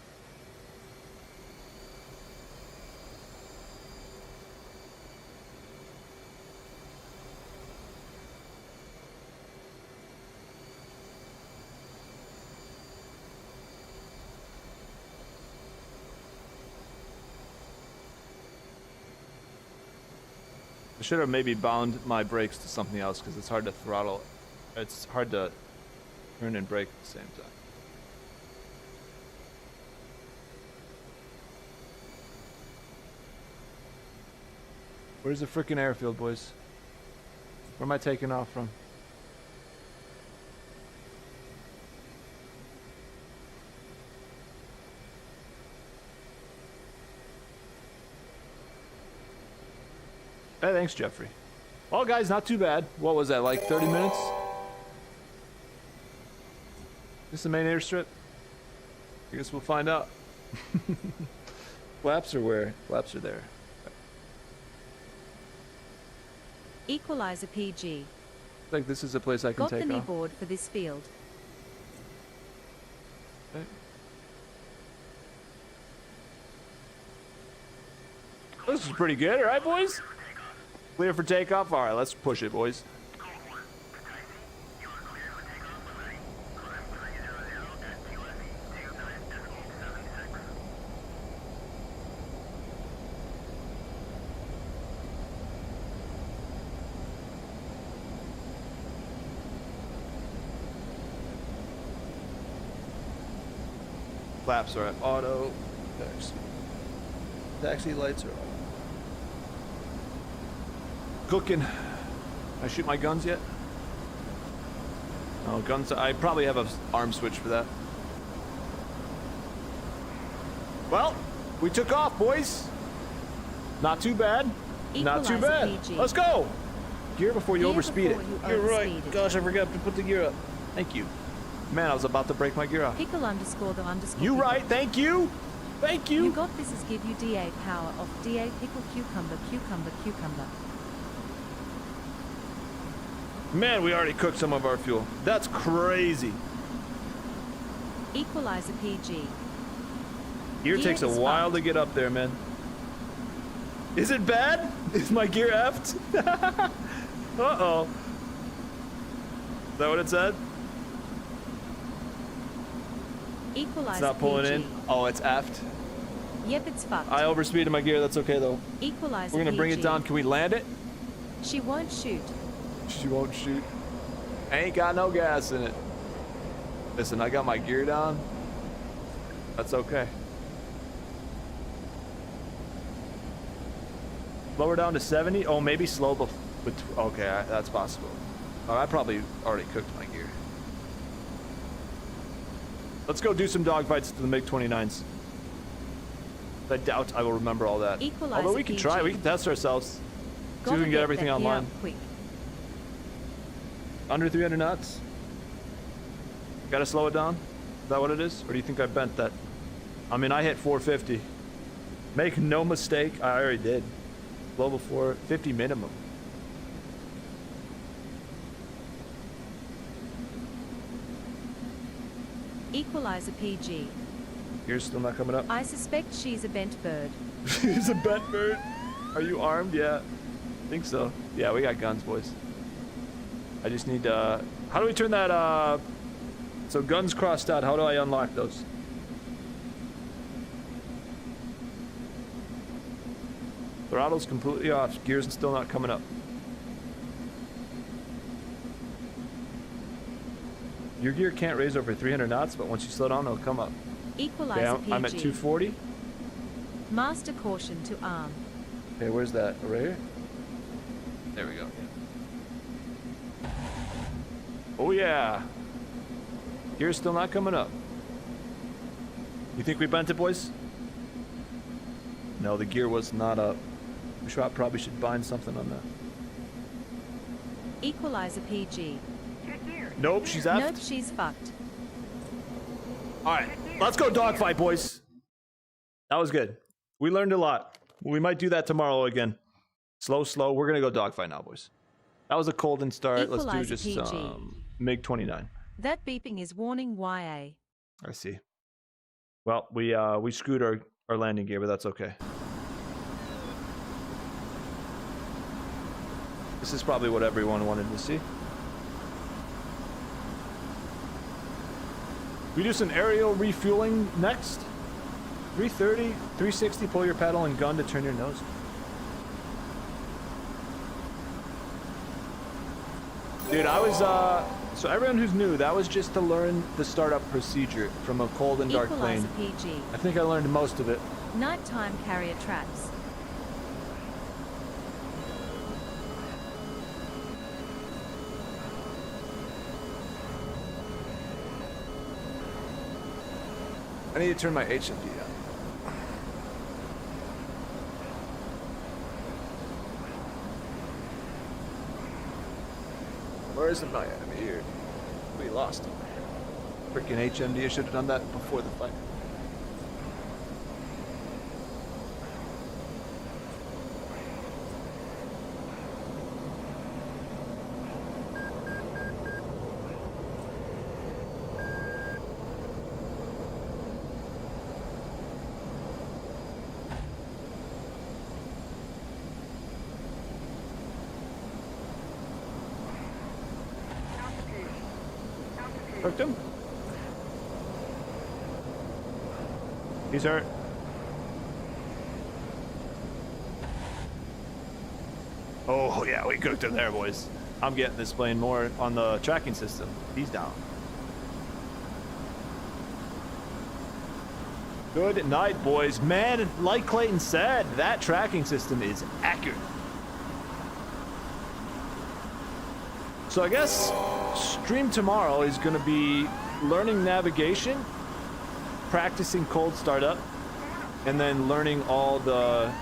I should have maybe bound my brakes to something else because it's hard to throttle. It's hard to Turn and brake at the same time. Where's the frickin' airfield, boys? Where am I taking off from? Hey, thanks, Jeffrey. Well, guys, not too bad. What was that, like 30 minutes? This the main airstrip? I guess we'll find out. Flaps are where? Flaps are there. Equalizer PG. Like this is a place I can Got the take knee off. board for this field. Okay. This is pretty good, alright, boys? Clear for takeoff? Alright, let's push it, boys. Flaps are at auto. Taxi lights are on. Cooking. I shoot my guns yet? Oh, guns. I probably have a arm switch for that. Well, we took off, boys. Not too bad. Not too bad. PG. Let's go. Gear before you Gear overspeed before it. you You're right. overspeed it. Gosh, I forgot to put the gear up. Thank you. Man, I was about to break my gear off. Pickle underscore the underscore. You pickle. right. Thank you. Thank You you. got this is give you DA power of DA pickle cucumber cucumber cucumber. Man, we already cooked some of our fuel. That's crazy. Equalizer PG. Gear Gear takes a is while fucked. to get up there, man. Is it bad? Is my gear effed? Uh-oh. Is that what it said? Equalizer It's not pulling PG. in. Oh, it's effed. Yep, it's fucked. I overspeeded my gear. That's okay, though. Equalizer We're gonna bring it PG. down. Can we land it? She won't shoot. She won't shoot. Ain't got no gas in it. Listen, I got my gear down. That's okay. Lower down to 70? Oh, maybe slow okay, that's possible. Oh, I probably already cooked my gear. Let's go do some dogfights to the MiG-29s. I doubt I will remember all that. Equalizer Although we can try, PG. we can test ourselves. See if Gotta we can get everything that gear online. up quick. Under 300 knots? Gotta slow it down? Is that what it is? Or do you think I bent that? I mean, I hit 450. Make no mistake, I already did. Global 450 minimum. Equalizer PG. Gear's still not coming up. I suspect she's a bent bird. He's a bent bird. Are you armed? Yeah. I think so. Yeah, we got guns, boys. I just need how do we turn that so guns crossed out, how do I unlock those? Throttle's completely off. Gear's still not coming up. Your gear can't raise over 300 knots, but once you slow down, it'll come up. Equalizer Okay, PG. I'm at 240. Master caution to arm. Okay, where's that? Right here? There we go. Oh yeah. Gear's still not coming up. You think we bent it, boys? No, the gear was not up. I probably should bind something on that. Equalizer PG. Nope, she's effed. Nope, she's fucked. Alright, let's go dogfight, boys. That was good. We learned a lot. We might do that tomorrow again. Slow, slow. We're gonna go dogfight now, boys. That was a cold and start. Let's do Equalizer just PG. MiG-29. That beeping is warning YA. I see. Well, we screwed our landing gear, but that's okay. This is probably what everyone wanted to see. We do some aerial refueling next. 330, 360, pull your pedal and gun to turn your nose. Dude, I was So everyone who's new, that was just to learn the startup procedure from a cold and dark plane. Equalizer PG. I think I learned most of it. Nighttime carrier traps. I need to turn my HMD on. Where is my enemy here? We lost him. Freaking HMD, I should have done that before the fight. Hooked him. He's hurt. Oh yeah, we cooked him there, boys. I'm getting this plane more on the tracking system. He's down. Good night, boys. Man, like Clayton said, that tracking system is accurate. So I guess stream tomorrow is going to be learning navigation, practicing cold startup, and then learning all the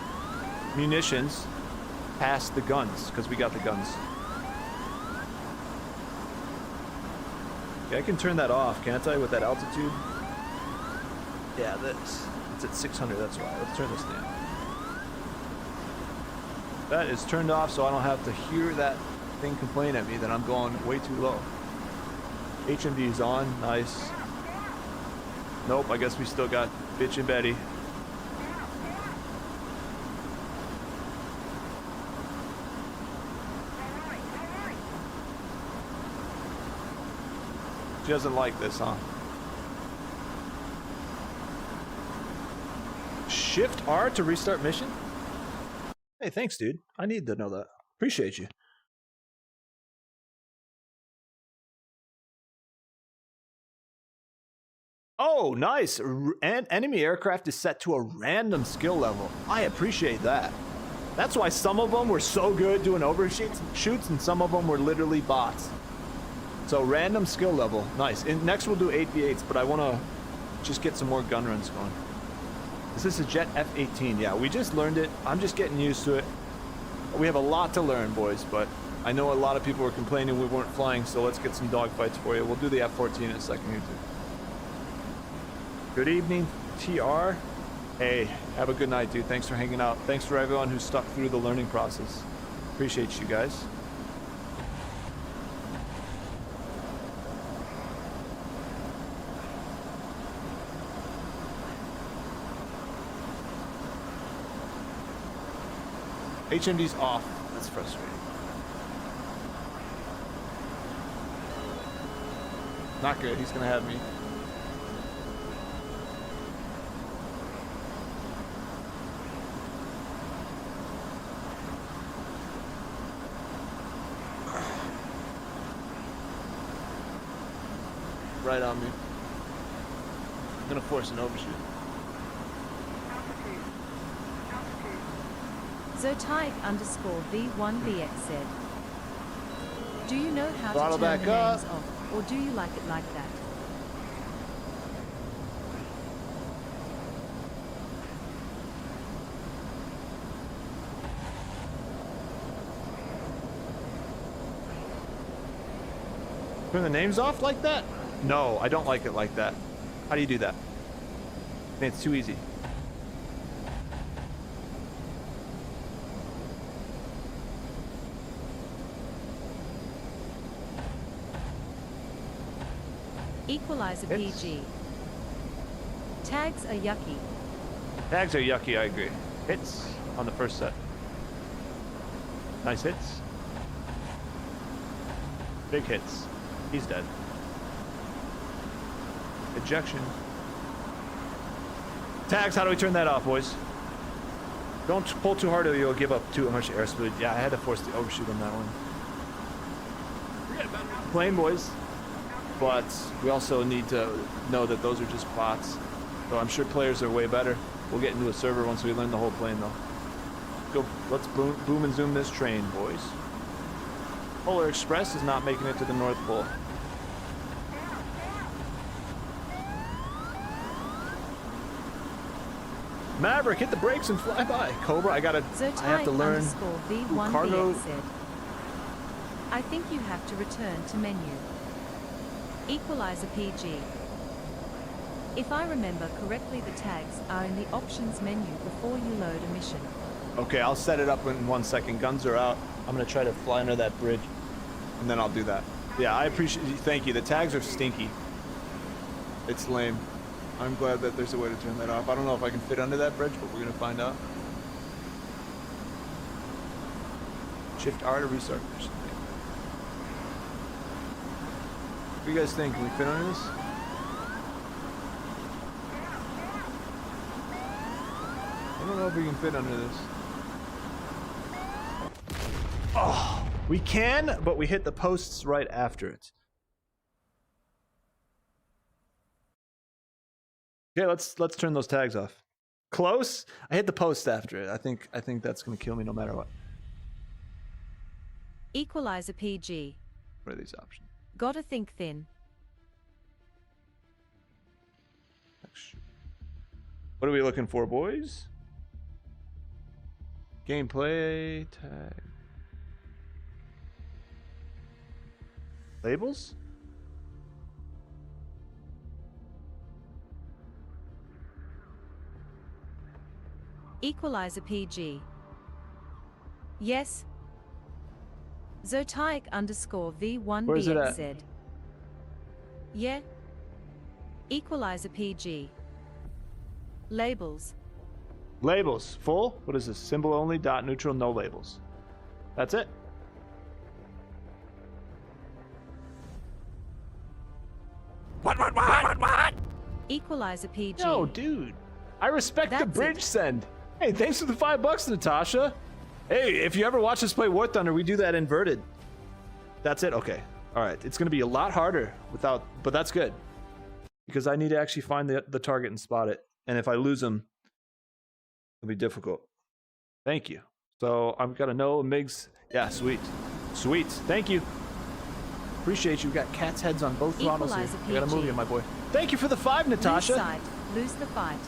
munitions past the guns, because we got the guns. Okay, I can turn that off, can't I, with that altitude? Yeah, it's at 600, that's why. Let's turn this down. That is turned off so I don't have to hear that thing complain at me that I'm going way too low. HMD is on, nice. Nope, I guess we still got Bitch and Betty. She doesn't like this, huh? Shift R to restart mission? Hey, thanks, dude. I need to know that. Appreciate you. Oh, nice. And enemy aircraft is set to a random skill level. I appreciate that. That's why some of them were so good doing overshoots and some of them were literally bots. So random skill level. Nice. And next we'll do 8v8s, but I want to just get some more gun runs going. Is this a Jet F-18? Yeah, we just learned it. I'm just getting used to it. We have a lot to learn, boys, but I know a lot of people were complaining we weren't flying, so let's get some dogfights for you. We'll do the F-14 in a second here, too. Good evening, TR. Hey, have a good night, dude. Thanks for hanging out. Thanks for everyone who stuck through the learning process. Appreciate you guys. HMD's off. That's frustrating. Not good. He's gonna have me. Right on me. I'm gonna force an overshoot. Zotype_V1VX said, do you know how Throttle to turn back the up. names off, or do you like it like that? Turn the names off like that? No, I don't like it like that. How do you do that? Man, it's too easy. Equalizer Hits. PG. Tags are yucky. Tags are yucky, I agree. Hits on the first set. Nice hits. Big hits. He's dead. Ejection. Tags, how do we turn that off, boys? Don't pull too hard or you'll give up too much airspeed. Yeah, I had to force the overshoot on that one. Plane, boys. but we also need to know that those are just bots. So I'm sure players are way better. We'll get into a server once we learn the whole plane, though. Go, let's boom and zoom this train, boys. Polar Express is not making it to the North Pole. Maverick, hit the brakes and fly by. Cobra, I have to learn cargo. Said, I think you have to return to menu. Equalizer PG. If I remember correctly, the tags are in the options menu before you load a mission. Okay, I'll set it up in 1 second. Guns are out. I'm gonna try to fly under that bridge, and then I'll do that. Yeah, I appreciate you. Thank you. The tags are stinky. It's lame. I'm glad that there's a way to turn that off. I don't know if I can fit under that bridge, but we're gonna find out. Shift R to restart. What do you guys think? Can we fit under this? I don't know if we can fit under this. Oh, we can, but we hit the posts right after it. Okay, let's turn those tags off. Close? I hit the post after it. I think that's gonna kill me no matter what. Equalizer PG. What are these options? Gotta think thin. What are we looking for, boys? Gameplay tag. Labels? Equalizer PG. Yes. Zotaik underscore Where's it at? V1BXZ. Yeah. Equalizer PG. Labels. Labels. Full? What is this? Symbol only, dot neutral, no labels. That's it. What? Equalizer PG. No, dude. I respect the That's bridge it. send. Hey, thanks for the $5, Natasha. Hey, if you ever watch us play War Thunder, we do that inverted. That's it? Okay. All right. It's going to be a lot harder without, but that's good. Because I need to actually find the target and spot it. And if I lose them, it'll be difficult. Thank you. So I've got to know MiGs. Yeah, sweet. Sweet. Thank you. Appreciate you. We got cat's heads on both throttles here. Equalizer I got to move PG. you, my boy. Thank you for the 5, Natasha. Lose sight. Lose the fight.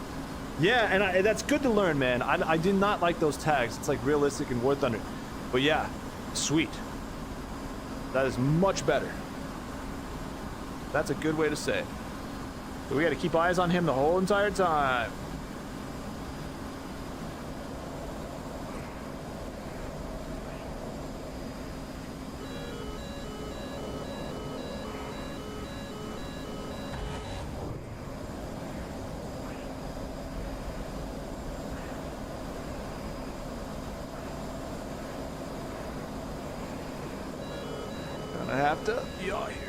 Yeah, and that's good to learn, man. I did not like those tags. It's like realistic in War Thunder. But yeah, sweet. That is much better. That's a good way to say it. So we got to keep eyes on him the whole entire time. Gonna have to yaw here.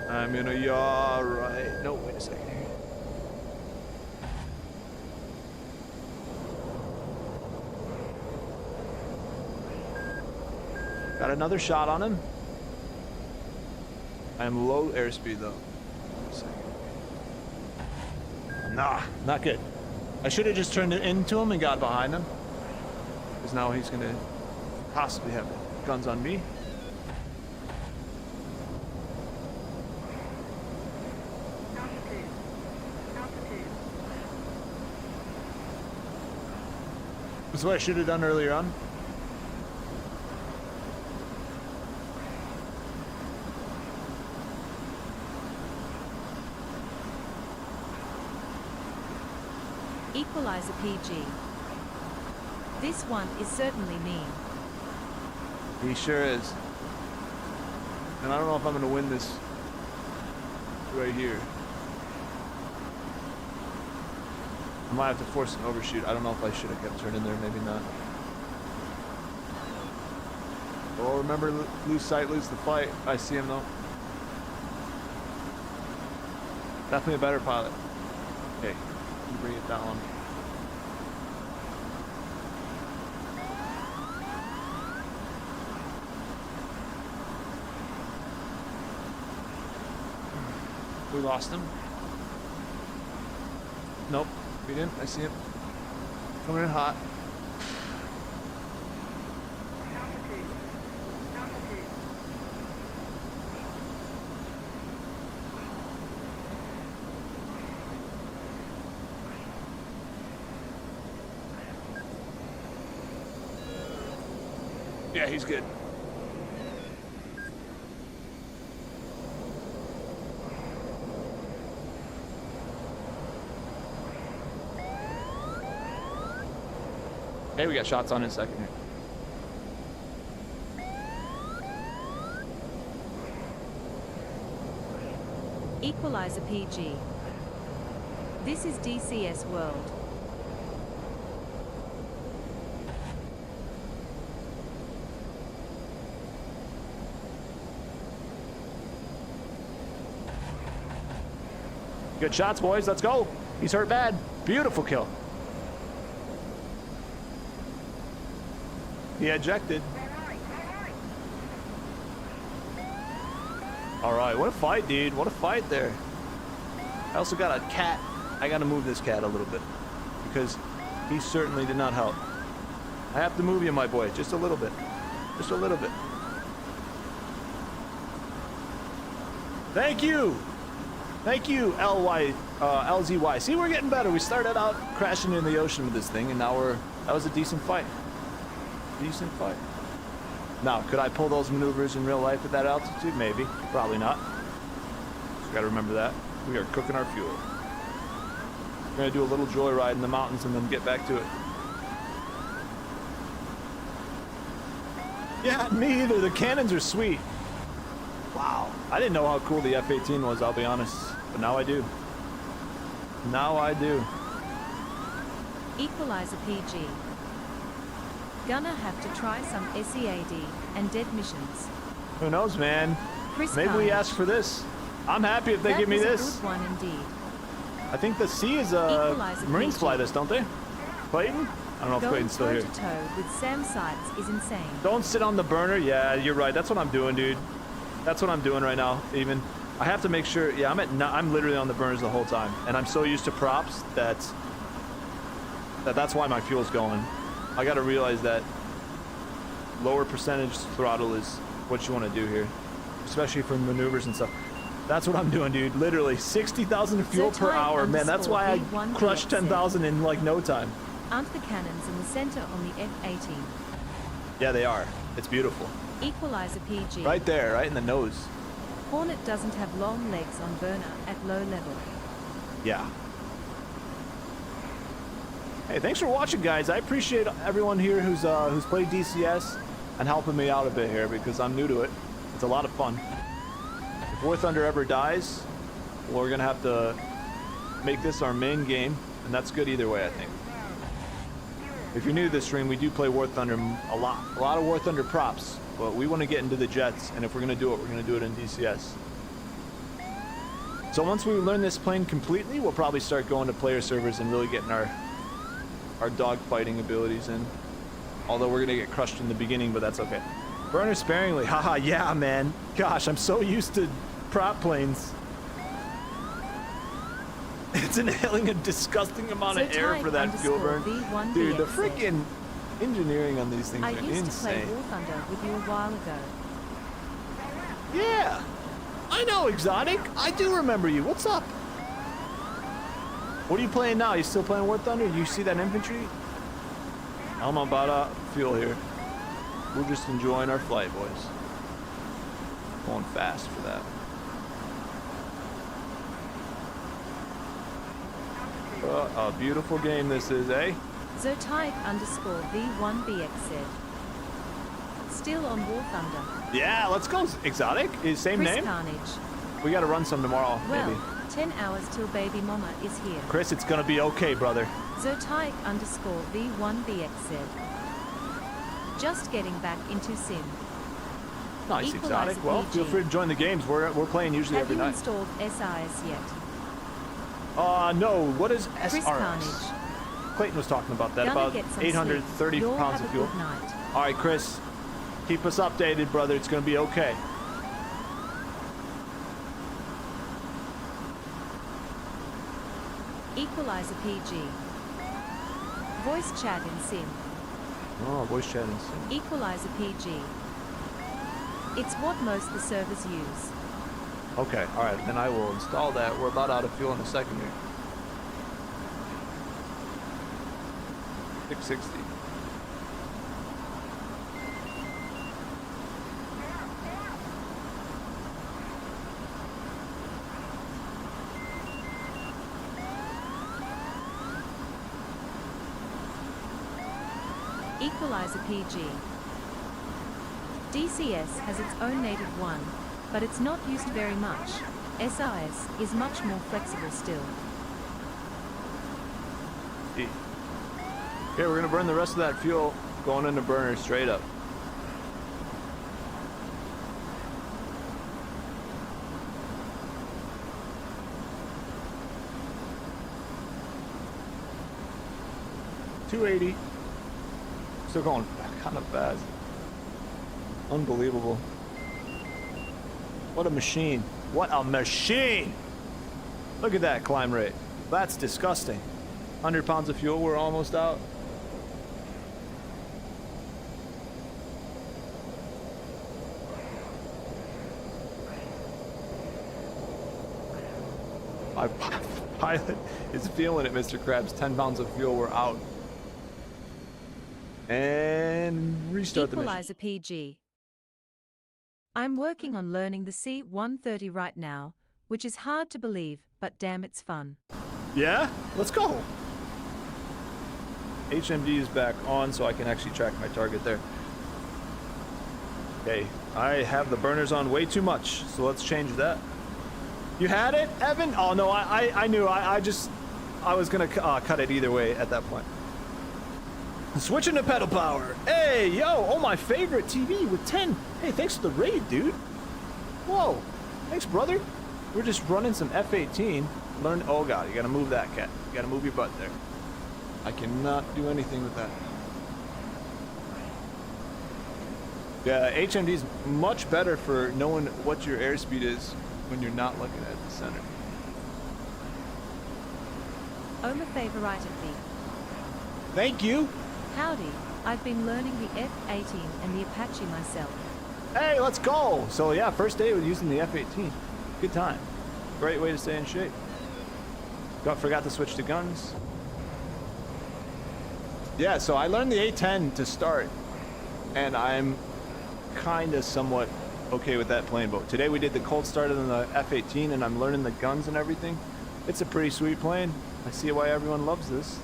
I'm gonna yaw right. No, wait a second here. Got another shot on him. I am low airspeed though. Wait a second. Nah, not good. I should have just turned it into him and got behind him. Because now he's gonna possibly have guns on me. Altitude. Altitude. That's what I should have done earlier on. Equalizer PG. This one is certainly mean. He sure is. And I don't know if I'm gonna win this right here. I might have to force an overshoot. I don't know if I should have kept turning there, maybe not. Well, remember, lose sight, lose the fight. I see him though. Definitely a better pilot. Okay, you bring it down. We lost him. Nope, we didn't. I see him coming in hot. Altitude. Altitude. Yeah, he's good. Hey, we got shots on in a second here. Equalizer PG. This is DCS World. Good shots, boys. Let's go. He's hurt bad. Beautiful kill. He ejected. All right, what a fight, dude. What a fight there. I also got a cat. I got to move this cat a little bit because he certainly did not help. I have to move you, my boy, just a little bit. Just a little bit. Thank you. Thank you, LZY. See, we're getting better. We started out crashing in the ocean with this thing, and now that was a decent fight. Decent fight. Now, could I pull those maneuvers in real life at that altitude? Maybe. Probably not. So gotta remember that. We are cooking our fuel. We're gonna do a little joyride in the mountains and then get back to it. Yeah, me either. The cannons are sweet. Wow. I didn't know how cool the F-18 was, I'll be honest. But now I do. Now I do. Equalizer PG. Gonna have to try some SEAD and dead missions. Who knows, man? Chris Maybe we Carnage. ask for this. I'm happy if they That give me was a this. good one indeed. I think the C is Equalizer Marines PG. fly this, don't they? Clayton? I don't know if Going Clayton's still toe here. to toe with Sam Sykes is insane. Don't sit on the burner. Yeah, you're right. That's what I'm doing, dude. That's what I'm doing right now. Even I have to make sure. Yeah, I'm literally on the burners the whole time, and I'm so used to props that's why my fuel's going. I got to realize that lower percentage throttle is what you want to do here, especially for maneuvers and stuff. That's what I'm doing, dude. Literally 60,000 of fuel per hour, man. That's why I V1 crushed 10,000 in like no time. Aren't the cannons in the center on the F-18? Yeah, they are. It's beautiful. Equalizer PG. Right there, right in the nose. Hornet doesn't have long legs on burner at low level. Yeah. Hey, thanks for watching, guys. I appreciate everyone here who's played DCS and helping me out a bit here because I'm new to it. It's a lot of fun. If War Thunder ever dies, we're gonna have to make this our main game, and that's good either way, I think. If you're new to this stream, we do play War Thunder a lot of War Thunder props, but we want to get into the jets, and if we're gonna do it, we're gonna do it in DCS. So once we learn this plane completely, we'll probably start going to player servers and really getting our dogfighting abilities in. Although we're gonna get crushed in the beginning, but that's okay. Burner sparingly, haha, yeah, man. Gosh, I'm so used to prop planes. It's inhaling a disgusting amount of air for that fuel burn. V1 Dude, the VXZ. freaking engineering on these things I are used to play insane. War Thunder with you a while ago. Yeah, I know, Exotic. I do remember you. What's up? What are you playing now? You still playing War Thunder? You see that infantry? I'm about out of fuel here. We're just enjoying our flight, boys. Going fast for that. A beautiful game this is, eh? Zotaic underscore V1 BXZ. Still on War Thunder. Yeah, let's go, Exotic. Is same Chris name? Carnage. We gotta run some tomorrow, Well, maybe. 10 hours till baby mama is here. Chris, it's gonna be okay, brother. Zotaic underscore V1 BXZ. Just getting back into Sim. Nice, Equalizer Exotic. Well, PG. feel free to join the games. We're playing usually Have every you night. installed SIS yet? No. What is Chris SRX? Carnage. Clayton was talking about that. Gonna About get some 830 sleep. You'll pounds have of a fuel. good night. All right, Chris. Keep us updated, brother. It's gonna be okay. Equalizer PG. Voice chat in sim. Oh, voice chat and sim. Equalizer PG. It's what most the servers use. Okay, alright, then I will install that. We're about out of fuel in a second here. 660. Equalizer PG. DCS has its own native one, but it's not used very much. SRS is much more flexible still. Okay, we're gonna burn the rest of that fuel going into burner straight up. $280. Still going kind of fast. Unbelievable. What a machine. What a machine! Look at that climb rate. That's disgusting. 100 pounds of fuel, we're almost out. My pilot is feeling it, Mr. Krabs. 10 pounds of fuel, we're out. And restart the mission. Equalizer PG. I'm working on learning the C-130 right now, which is hard to believe, but damn it's fun. Yeah? Let's go. HMD is back on, so I can actually track my target there. Okay, I have the burners on way too much, so let's change that. You had it, Evan? Oh no, I knew. I was gonna cut it either way at that point. Switching to pedal power. Hey, yo, oh, my favorite TV with 10. Hey, thanks for the raid, dude. Whoa, thanks, brother. We're just running some F-18. Learn, oh god, you gotta move that, cat. You gotta move your butt there. I cannot do anything with that. Yeah, HMD's much better for knowing what your airspeed is when you're not looking at the center. Oma favorited me. Thank you. Howdy, I've been learning the F-18 and the Apache myself. Hey, let's go! So yeah, first day with using the F-18. Good time. Great way to stay in shape. Forgot to switch to guns. Yeah, so I learned the A-10 to start, and I'm kind of somewhat okay with that plane. But today we did the cold start on the F-18, and I'm learning the guns and everything. It's a pretty sweet plane. I see why everyone loves this.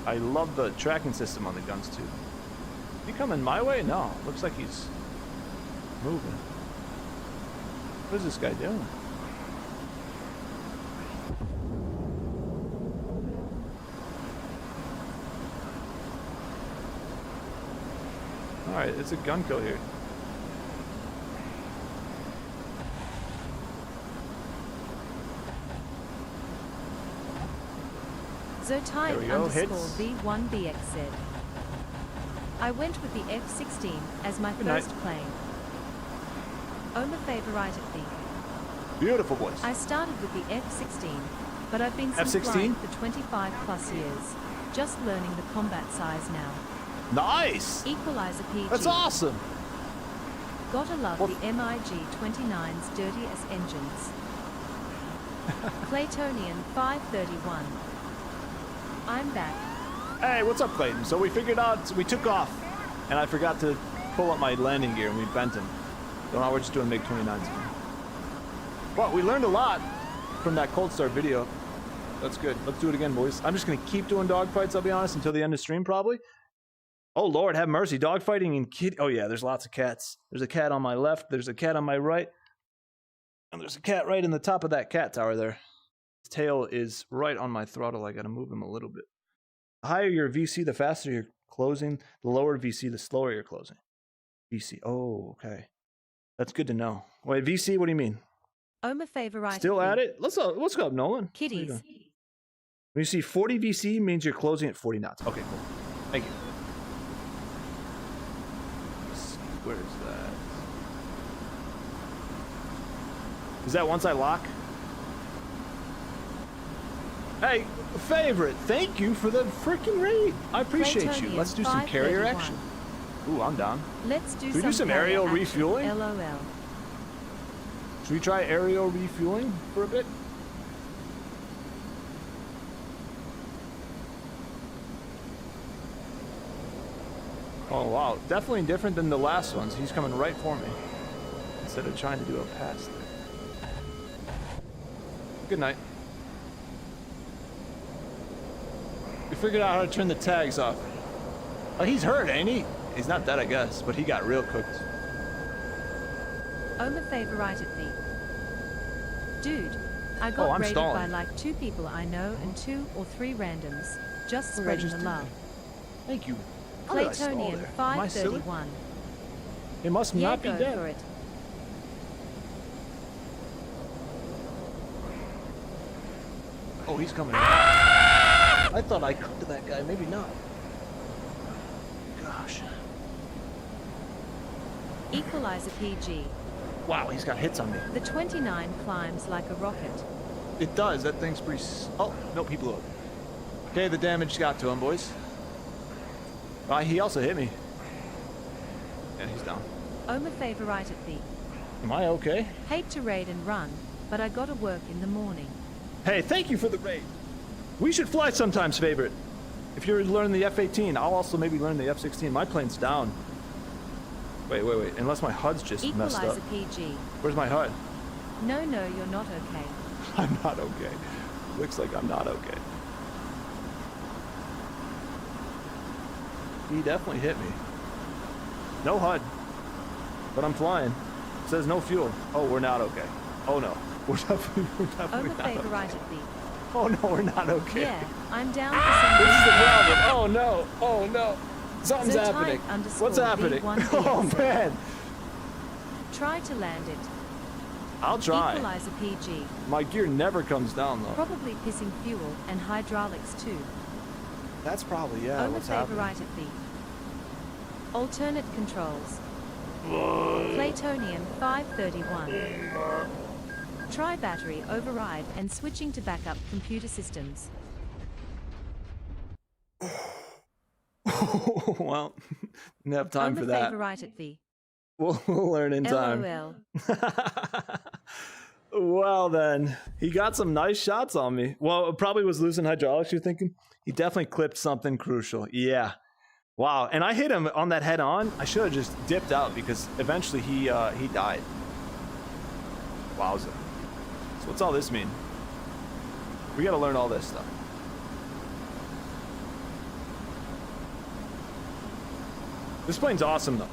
I love the tracking system on the guns too. He coming my way? No. Looks like he's moving. What is this guy doing? Alright, it's a gun kill here. Zotype There we go, underscore hits. V1BX said, I went with the F-16 as my Good night. first plane. Oma favorited me. Beautiful voice. I started with the F-16, but I've been F-16? flying for 25 plus years. Just learning the combat size now. Nice! Equalizer PG. That's awesome! Gotta love Well, the MiG-29's dirty as engines. Claytonian 531. I'm back. Hey, what's up, Clayton? So we figured out, we took off, and I forgot to pull up my landing gear, and we bent him. So now we're just doing MiG-29s again. Well, we learned a lot from that cold start video. That's good. Let's do it again, boys. I'm just gonna keep doing dogfights, I'll be honest, until the end of stream, probably. Oh, Lord, have mercy. Dogfighting and kid. Oh, yeah, there's lots of cats. There's a cat on my left, there's a cat on my right, and there's a cat right in the top of that cat tower there. His tail is right on my throttle. I gotta move him a little bit. The higher your VC, the faster you're closing. The lower VC, the slower you're closing. VC. Oh, okay. That's good to know. Wait, VC, what do you mean? Oma favorited Still me. at it? Let's go up, Nolan. What are you Kitties. doing? When you see 40 VC, means you're closing at 40 knots. Okay, cool. Thank you. Where is that? Is that once I lock? Hey, favorite, thank you for the freaking raid. I appreciate you. Let's do some carrier 531. action. Ooh, I'm down. Let's do Should we do some carrier aerial action. refueling? LOL. Should we try aerial refueling for a bit? Oh wow, definitely different than the last ones. He's coming right for me instead of trying to do a pass there. Good night. We figured out how to turn the tags off. Oh, he's hurt, ain't he? He's not dead, I guess, but he got real cooked. Oma favorited me. Dude, I Oh, got I'm raided stalling. by like 2 people I know and 2 or 3 randoms. Just What did I spreading just the do? love. Thank you. How did I stall Claytonian there? Am I silly? 531. It must Yeah, not be go dead. for it. Oh, he's coming. I thought I cooked that guy. Maybe not. Gosh. Equalizer PG. Wow, he's got hits on me. The 29 climbs like a rocket. It does. That thing's pretty. Oh, nope, he blew up. Okay, the damage got to him, boys. He also hit me. Yeah, he's down. Oma favorited me. Am I okay? Hate to raid and run, but I gotta work in the morning. Hey, thank you for the raid. We should fly sometimes, favorite. If you're learning the F-18, I'll also maybe learn the F-16. My plane's down. Wait. Unless my HUD's just messed up. Equalizer PG. Where's my HUD? No, you're not okay. I'm not okay. Looks like I'm not okay. He definitely hit me. No HUD. But I'm flying. It says no fuel. Oh, we're not okay. Oh no. We're definitely Oma not okay. favorited me. Oh no, we're not okay. Yeah, I'm down for some This is the reason. problem. Oh no. Oh no. Something's So type happening. underscore What's happening? V1 Oh VX. man. Try to land it. I'll try. Equalizer PG. My gear never comes down though. Probably pissing fuel and hydraulics too. That's probably, yeah, Oma what's happening. favorited me. Alternate controls. Claytonian 531. Try battery override and switching to backup computer systems. Well, didn't have time Oma for that. favorited me. We'll learn in time. LOL. Well then, he got some nice shots on me. Well, it probably was losing hydraulics, you're thinking? He definitely clipped something crucial. Yeah. Wow, and I hit him on that head on. I should have just dipped out because eventually he died. Wowza. So what's all this mean? We gotta learn all this stuff. This plane's awesome though.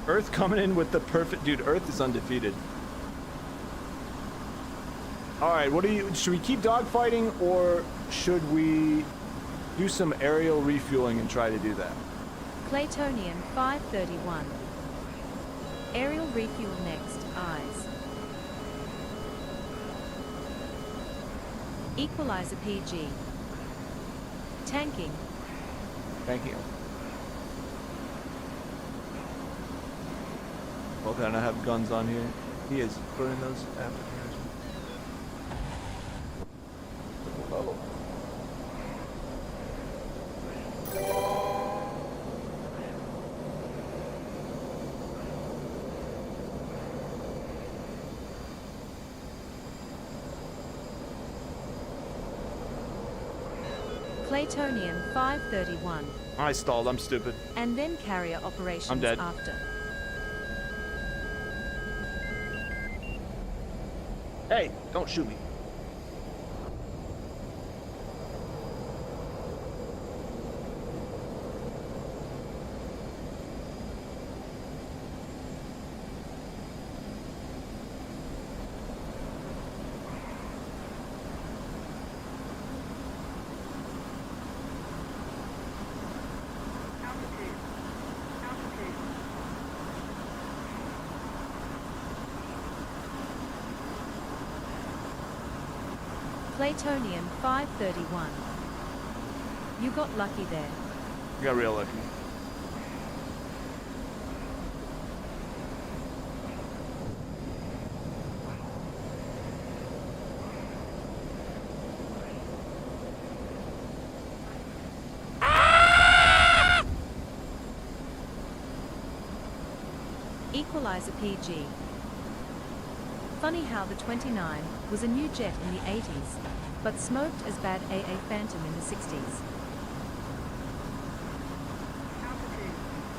Earth coming in with the perfect... Dude, Earth is undefeated. Alright, should we keep dogfighting or should we do some aerial refueling and try to do that? Claytonian 531. Aerial refuel next. Eyes. Equalizer PG. Tanking. Thank you. Well, can I have guns on here? He is burning those after. Oh. Claytonian 531. I stalled, I'm stupid. And then carrier operations I'm dead. after. Hey, don't shoot me. Altitude. Altitude. Claytonian 531. You got lucky there. You got real lucky. Equalizer PG. Funny how the 29 was a new jet in the 80s, but smoked as bad AA Phantom in the 60s.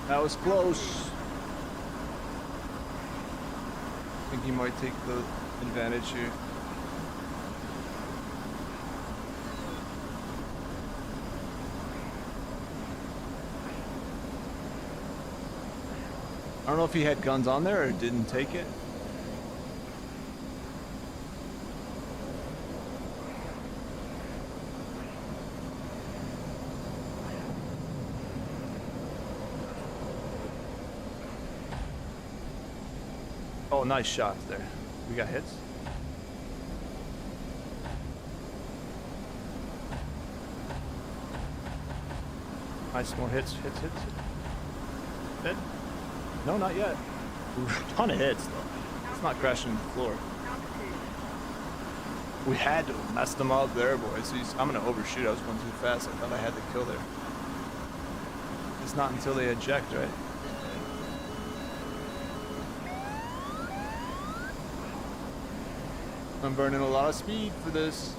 That was close. I think he might take the advantage here. I don't know if he had guns on there or didn't take it. Oh, nice shots there. We got hits. Nice, more hits. Dead? No, not yet. Ooh, ton of hits though. It's not crashing the floor. We had to mess them up there, boys. I'm gonna overshoot. I was going too fast. I thought I had the kill there. It's not until they eject, right? I'm burning a lot of speed for this.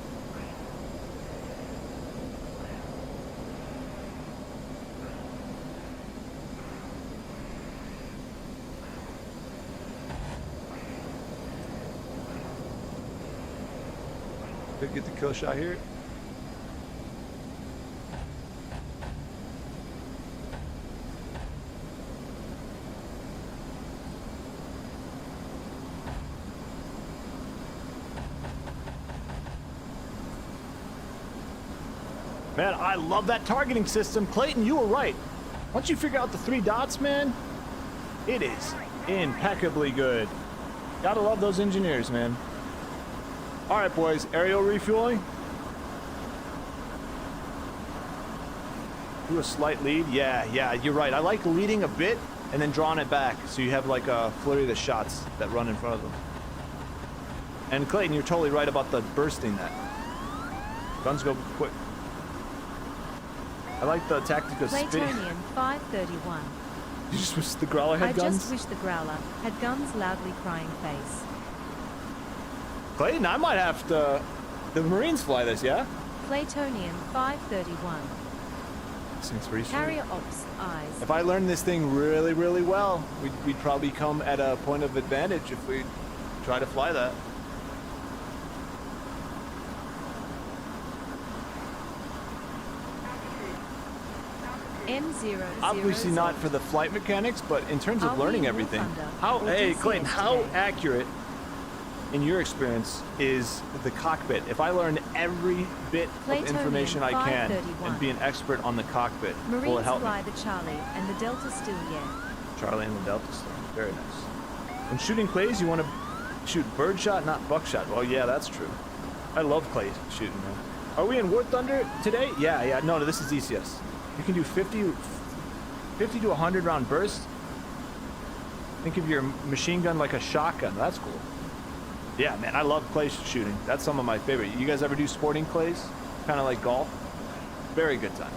Could get the kill shot here. Man, I love that targeting system. Clayton, you were right. Once you figure out the 3 dots, man, it is impeccably good. Gotta love those engineers, man. All right, boys, aerial refueling. Do a slight lead. Yeah, you're right. I like leading a bit and then drawing it back so you have like a flurry of the shots that run in front of them. And Clayton, you're totally right about the bursting that. Guns go quick. I like the tactical spin. Platonian 531. You just wish the Growler had guns? I just wish the Growler had guns, loudly crying face. Clayton, I might have to... The Marines fly this, yeah? Platonian 531. This thing's pretty sweet. Carrier Ops Eyes. If I learned this thing really, really well, we'd probably come at a point of advantage if we try to fly that. M000. Obviously not for the flight mechanics, but in terms of Are learning we in everything. Wolf How, Thunder or hey, DCS Clayton, how today? accurate, in your experience, is the cockpit? If I learn every bit of Platonian information I can 531. and be an expert on the cockpit, will it Marines help fly me? the Charlie and the Delta still yet. Charlie and the Delta Star. Very nice. When shooting clays, you want to shoot birdshot, not buckshot. Well, yeah, that's true. I love clay shooting, man. Are we in War Thunder today? Yeah. No, this is ECS. You can do 50 to 100 round burst. Think of your machine gun like a shotgun. That's cool. Yeah, man, I love clay shooting. That's some of my favorite. You guys ever do sporting clays? Kind of like golf? Very good time.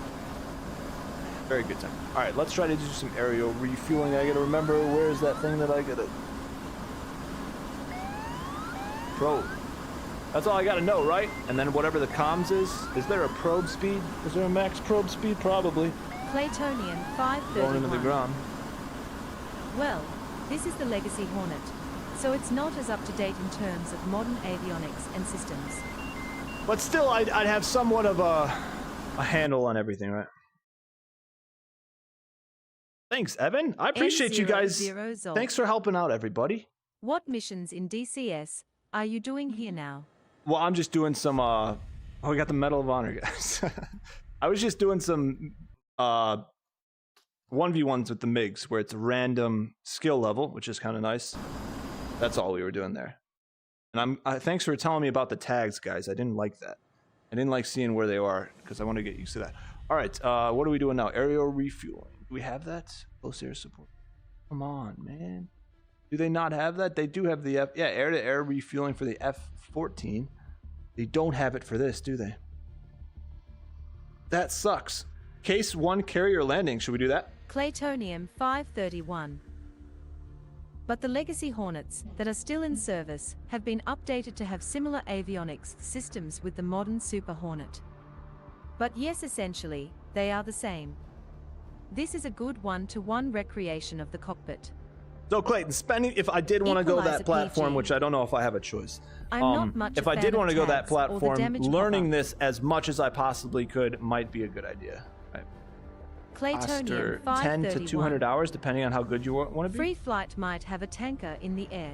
Very good time. All right, let's try to do some aerial refueling. I gotta remember, where's that thing that I gotta... Probe. That's all I gotta know, right? And then whatever the comms is there a probe speed? Is there a max probe speed? Probably. Platonian Going into the 531. ground. Well, this is the Legacy Hornet, so it's not as up to date in terms of modern avionics and systems. But still, I'd have somewhat of a handle on everything, right? Thanks, Evan. I appreciate you guys. M000. Thanks for helping out, everybody. What missions in DCS are you doing here now? Well, I'm just doing some, oh, we got the Medal of Honor, guys. I was just doing some, 1v1s with the MiGs, where it's a random skill level, which is kind of nice. That's all we were doing there. And thanks for telling me about the tags, guys. I didn't like that. I didn't like seeing where they are, because I want to get used to that. All right, what are we doing now? Aerial refueling. Do we have that? Close air support. Come on, man. Do they not have that? They do have the air-to-air refueling for the F-14. They don't have it for this, do they? That sucks. Case 1 carrier landing. Should we do that? Platonium 531. But the legacy Hornets that are still in service have been updated to have similar avionics systems with the modern Super Hornet. But yes, essentially, they are the same. This is a good one-to-one recreation of the cockpit. So Clayton, spending, if I did want to go Equalizer that platform, PG. which I don't know if I have a choice. I'm not much If a I fan did of want to go that tags or the platform, damage learning hopper. this as much as I possibly could might be a good idea. Right. Claytonium After 10 to 200 531. hours, depending on how good you want to be. Free flight might have a tanker in the air.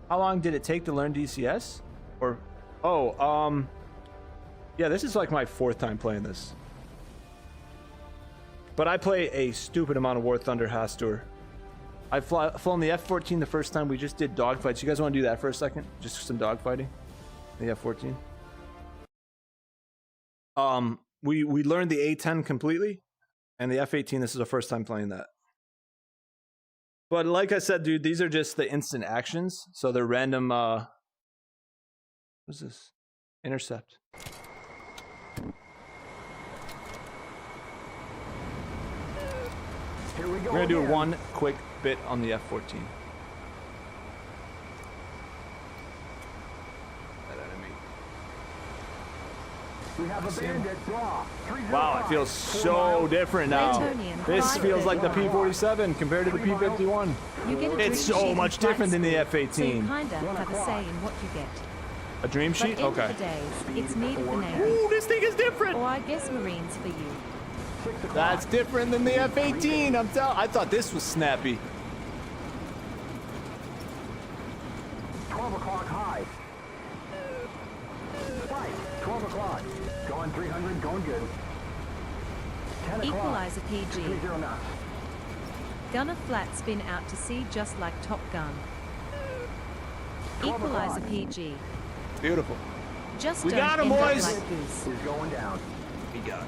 How long did it take to learn DCS? Or, yeah, this is like my 4th time playing this. But I play a stupid amount of War Thunder Hastur. I've flown the F-14 the first time. We just did dogfights. You guys want to do that for a second? Just some dogfighting? The F-14. We learned the A-10 completely. And the F-18, this is the first time playing that. But like I said, dude, these are just the instant actions. So they're random, what's this? Intercept. Here we go. We're gonna do again. one quick bit on the F-14. That enemy. We have a bandit. Draw. 305. Wow, it feels so different now. Plutonium This feels like the 531. P-47 compared to the P-51. You get a dream It's so sheet much and different than the flight school, so you F-18. kinda have a say in what you get. A dream But sheet? end Okay. of the days, it's needed the Navy. Ooh, this thing is different. Or I guess Marines for you. 6 o'clock. That's different than the F-18. I thought this was snappy. 12 o'clock high. Spike. 12 o'clock. Going 300. Going good. 10 o'clock. Equalizer PG. 30 knots. Gunner flat spin out to sea just like Top Gun. 12 Equalizer o'clock. PG. Beautiful. Just We don't got 'em, end up boys. like Goose. Is going down. We got it.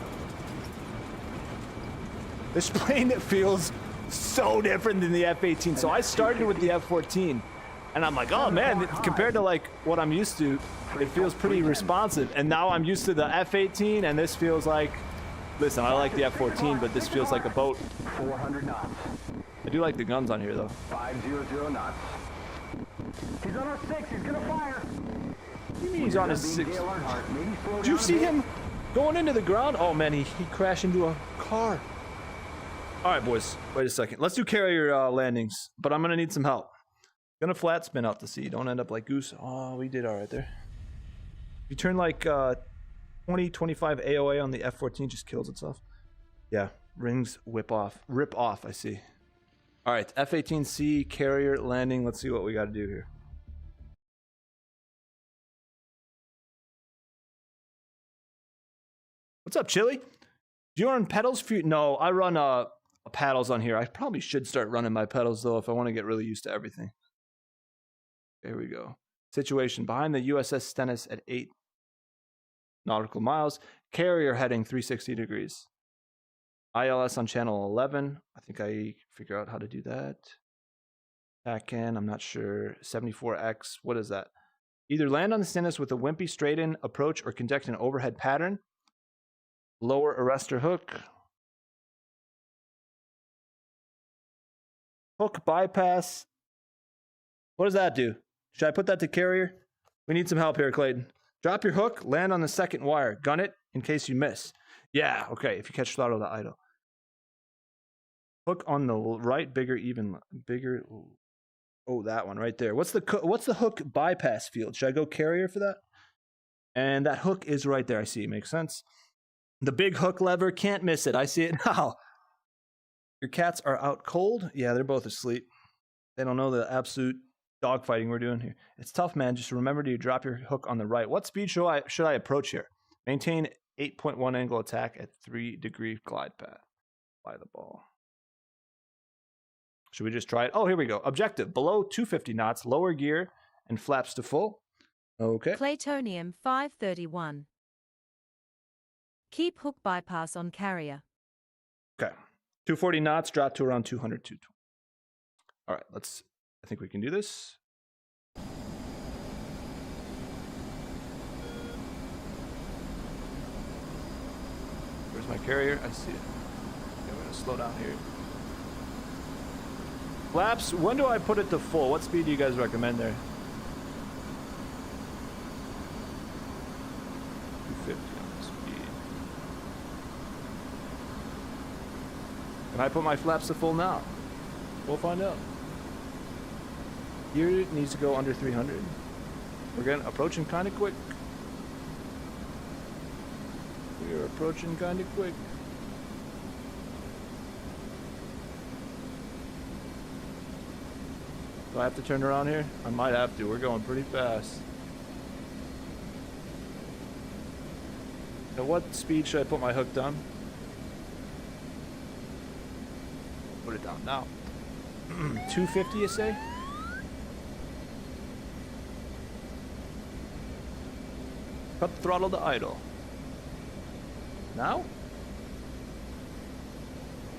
This plane feels so different than the F-18. So I started with the F-14, and I'm like, oh man, compared to like what I'm used to, it feels pretty responsive. And now I'm used to the F-18, and this feels like, listen, I like the F-14, but this feels like a boat. 400 knots. I do like the guns on here though. 500 knots. He's on our 6. He's gonna fire. What do you mean he's on his Being 6? Dale Earnhardt. Maybe slow Did you down a see bit. him going into the ground? Oh man, he crashed into a car. All right, boys, wait a second. Let's do carrier landings, but I'm gonna need some help. Gonna flat spin out to sea. Don't end up like Goose. Oh, we did all right there. You turn like 20, 25 AOA on the F-14, just kills itself. Yeah, rings rip off, I see. All right, F-18C carrier landing. Let's see what we got to do here. What's up, Chili? Do you run pedals for you? No, I run paddles on here. I probably should start running my pedals though if I want to get really used to everything. There we go. Situation behind the USS Stennis at 8 nautical miles. Carrier heading 360 degrees. ILS on channel 11. I think I figure out how to do that. Back in, I'm not sure. 74X. What is that? Either land on the Stennis with a wimpy straight-in approach or conduct an overhead pattern. Lower arrestor hook. Hook bypass. What does that do? Should I put that to carrier? We need some help here, Clayton. Drop your hook, land on the second wire. Gun it in case you miss. Yeah, okay, if you catch throttle to idle. Hook on the right, bigger. Oh, that one right there. What's the hook bypass field? Should I go carrier for that? And that hook is right there. I see. Makes sense. The big hook lever, can't miss it. I see it now. Your cats are out cold? Yeah, they're both asleep. They don't know the absolute dogfighting we're doing here. It's tough, man. Just remember to drop your hook on the right. What speed should I approach here? Maintain 8.1 angle attack at 3-degree glide path. Fly the ball. Should we just try it? Oh, here we go. Objective, below 250 knots, lower gear, and flaps to full. Okay. Plutonium 531. Keep hook bypass on carrier. Okay. 240 knots, drop to around 200, 220. All right, I think we can do this. Where's my carrier? I see it. Okay, we're gonna slow down here. Flaps, when do I put it to full? What speed do you guys recommend there? 250 on the speed. Can I put my flaps to full now? We'll find out. Gear needs to go under 300. We're getting approaching kind of quick. We're approaching kind of quick. Do I have to turn around here? I might have to. We're going pretty fast. At what speed should I put my hook down? Put it down now. 250, you say? Cut the throttle to idle. Now?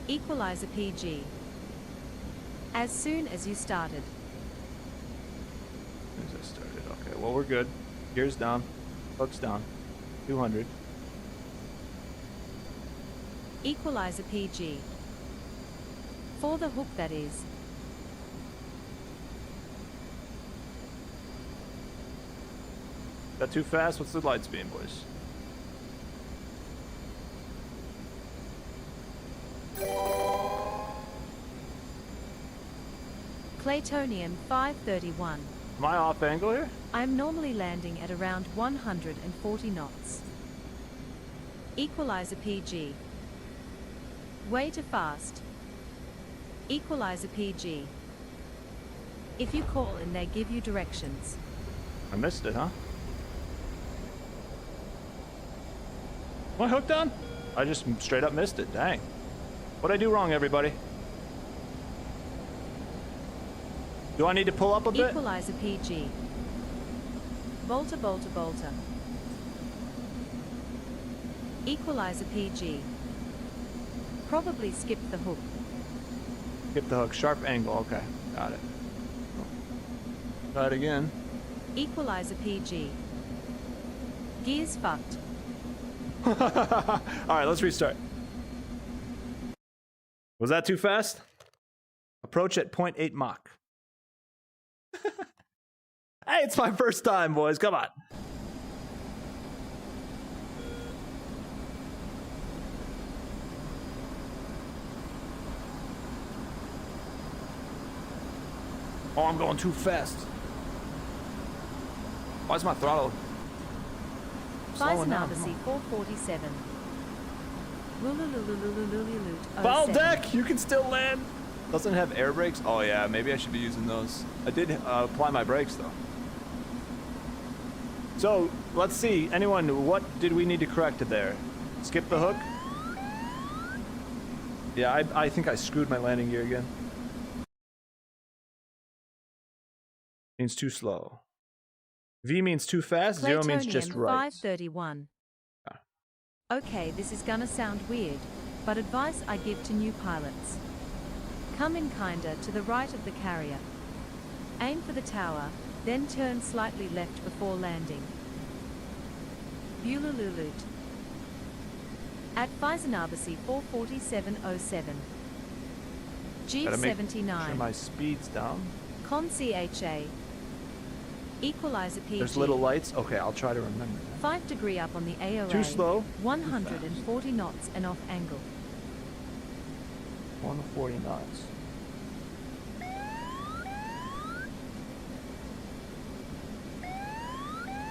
Equalizer PG. As soon as you started. As I started. Okay, well, we're good. Gears down. Hook's down. 200. Equalizer PG. For the hook, that is. Is that too fast? What's the light speed, boys? Claytonian 531. Am I off angle here? I'm normally landing at around 140 knots. Equalizer PG. Way too fast. Equalizer PG. If you call and they give you directions. I missed it, huh? My hook down? I just straight up missed it. Dang. What'd I do wrong, everybody? Do I need to pull up a bit? Equalizer PG. Volta, volta, volta. Equalizer PG. Probably skip the hook. Skip the hook. Sharp angle. Okay. Got it. Try it again. Equalizer PG. Gears fucked. Alright, let's restart. Was that too fast? Approach at 0.8 Mach. Hey, it's my first time, boys. Come on. Oh, I'm going too fast. Why is my throttle slowing down? Faisanabasi 447. Wulululululululut Foul 07. deck! You can still land! Doesn't it have air brakes? Oh yeah, maybe I should be using those. I did apply my brakes though. So, let's see. Anyone, what did we need to correct there? Skip the hook? Yeah, I think I screwed my landing gear again. Means too slow. V means too fast, 0 means just Claytonian right. 531. Ah. Okay, this is gonna sound weird, but advice I give to new pilots. Come in kinda to the right of the carrier. Aim for the tower, then turn slightly left before landing. Bulululut. At Faisanabasi 44707. Gotta make sure G79. my speed's down. Con CHA. Equalizer PG. There's little lights? Okay, I'll try to remember that. 5 degree up on the AOA. Too slow. 140 knots and off angle. 140 knots.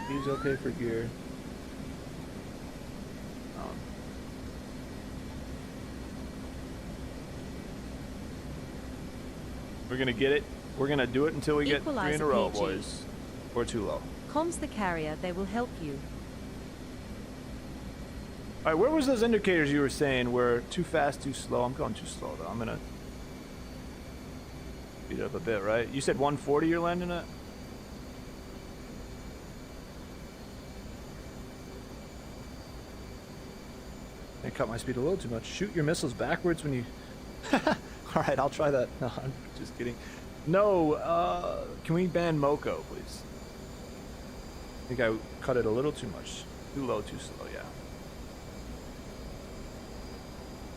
He's okay for gear. We're gonna get it. We're gonna do it until we get 3 in Equalizer a row, PG. boys. Or too low. Comms the carrier, they will help you. Alright, where was those indicators you were saying were too fast, too slow? I'm going too slow though. I'm gonna speed it up a bit, right? You said 140 you're landing at? I cut my speed a little too much. Shoot your missiles backwards when you... Alright, I'll try that. No, I'm just kidding. No, can we ban Moko, please? I think I cut it a little too much. Too low, too slow, yeah.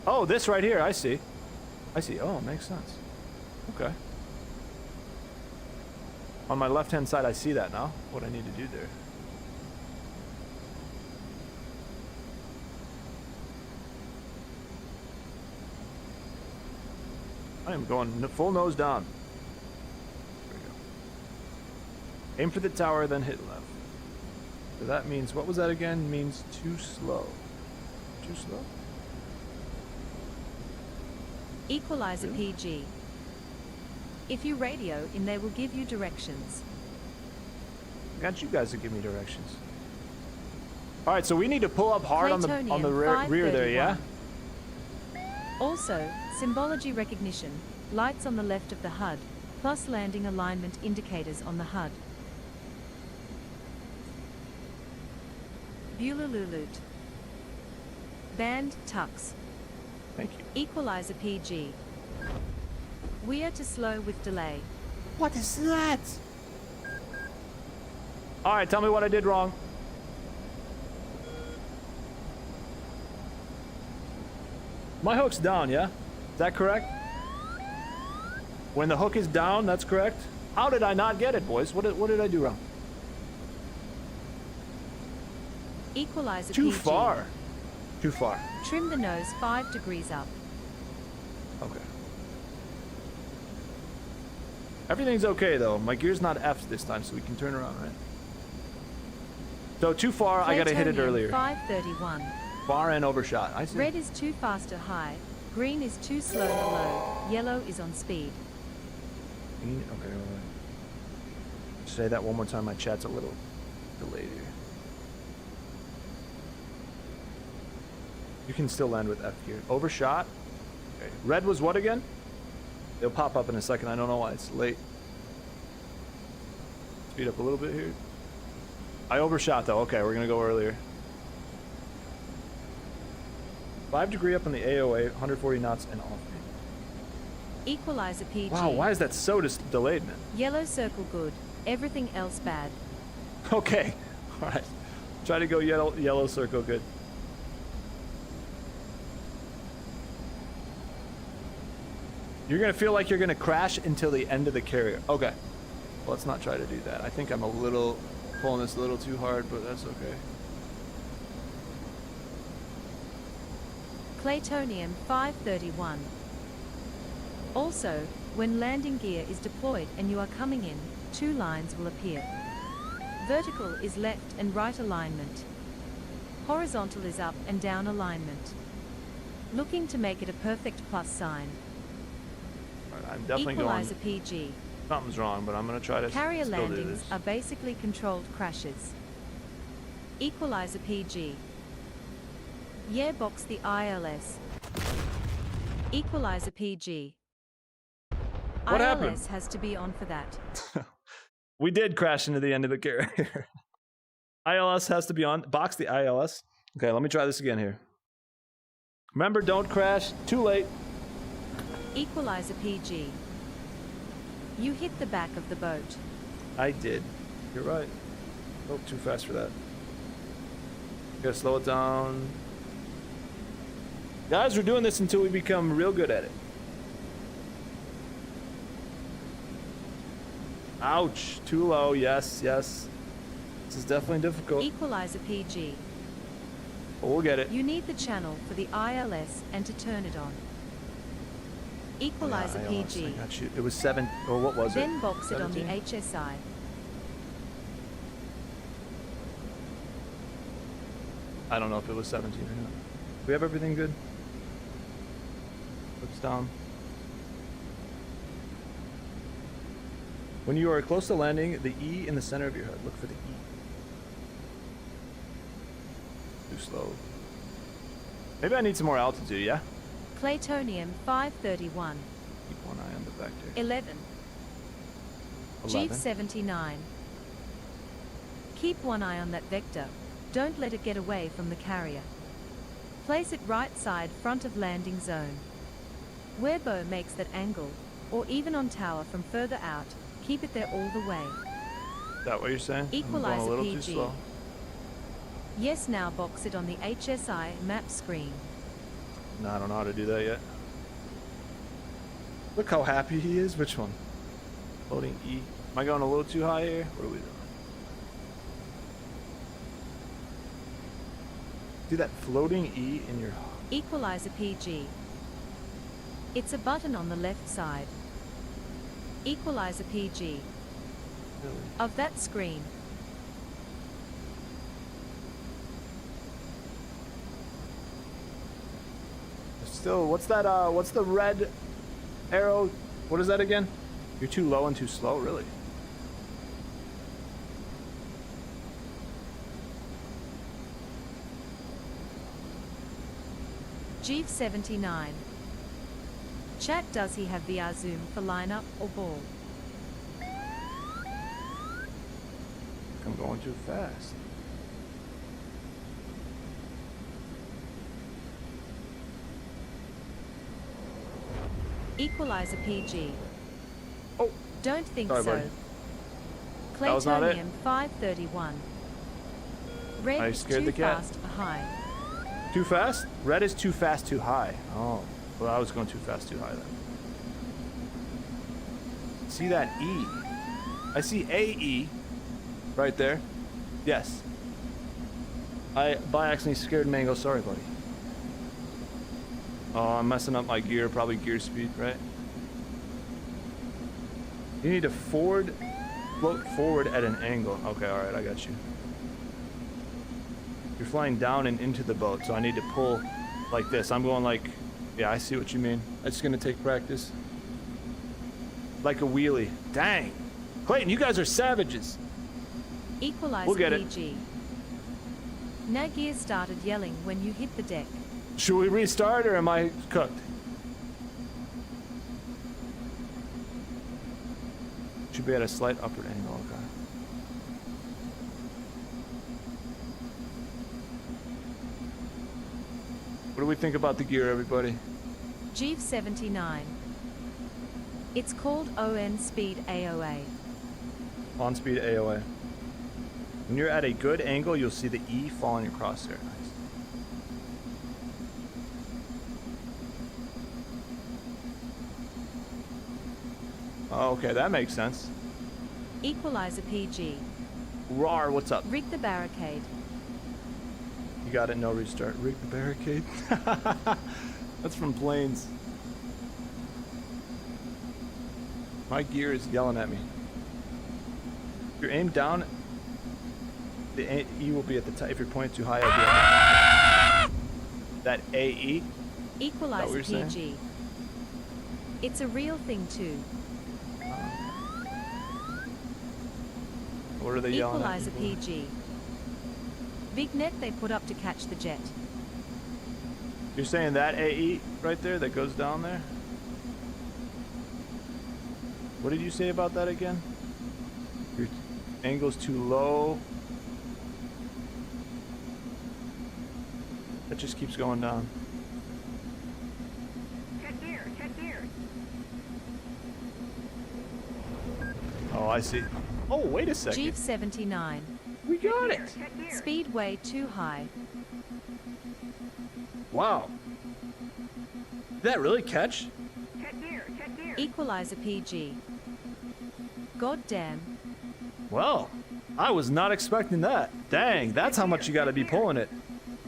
Oh, this right here, I see. I see. Oh, makes sense. Okay. On my left-hand side, I see that now. What I need to do there. I am going full nose down. There we go. Aim for the tower, then hit left. So that means, what was that again? Means too slow. Too slow? Equalizer Yeah. PG. If you radio in, they will give you directions. I got you guys to give me directions. All right, so we need to pull up hard on the Plutonium rear there, yeah? 531. Also, symbology recognition, lights on the left of the HUD, plus landing alignment indicators on the HUD. Bulululut. Band Tux. Thank you. Equalizer PG. We are to slow with delay. What is that? All right, tell me what I did wrong. My hook's down, yeah? Is that correct? When the hook is down, that's correct? How did I not get it, boys? What did I do wrong? Equalizer Too PG. far. Too far. Trim the nose 5 degrees up. Okay. Everything's okay, though. My gear's not F'd this time, so we can turn around, right? So too far, I gotta hit it Plutonium earlier. 531. Far and overshot. I see. Red is too fast or high. Green is too slow or low. Yellow is on speed. Okay, wait, wait. Say that one more time. My chat's a little delayed here. You can still land with F here. Overshot. Okay. Red was what again? It'll pop up in a second. I don't know why it's late. Speed up a little bit here. I overshot though. Okay, we're gonna go earlier. 5 degree up on the AOA, 140 knots and off. Equalizer PG. Wow, why is that so delayed, man? Yellow circle good. Everything else bad. Okay, all right. Try to go yellow circle good. You're gonna feel like you're gonna crash until the end of the carrier. Okay, well, let's not try to do that. I think I'm pulling this a little too hard, but that's okay. Plutonium 531. Also, when landing gear is deployed and you are coming in, 2 lines will appear. Vertical is left and right alignment. Horizontal is up and down alignment. Looking to make it a perfect plus sign. All right, I'm definitely Equalizer going. PG. Something's wrong, but I'm gonna try to Carrier still do landings this. are basically controlled crashes. Equalizer PG. Yeah, box the ILS. Equalizer PG. What ILS happened? has to be on for that. We did crash into the end of the carrier. ILS has to be on. Box the ILS. Okay, let me try this again here. Remember, don't crash. Too late. Equalizer PG. You hit the back of the boat. I did. You're right. Oh, too fast for that. Gotta slow it down. Guys, we're doing this until we become real good at it. Ouch. Too low. Yes, yes. This is definitely difficult. Equalizer PG. But we'll get it. You need the channel for the ILS and to turn it on. Equalizer Yeah, ILS, PG. I got you. It was 7, or what was it? Then box it on the 17? HSI. I don't know if it was 17 or not. We have everything good? Looks down. When you are close to landing, the E in the center of your head. Look for the E. Too slow. Maybe I need some more altitude, yeah? Plutonium 531. Keep one eye on the vector. 11. 11. Jeep 79. Keep one eye on that vector. Don't let it get away from the carrier. Place it right side front of landing zone. Where bow makes that angle, or even on tower from further out, keep it there all the way. Is that what you're saying? I'm Equalizer going a little too PG. slow. Yes, now box it on the HSI map screen. No, I don't know how to do that yet. Look how happy he is. Which one? Loading E. Am I going a little too high here? What are we doing? See that floating E in your... Equalizer PG. It's a button on the left side. Equalizer PG. Really? Of that screen. Still, what's that, what's the red arrow? What is that again? You're too low and too slow, really? Jeeve 79. Chat, does he have VR zoom for lineup or ball? I'm going too fast. Equalizer PG. Oh, Don't think sorry, so. buddy. That was not it? Claytonium 531. Red I is scared too the cat. fast for high. too fast? Red is too fast, too high. Oh, well, I was going too fast, too high then. See that E? I see AE right there. Yes. I by accidentally scared Mango. Sorry, buddy. Oh, I'm messing up my gear. Probably gear speed, right? You need to float forward at an angle. Okay, all right, I got you. You're flying down and into the boat, so I need to pull like this. I'm going like, yeah, I see what you mean. It's gonna take practice. Like a wheelie. Dang. Clayton, you guys are savages. Equalizer We'll get it. PG. Nagear started yelling when you hit the deck. Should we restart or am I cooked? Should be at a slight upward angle, okay. What do we think about the gear, everybody? Jeeve 79. It's called ON Speed AOA. On speed AOA. When you're at a good angle, you'll see the E fall in your crosshair. Nice. Oh, okay, that makes sense. Equalizer PG. Rar, what's up? Rig the barricade. You got it, no restart. Rig the barricade. That's from Planes. My gear is yelling at me. If you're aimed down, the E will be at the top. If you're pointing too high, it'll be at the that AE. Equalizer you're saying? PG. It's a real thing too. What are they yelling at? Equalizer me for? PG. Big net they put up to catch the jet. You're saying that AE right there that goes down there? What did you say about that again? Your angle's too low. That just keeps going down. Check gear, check gear. Oh, I see. Oh, wait a second. Jeeve 79. We got it. Check gear. Speed way too high. Wow. Did that really catch? Check gear, check gear. Equalizer PG. God damn. Well, I was not expecting that. Dang, that's how much you gotta be pulling it.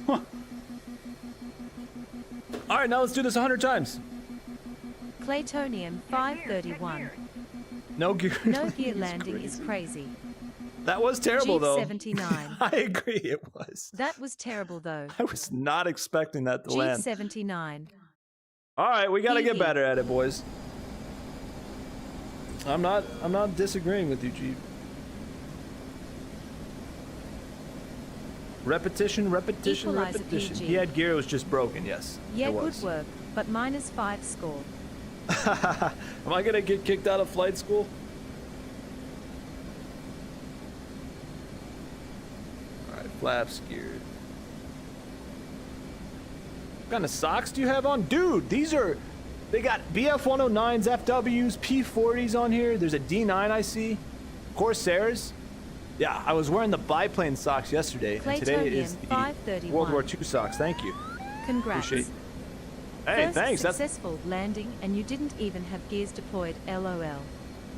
Huh. All right, now let's do this 100 times. Claytonium 531. No gear. No gear landing is crazy. That was terrible, Jeeve though. 79. I agree, it was. That was terrible though. I was not expecting that to Jeeve land. 79. All right, we gotta get Hee. better at it, boys. I'm not disagreeing with you, Jeep. Repetition, repetition, Equalizer repetition. PG. He had gear, it was just broken, yes. Yeah, it good was. work, but -5 score. Am I gonna get kicked out of flight school? Alright, flaps geared. What kind of socks do you have on? Dude, they got BF-109s, FWs, P-40s on here. There's a D9 I see. Corsairs. Yeah, I was wearing the biplane socks yesterday, and today is Claytonium the 531. World War II socks. Thank you. Congrats. Appreciate. Hey, First thanks. That's successful landing and you didn't even have gears deployed, LOL.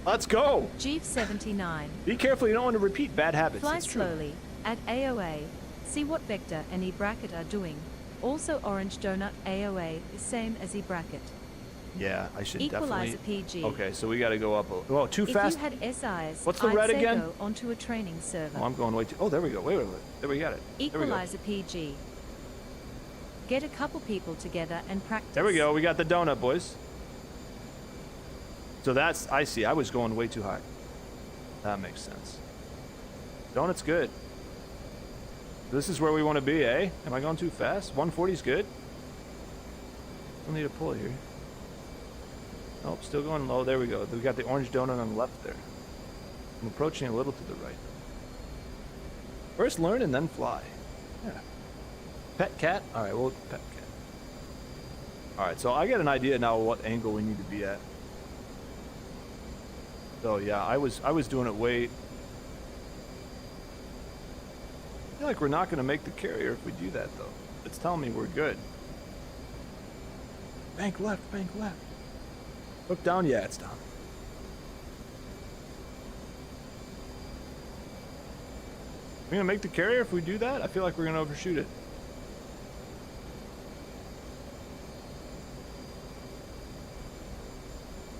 Let's go. Jeep 79. Be careful, you don't want to repeat bad habits. Fly It's true. slowly. At AOA, see what vector and E-bracket are doing. Also orange donut AOA is same as E-bracket. Yeah, I should Equalizer definitely. PG. Okay, so we got to go up. Oh, too If fast. you had SIs, What's the I'd red say again? go onto a training server. Oh, I'm going way too. Oh, there we go. Wait. There we got it. There we go. Equalizer PG. Get a couple people together and practice. There we go. We got the donut, boys. So that's, I see. I was going way too high. That makes sense. Donut's good. This is where we want to be, eh? Am I going too fast? 140 is good. Don't need a pull here. Nope, still going low. There we go. We got the orange donut on the left there. I'm approaching a little to the right. First learn and then fly. Yeah. Pet cat? Alright, we'll pet cat. Alright, so I get an idea now what angle we need to be at. So yeah, I was doing it way. I feel like we're not gonna make the carrier if we do that though. It's telling me we're good. Bank left, bank left. Look down, yeah, it's down. We're gonna make the carrier if we do that? I feel like we're gonna overshoot it.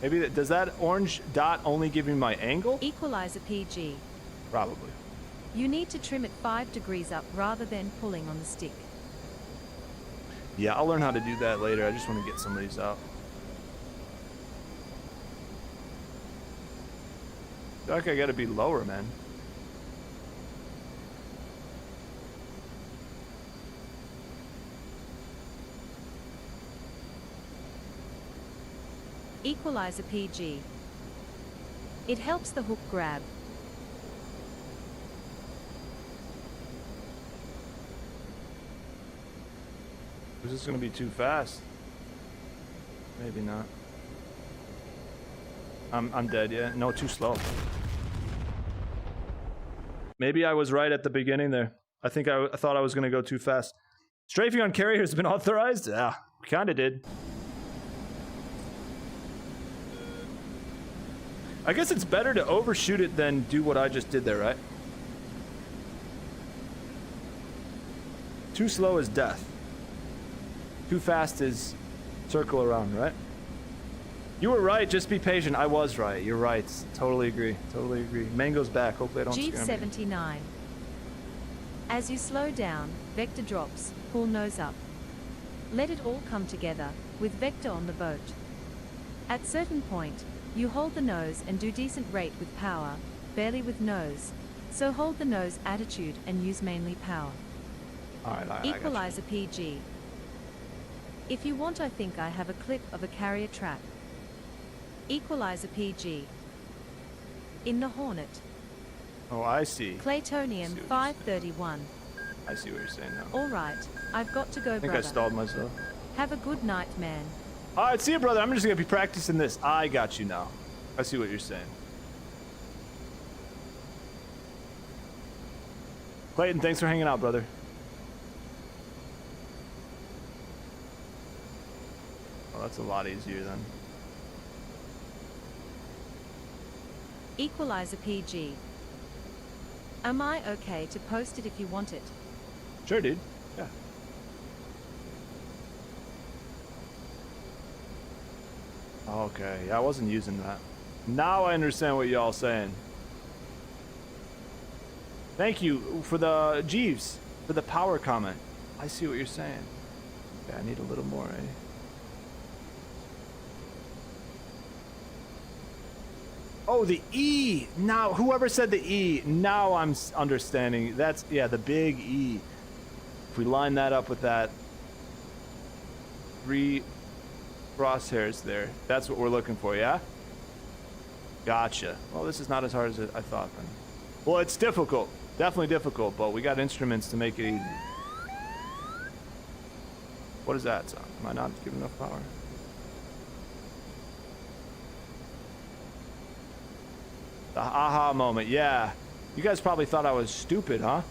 Maybe does that orange dot only give me my angle? Equalizer PG. Probably. You need to trim it 5 degrees up rather than pulling on the stick. Yeah, I'll learn how to do that later. I just want to get some of these out. I feel like I gotta be lower, man. Equalizer PG. It helps the hook grab. Is this gonna be too fast? Maybe not. I'm dead, yeah. No, too slow. Maybe I was right at the beginning there. I think I thought I was gonna go too fast. Strafing on carrier has been authorized? Yeah, kinda did. I guess it's better to overshoot it than do what I just did there, right? Too slow is death. Too fast is circle around, right? You were right, just be patient. I was right. You're right. Totally agree. Totally agree. Mango's back. Hopefully I don't Jeep scare me. 79. As you slow down, vector drops, pull nose up. Let it all come together, with vector on the boat. At certain point, you hold the nose and do decent rate with power, barely with nose. So hold the nose attitude and use mainly power. Alright, I got you. Equalizer PG. If you want, I think I have a clip of a carrier track. Equalizer PG. In the Hornet. Oh, I see. Claytonium 531. I see what you're saying now. Alright, I've got to go, I think brother. I stalled myself. Have a good night, man. Alright, see you, brother. I'm just gonna be practicing this. I got you now. I see what you're saying. Clayton, thanks for hanging out, brother. Oh, that's a lot easier then. Equalizer PG. Am I okay to post it if you want it? Sure, dude. Yeah. Okay, yeah, I wasn't using that. Now I understand what y'all saying. Thank you for the Jeeves, for the power comment. I see what you're saying. Okay, I need a little more, eh? Oh, the E! Now, whoever said the E, now I'm understanding. That's, yeah, the big E. If we line that up with that 3 crosshairs there, that's what we're looking for, yeah? Gotcha. Well, this is not as hard as I thought then. Well, it's difficult. Definitely difficult, but we got instruments to make it easy. What is that sound? Am I not giving enough power? The aha moment, yeah. You guys probably thought I was stupid, huh?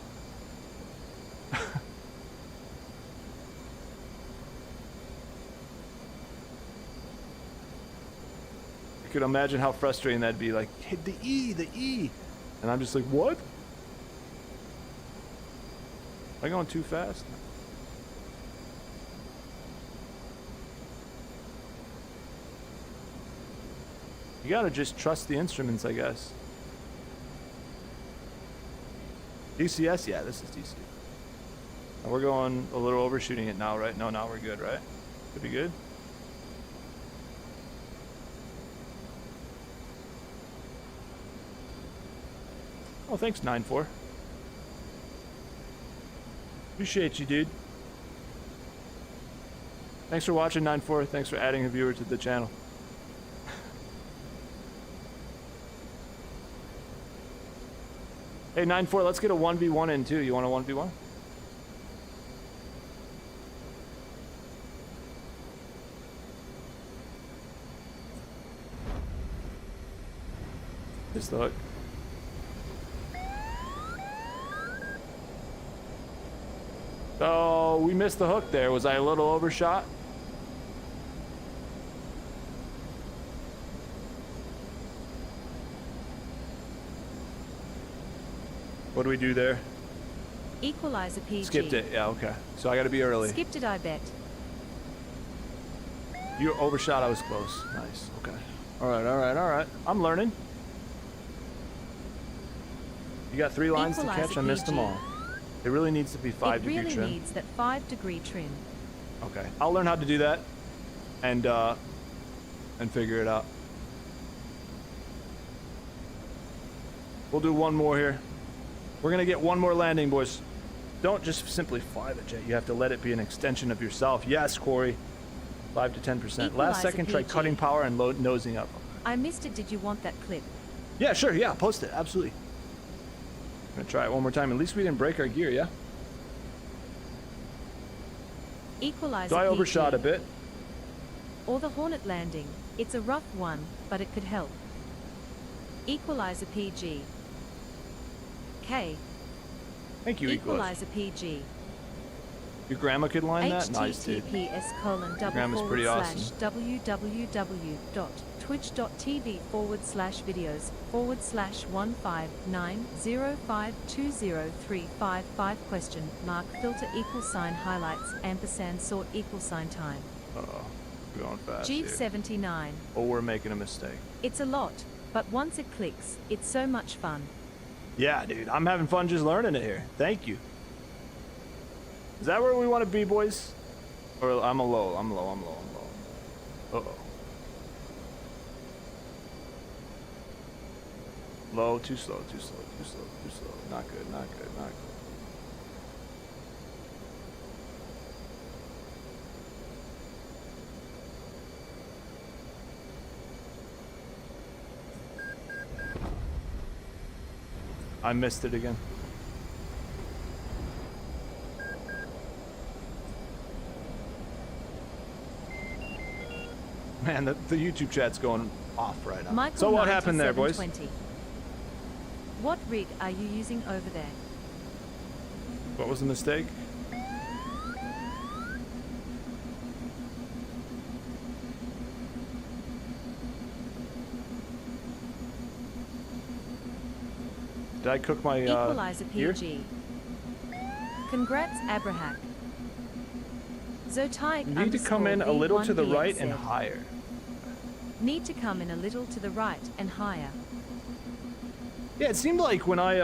You could imagine how frustrating that'd be. Like, hit the E. And I'm just like, what? Am I going too fast? You gotta just trust the instruments, I guess. DCS? Yeah, this is DC. And we're going a little overshooting it now, right? No, now we're good, right? Could be good. Oh, thanks, 9-4. Appreciate you, dude. Thanks for watching, 9-4. Thanks for adding a viewer to the channel. Hey, 9-4, let's get a 1v1 in, too. You want a 1v1? This the hook. Oh, we missed the hook there. Was I a little overshot? What do we do there? Equalizer PG. Skipped it. Yeah, okay. So I gotta be early. Skipped it, I bet. You overshot. I was close. Nice. Okay. All right. I'm learning. You got 3 lines to Equalizer catch. I missed them PG. all. It really needs to be 5-degree It really trim. needs that 5-degree trim. Okay. I'll learn how to do that and figure it out. We'll do one more here. We're gonna get one more landing, boys. Don't just simply fly the jet. You have to let it be an extension of yourself. Yes, Corey. 5 to 10%. Last Equalizer second, try PG. cutting power and nosing up. I missed it. Did you want that clip? Yeah, sure. Yeah, post it. Absolutely. I'm gonna try it one more time. At least we didn't break our gear, yeah? Equalizer So I PG. overshot a bit. Or the Hornet landing. It's a rough one, but it could help. Equalizer PG. K. Thank you, Equalizer PG. Your grandma could line that? Nice, dude. Grandma's pretty awesome. #www.twitch.tv/videos/159059055 sort $time. Uh-oh. We're going fast here. Jeep79. Oh, we're making a mistake. It's a lot, but once it clicks, it's so much fun. Yeah, dude. I'm having fun just learning it here. Thank you. Is that where we want to be, boys? Or I'm low. Uh-oh. Low, too slow. Not good. I missed it again. Man, the YouTube chat's going off right now. Michael So what happened there, boys? 9720. What rig are you using over there? What was the mistake? Did I cook my Equalizer gear? PG. Congrats, Abrahak. Zotaik You need to come in a little to the right and said, higher. Need to come in a little to the right and higher. Yeah, it seemed like when I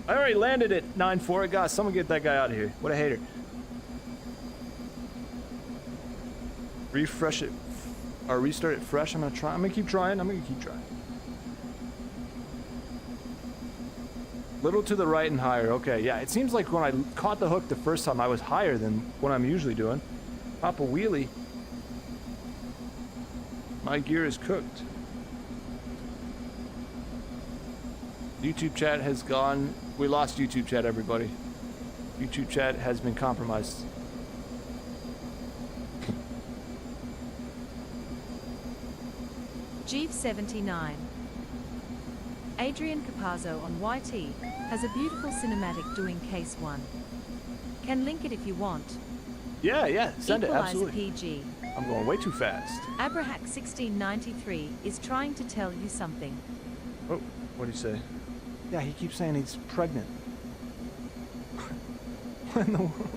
I already landed at 9-4. God, someone get that guy out of here. What a hater. Refresh it or restart it fresh. I'm gonna keep trying. Little to the right and higher. Okay, yeah. It seems like when I caught the hook the first time, I was higher than what I'm usually doing. Pop a wheelie. My gear is cooked. YouTube chat has gone. We lost YouTube chat, everybody. YouTube chat has been compromised. Jeeve79. Adrian Capazzo on YT has a beautiful cinematic doing case 1. Can link it if you want. Yeah, yeah, send it, Equalizer absolutely. PG. I'm going way too fast. Abrahak 1693 is trying to tell you something. Oh, what did he say? Yeah, he keeps saying he's pregnant. What in the world?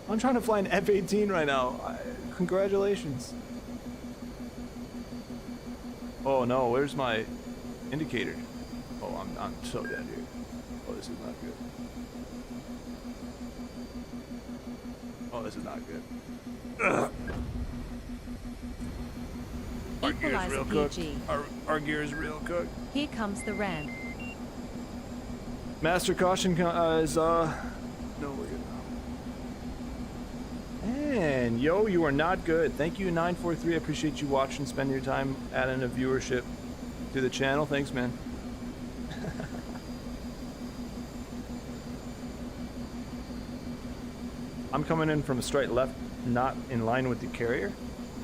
I'm trying to fly an F-18 right now. Congratulations. Oh no, where's my indicator? Oh, I'm so dead here. Oh, this is not good. Oh, this is not good. Ugh. Our gear's Equalizer real cooked. PG. Our gear is real cooked. Here comes the ramp. Master caution is no, we're good now. And yo, you are not good. Thank you 943. I appreciate you watching, spending your time adding a viewership to the channel. Thanks, man. I'm coming in from a straight left, not in line with the carrier.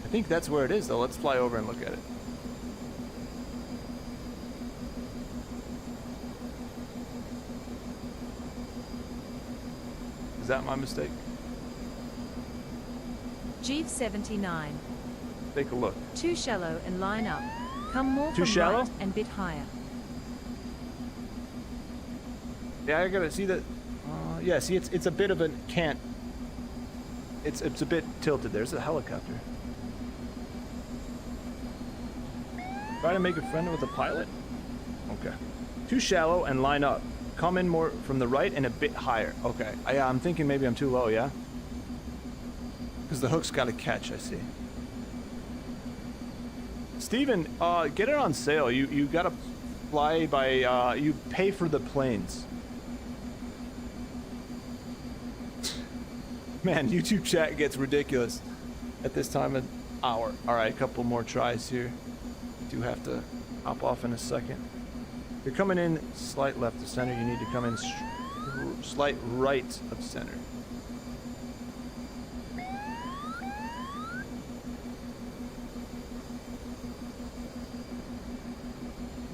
I think that's where it is, though. Let's fly over and look at it. Is that my mistake? Jeeve 79. Take a look. Too shallow and line up. Come more Too from shallow? right and bit higher. Yeah, I gotta see that. Yeah, see, it's a bit of a cant. It's a bit tilted. There's a helicopter. Try to make a friend with a pilot? Okay. Too shallow and line up. Come in more from the right and a bit higher. Okay. Yeah, I'm thinking maybe I'm too low, yeah? Because the hook's got to catch, I see. Steven, get it on sale. You got to fly by, you pay for the planes. Man, YouTube chat gets ridiculous at this time of hour. All right, a couple more tries here. Do have to hop off in a second. You're coming in slight left of center. You need to come in slight right of center.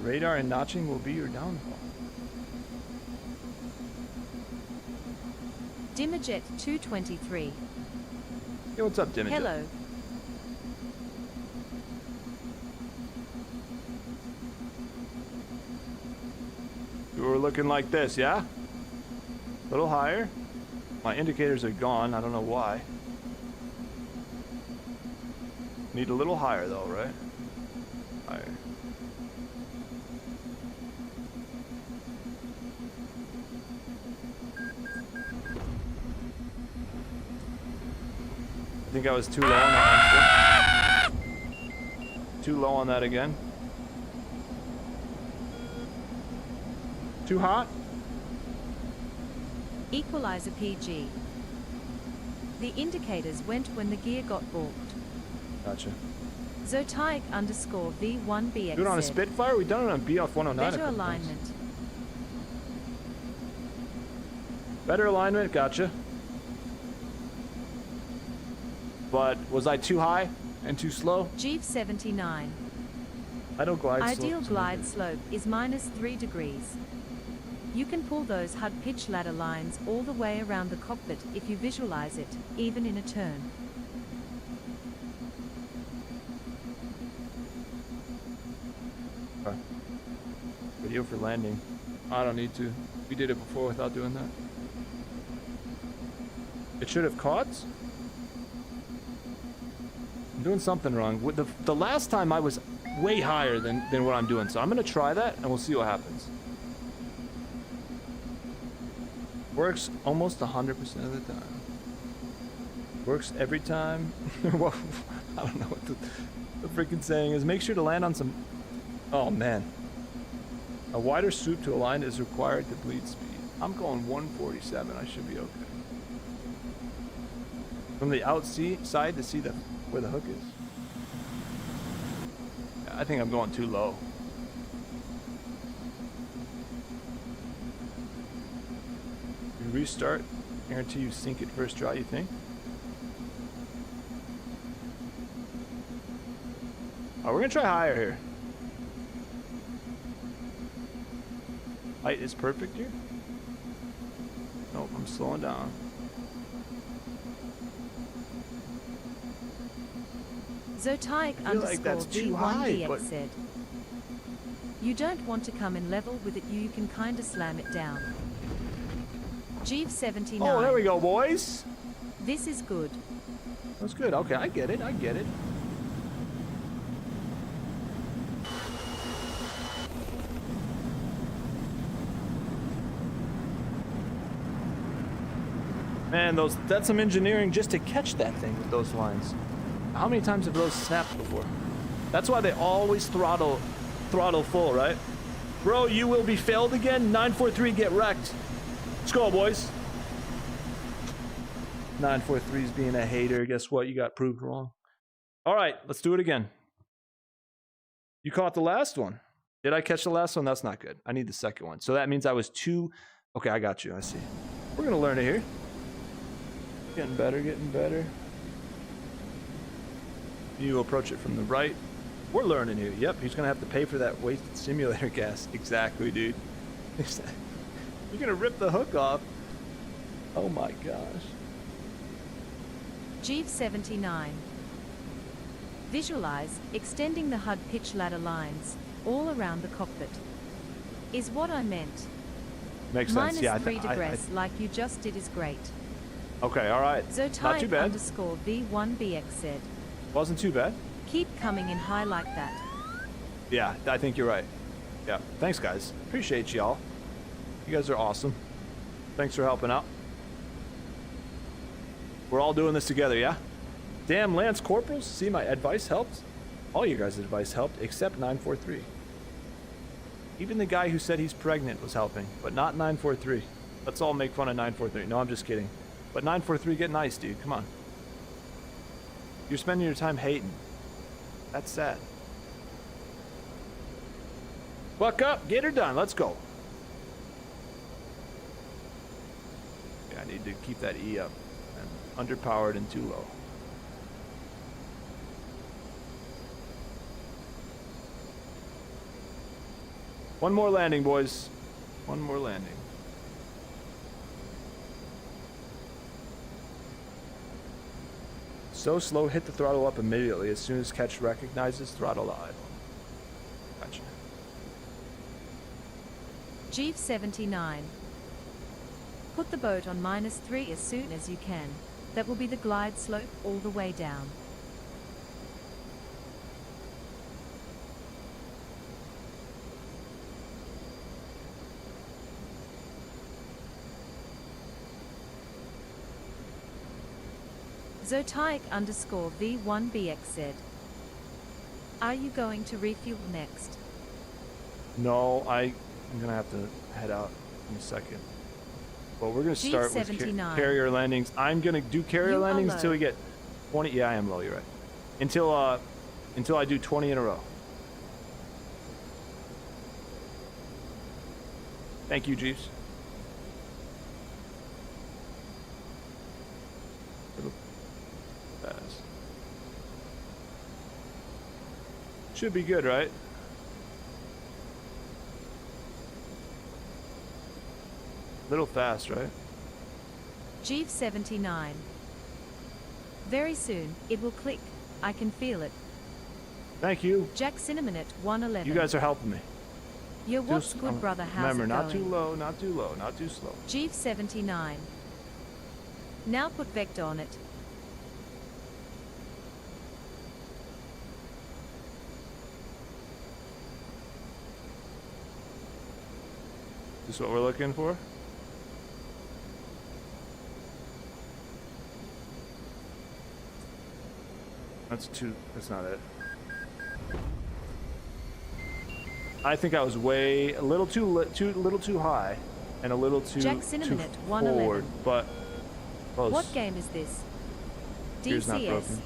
Radar and notching will be your downfall. Dimmerjet 223. Hey, what's up, Dimmerjet? Hello. You were looking like this, yeah? A little higher. My indicators are gone. I don't know why. Need a little higher, though, right? Higher. I think I was too low on that one. Too low on that again. Too hot? Equalizer PG. The indicators went when the gear got balked. Gotcha. Zotaik _ V1BX. Do it on a Spitfire? We done it on BF 109. Better alignment. Better alignment, gotcha. But was I too high and too slow? Jeeve 79. Idle glide Ideal slope. glide slope is -3 degrees. You can pull those HUD pitch ladder lines all the way around the cockpit if you visualize it, even in a turn. Okay. Video for landing. I don't need to. We did it before without doing that. It should have caught. I'm doing something wrong. With the last time I was way higher than what I'm doing, so I'm gonna try that and we'll see what happens. Works almost 100% of the time. Works every time. Well, I don't know what the freaking saying is. Make sure to land on some. Oh man. A wider swoop to align is required to bleed speed. I'm going 147. I should be okay. From the outside to see where the hook is. I think I'm going too low. You restart. Guarantee you sink it first try, you think? Oh, we're gonna try higher here. Height is perfect here. Nope, I'm slowing down. Zotaic I feel like that's too high, V1BX but- said. You don't want to come in level with it, you can kinda slam it down. Jeeve79. Oh, there we go, boys. This is good. That's good. Okay, I get it. I get it. Man, that's some engineering just to catch that thing with those lines. How many times have those snapped before? That's why they always throttle full, right? Bro, you will be failed again. 943, get wrecked. Let's go, boys. 943's being a hater. Guess what? You got proved wrong. All right, let's do it again. You caught the last one. Did I catch the last one? That's not good. I need the second one. So that means I was two. Okay, I got you. I see. We're going to learn it here. Getting better, getting better. You approach it from the right. We're learning here. Yep, he's going to have to pay for that wasted simulator gas. Exactly, dude. You're going to rip the hook off. Oh my gosh. Jeeve79. Visualize extending the HUD pitch ladder lines all around the cockpit. Is what I meant. Makes sense. Minus Yeah, 3 degrees like you just did is great. Okay, all right. Not too Zotaic bad. underscore V1BX said. Wasn't too bad. Keep coming in high like that. Yeah, I think you're right. Yeah, thanks, guys. Appreciate y'all. You guys are awesome. Thanks for helping out. We're all doing this together, yeah? Damn, Lance Corporals. See, my advice helped. All you guys' advice helped, except 943. Even the guy who said he's pregnant was helping, but not 943. Let's all make fun of 943. No, I'm just kidding. But 943, get nice, dude. Come on. You're spending your time hating. That's sad. Buck up, get her done. Let's go. Yeah, I need to keep that E up. And underpowered and too low. One more landing, boys. One more landing. So slow, hit the throttle up immediately. As soon as catch recognizes, throttle to idle. Gotcha. Jeeve79. Put the boat on minus 3 as soon as you can. That will be the glide slope all the way down. Zotaic underscore V1BX said. Are you going to refuel next? No, I'm gonna have to head out in a second. Well, we're gonna start with G79. carrier landings. I'm gonna do carrier You are landings low. until we get 20. Yeah, I am low. You're right. Until I do 20 in a row. Thank you, Jeeves. Little fast. Should be good, right? Little fast, right? Jeeve79. Very soon, it will click. I can feel it. Thank you. Jack Cinnamon at 111. You guys are helping me. Yo, what's good, brother? How's Remember, it not going? too low, not too low, not too slow. Jeeve79. Now put vector on it. This is what we're looking for? That's not it. I think I was a little too high and a little too, Jack Cinnamon too at 111. forward, but close. What game is this? Gear's not DCS. broken.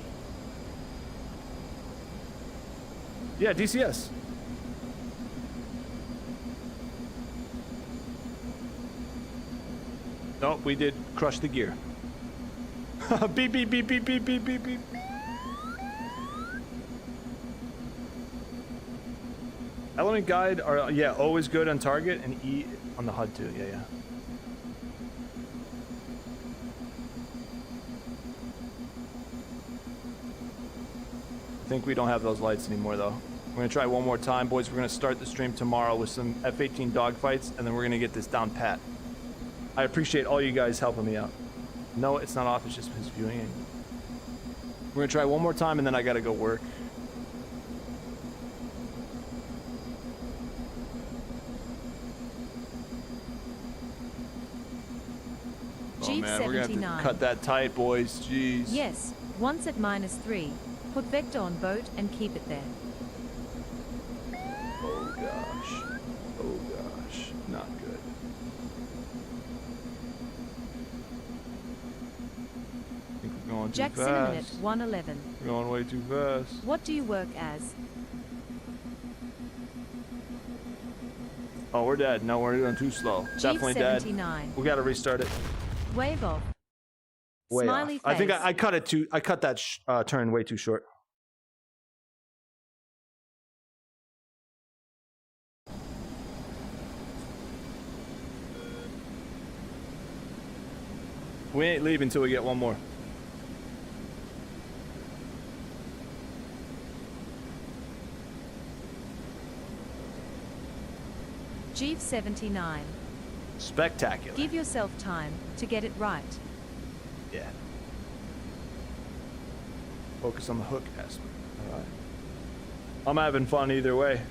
Yeah, DCS. Nope, we did crush the gear. Beep, beep, beep, beep, beep, beep, beep, beep. Element guide are, yeah, always good on target, and E on the HUD too. Yeah, yeah. I think we don't have those lights anymore, though. We're gonna try one more time, boys. We're gonna start the stream tomorrow with some F-18 dogfights, and then we're gonna get this down pat. I appreciate all you guys helping me out. No, it's not off. It's just his viewing angle. We're gonna try one more time, and then I gotta go work. Oh man, we're gonna have to cut that tight, boys. Jeez. Yes, once at -3, put vector on boat and keep it there. Oh gosh. Oh gosh. Not good. I think we're going too Jack fast. Cinnamon at 111. We're going way too fast. What do you work as? Oh, we're dead. No, we're going too slow. Definitely dead. 79. We gotta restart it. Wave off. Way Smiley off. I think face. I cut it too. I cut that turn way too short. We ain't leaving until we get one more. Jeeve 79. Spectacular. Give yourself time to get it right. Yeah. Focus on the hook aspect. All right. I'm having fun either way.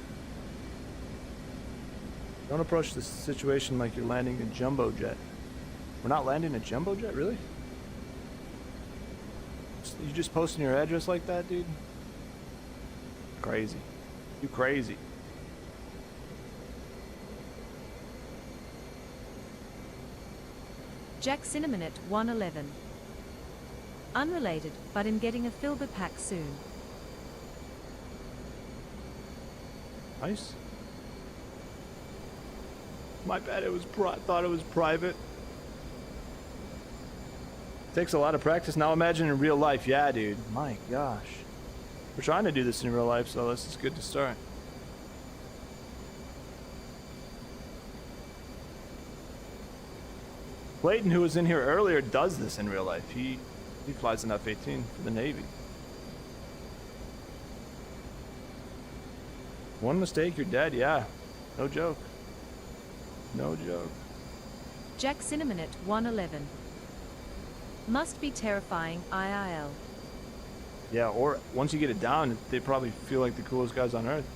Don't approach this situation like you're landing a jumbo jet. We're not landing a jumbo jet, really? You just posting your address like that, dude? Crazy. You crazy. Jack Cinnamon at 111. Unrelated, but I'm getting a Filbert pack soon. Nice. My bad, it was thought it was private. Takes a lot of practice. Now imagine in real life. Yeah, dude. My gosh. We're trying to do this in real life, so this is good to start. Clayton, who was in here earlier, does this in real life. He flies an F-18 for the Navy. One mistake, you're dead. Yeah. No joke. No joke. Jack Cinnamon at 111. Must be terrifying, IRL. Yeah, or once you get it down, they probably feel like the coolest guys on earth.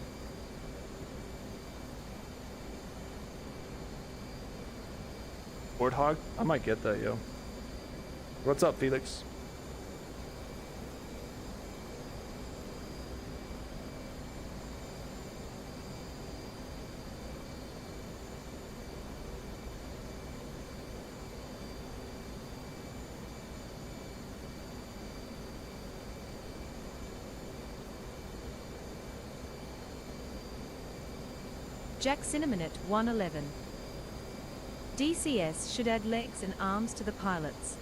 Warthog? I might get that, yo. What's up, Felix? Jack Cinnamon at 111. DCS should add legs and arms to the pilots.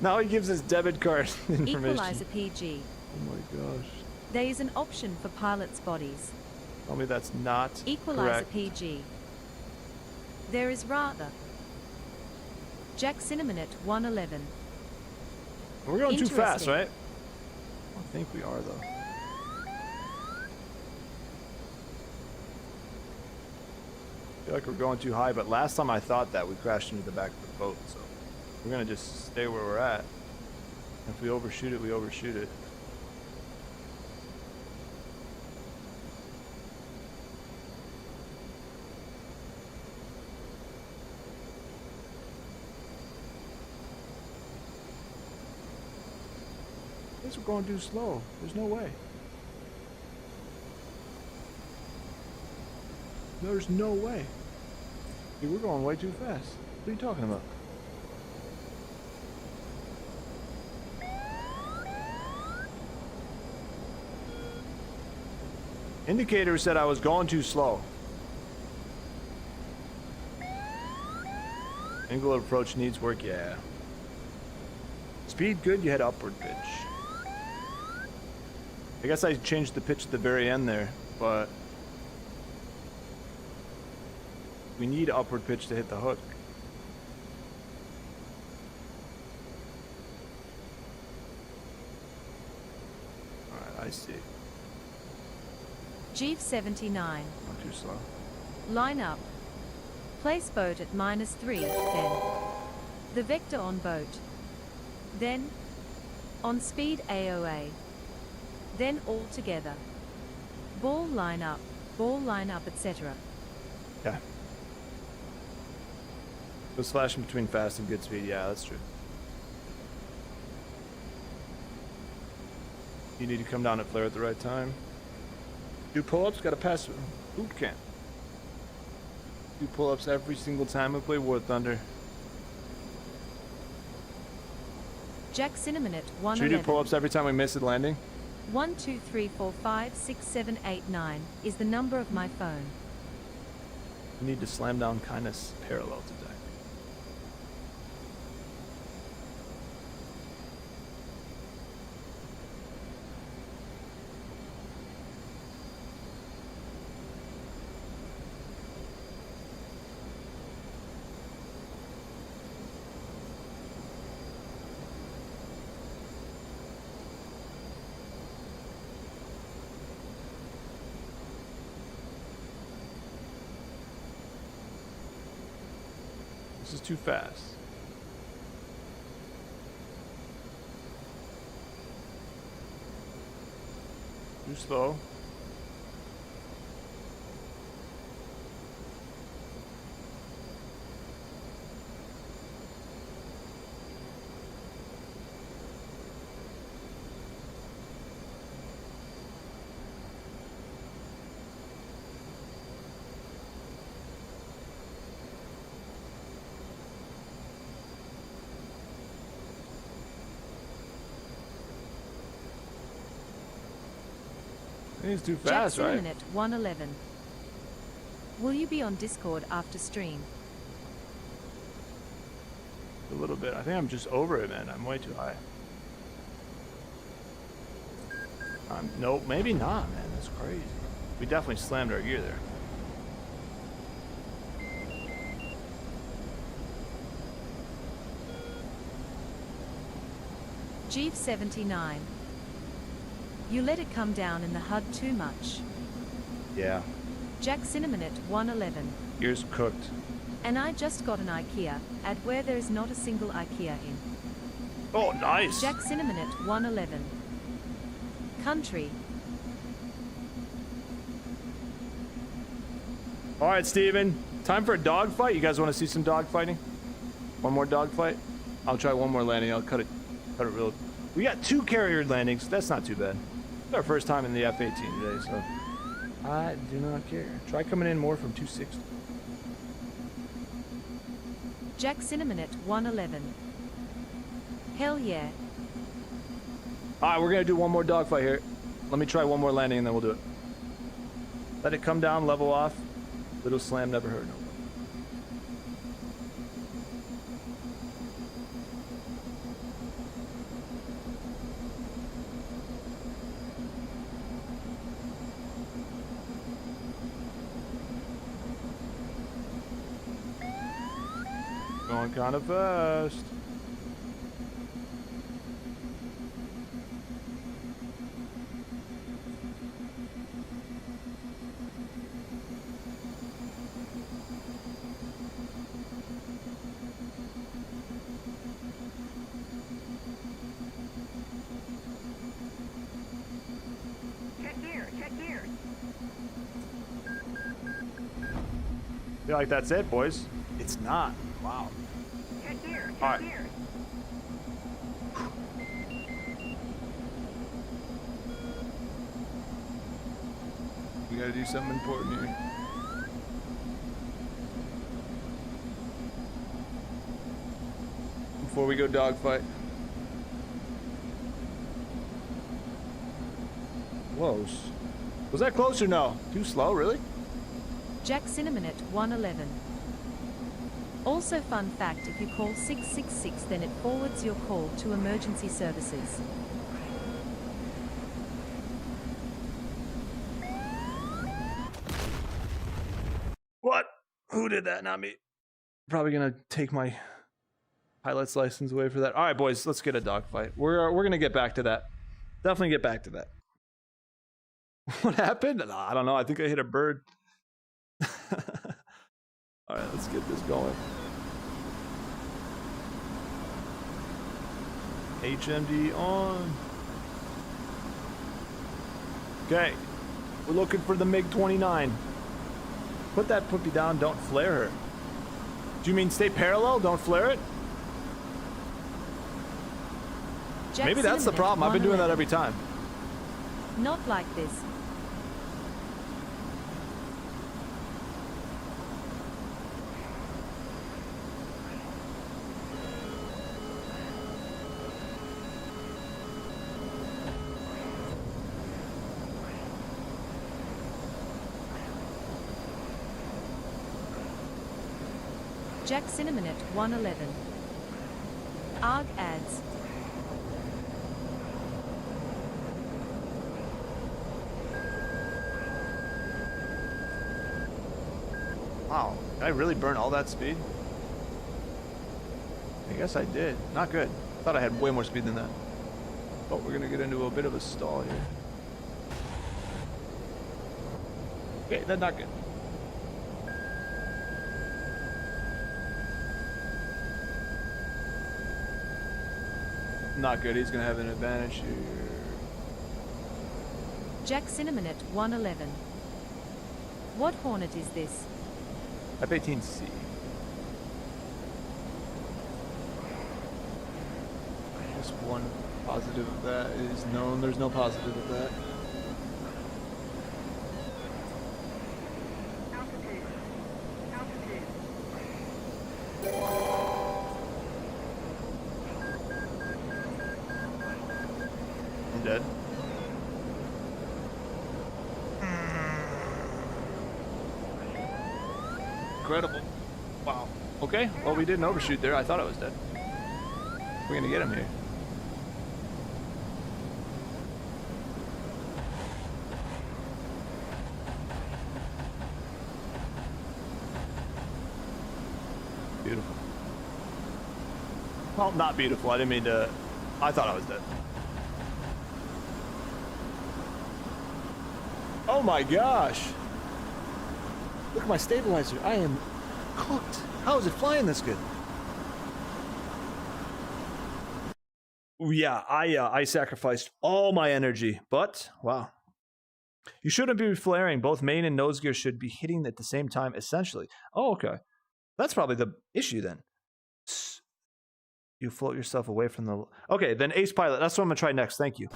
Now he gives his debit card information. Equalizer PG. Oh my gosh. There is an option for pilots' bodies. Tell me that's not Equalizer correct. PG. There is rather. Jack Cinnamon at 111. We're going too fast, Interesting. right? I think we are, though. I feel like we're going too high, but last time I thought that we crashed into the back of the boat, so we're gonna just stay where we're at. If we overshoot it, we overshoot it. I guess we're going too slow. There's no way. There's no way. Dude, we're going way too fast. What are you talking about? Indicator said I was going too slow. Angle of approach needs work, yeah. Speed good, you had upward pitch. I guess I changed the pitch at the very end there, but we need upward pitch to hit the hook. Alright, I see. Jeep 79. Not too slow. Line up. Place boat at -3, then. The vector on boat. Then. On speed AOA. Then all together. Ball line up, etc. Yeah. Those flashing between fast and good speed, yeah, that's true. You need to come down at flare at the right time. Do pull-ups, gotta pass boot camp. Do pull-ups every single time we play War Thunder. Jack Cinnamon at Should we 111. do pull-ups every time we miss a landing? 1 2 3 4 5 6 7 8 9 is the number of my phone. We need to slam down kindness parallel today. This is too fast. Too slow. I think it's too Jack fast, right? Cinnamon at 111. Will you be on Discord after stream? A little bit. I think I'm just over it, man. I'm way too high. Nope, maybe not, man. That's crazy. We definitely slammed our gear there. Jeep 79. You let it come down in the HUD too much. Yeah. Jack Cinnamon at 111. Gear's cooked. And I just got an IKEA at where there is not a single IKEA in. Oh, nice. Jack Cinnamon at 111. Country. All right, Steven. Time for a dogfight. You guys want to see some dogfighting? One more dogfight? I'll try one more landing. I'll cut it real. We got 2 carrier landings. That's not too bad. It's our first time in the F-18 today, so I do not care. Try coming in more from 260. Jack Cinnamon at 111. Hell yeah. All right, we're gonna do one more dogfight here. Let me try one more landing and then we'll do it. Let it come down, level off. Little slam never hurt nobody. Going kind of fast. Check gear. Feel like that's it, boys. It's not. Wow. Check gear. All right. Gear. We gotta do something important here. Before we go dogfight. Close. Was that close or no? Too slow, really? Jack Cinnamon at 111. Also, fun fact, if you call 666, then it forwards your call to emergency services. What? Who did that? Not me. Probably gonna take my pilot's license away for that. All right, boys, let's get a dogfight. We're gonna get back to that. Definitely get back to that. What happened? I don't know. I think I hit a bird. All right, let's get this going. HMD on. Okay, we're looking for the MiG-29. Put that puppy down. Don't flare her. Do you mean stay parallel? Don't flare it? Maybe that's the problem. I've been doing that every time. Not like this. Jack Cinnamon at 111. ARG ads. Wow, did I really burn all that speed? I guess I did. Not good. Thought I had way more speed than that. But we're gonna get into a bit of a stall here. Okay, that's not good. Not good. He's gonna have an advantage here. Jack Cinnamon at 111. What Hornet is this? F-18C. Just one positive of that is known. There's no positive of that. Altitude. Altitude. I'm dead. Incredible. Wow. Okay, well, we didn't overshoot there. I thought I was dead. We're gonna get him here. Beautiful. Well, not beautiful. I didn't mean to. I thought I was dead. Oh my gosh. Look at my stabilizer. I am cooked. How is it flying this good? Yeah, I sacrificed all my energy, but wow. You shouldn't be flaring. Both main and nose gear should be hitting at the same time, essentially. Oh, okay. That's probably the issue then. You float yourself away from the... Okay, then Ace Pilot. That's what I'm going to try next. Thank you.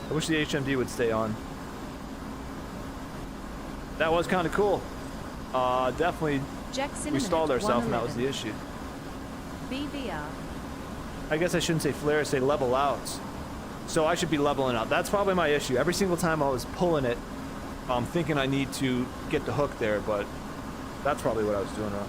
I wish the HMD would stay on. That was kind of cool. Definitely we stalled ourselves and that was the issue. BVR. I guess I shouldn't say flare, say level out. So I should be leveling out. That's probably my issue. Every single time I was pulling it, I'm thinking I need to get the hook there, but that's probably what I was doing wrong.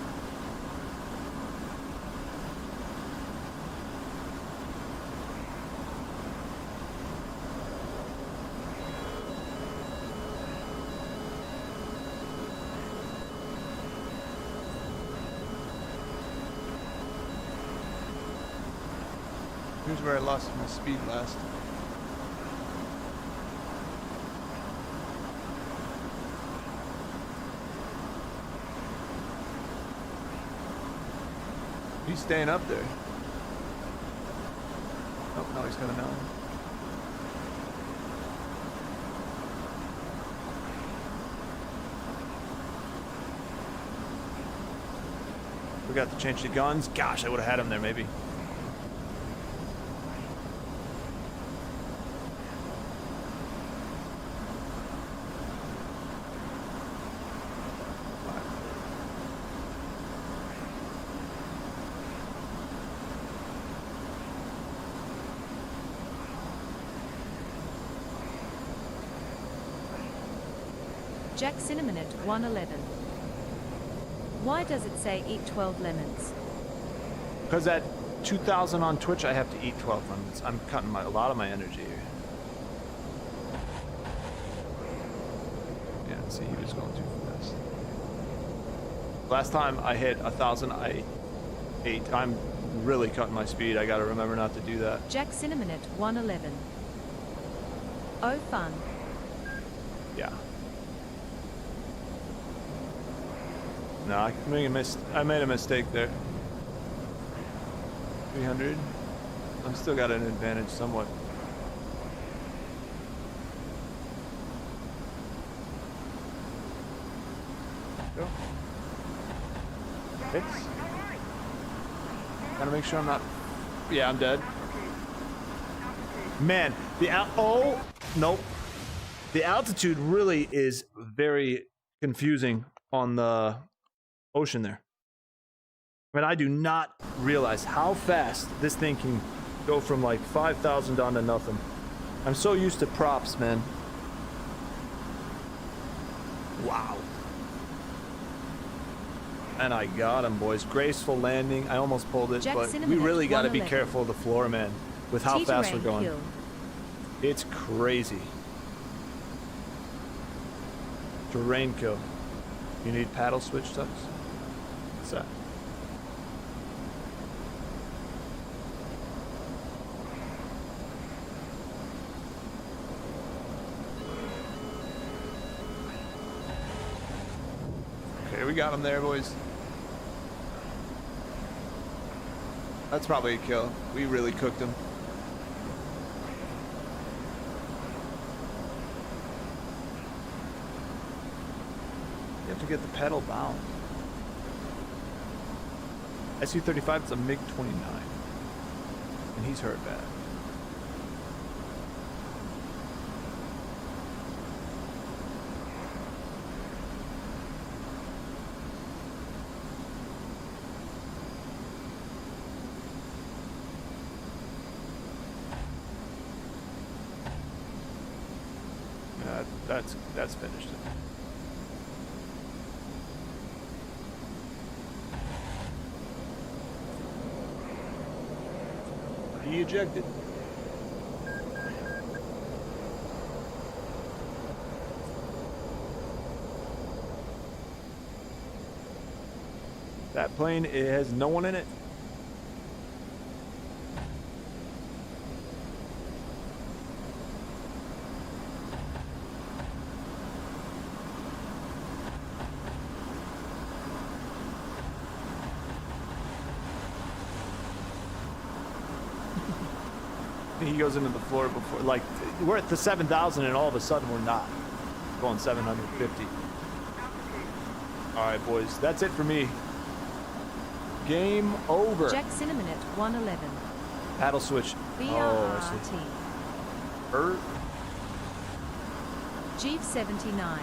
Here's where I lost my speed last. He's staying up there. Oh, now he's coming down. Forgot to change the guns. Gosh, I would have had him there maybe. Jack Cinnamon at 111. Why does it say eat 12 lemons? Because at 2,000 on Twitch, I have to eat 12 lemons. I'm cutting a lot of my energy here. Yeah, see, he was going too fast. Last time I hit 1,000, I ate. I'm really cutting my speed. I gotta remember not to do that. Jack Cinnamon at 111. Oh, fun. Yeah. No, I made a mistake there. 300. I'm still got an advantage somewhat. Go. Hits. Gotta make sure I'm not. Yeah, I'm dead. Man, oh, nope. The altitude really is very confusing on the ocean there. I mean, I do not realize how fast this thing can go from like 5,000 down to nothing. I'm so used to props, man. Wow. And I got him, boys. Graceful landing. I almost pulled it, Jack but Cinnamon we really at got to be 111. careful of the floor, man, with how fast we're Teetering going. kill. It's crazy. Terrain kill. You need paddle switch tucks? What's that? Okay, we got him there, boys. That's probably a kill. We really cooked him. You have to get the pedal bound. SU-35 is a MiG-29. And he's hurt bad. That's finished. He ejected. That plane, it has no one in it. He goes into the floor before, like, we're at the 7,000 and all of a sudden we're not. Going 750. All right, boys, that's it for me. Game over. Jack Cinnamon at 111. Paddle switch. Oh, I see. BRRT. Jeeve 79.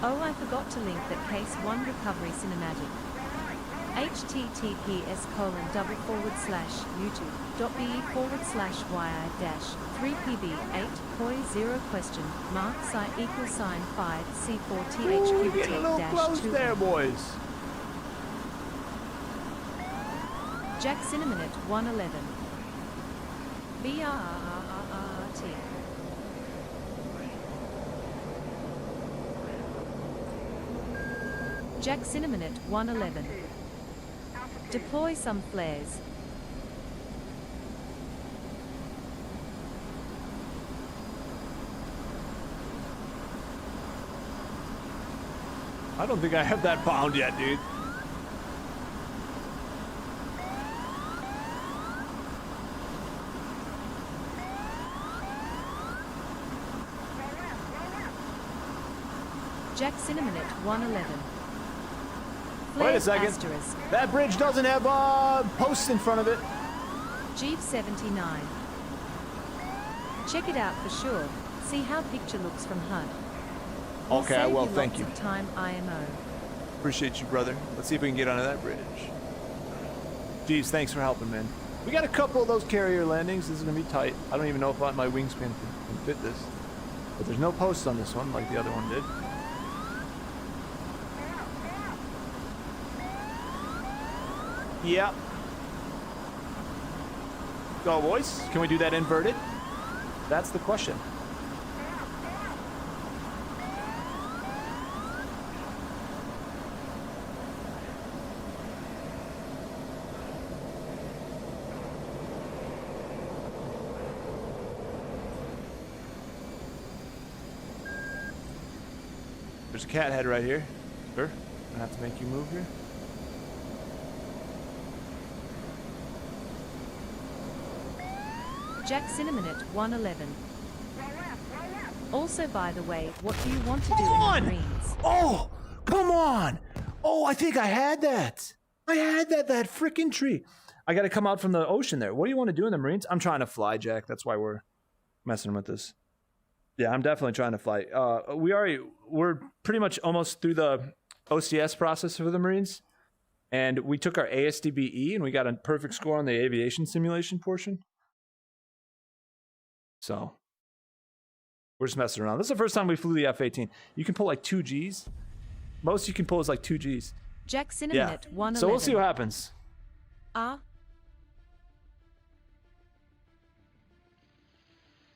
Oh, I forgot to link that case 1 recovery cinematic. https://youtube.be/y-3pb8.0 Getting a little close there, $5C4THQ-2. boys. Jack Cinnamon at 111. BRRT. Jack Cinnamon at 111. Deploy some flares. I don't think I have that bound yet, dude. Jack Cinnamon at 111. Wait a Flares second. asterisk. That bridge doesn't have posts in front of it. Jeeve 79. Check it out for sure. See how picture looks from HUD. Will Okay, save well, you thank lots you. of time IMO. Appreciate you, brother. Let's see if we can get onto that bridge. Jeeves, thanks for helping, man. We got a couple of those carrier landings. This is gonna be tight. I don't even know if my wingspan can fit this. But there's no posts on this one like the other one did. Yep. Go, boys. Can we do that inverted? That's the question. There's a cat head right here. Sir, I have to make you move here. Jack Cinnamon at 111. Also, by the way, what do you want to do in the Marines? Oh, come on. Oh, I think I had that. I had that freaking tree. I got to come out from the ocean there. What do you want to do in the Marines? I'm trying to fly, Jack. That's why we're messing with this. Yeah, I'm definitely trying to fly. We're pretty much almost through the OCS process for the Marines. And we took our ASDBE and we got a perfect score on the aviation simulation portion. So we're just messing around. This is the first time we flew the F-18. You can pull like 2 Gs. Most you can pull is like 2 Gs. Jack Cinnamon at 111. So we'll see what happens.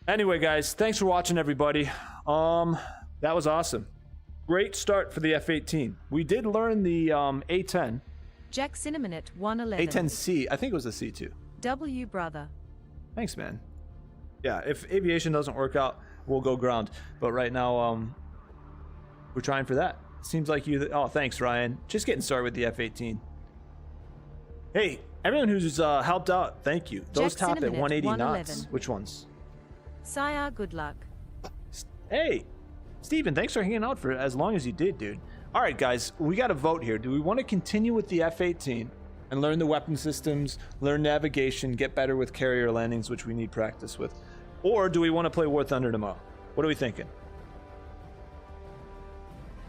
Anyway, guys, thanks for watching, everybody. That was awesome. Great start for the F-18. We did learn the A-10. Jack Cinnamon at 111. A-10C. I think it was a C2. W brother. Thanks, man. Yeah, if aviation doesn't work out, we'll go ground. But right now, we're trying for that. Seems like you... Oh, thanks, Ryan. Just getting started with the F-18. Hey, everyone who's helped out, thank you. Those Jack top at Cinnamon at 180 knots. 111. Which ones? Sire, good luck. Hey, Steven, thanks for hanging out for as long as you did, dude. All right, guys, we got to vote here. Do we want to continue with the F-18 and learn the weapon systems, learn navigation, get better with carrier landings, which we need practice with? Or do we want to play War Thunder tomorrow? What are we thinking?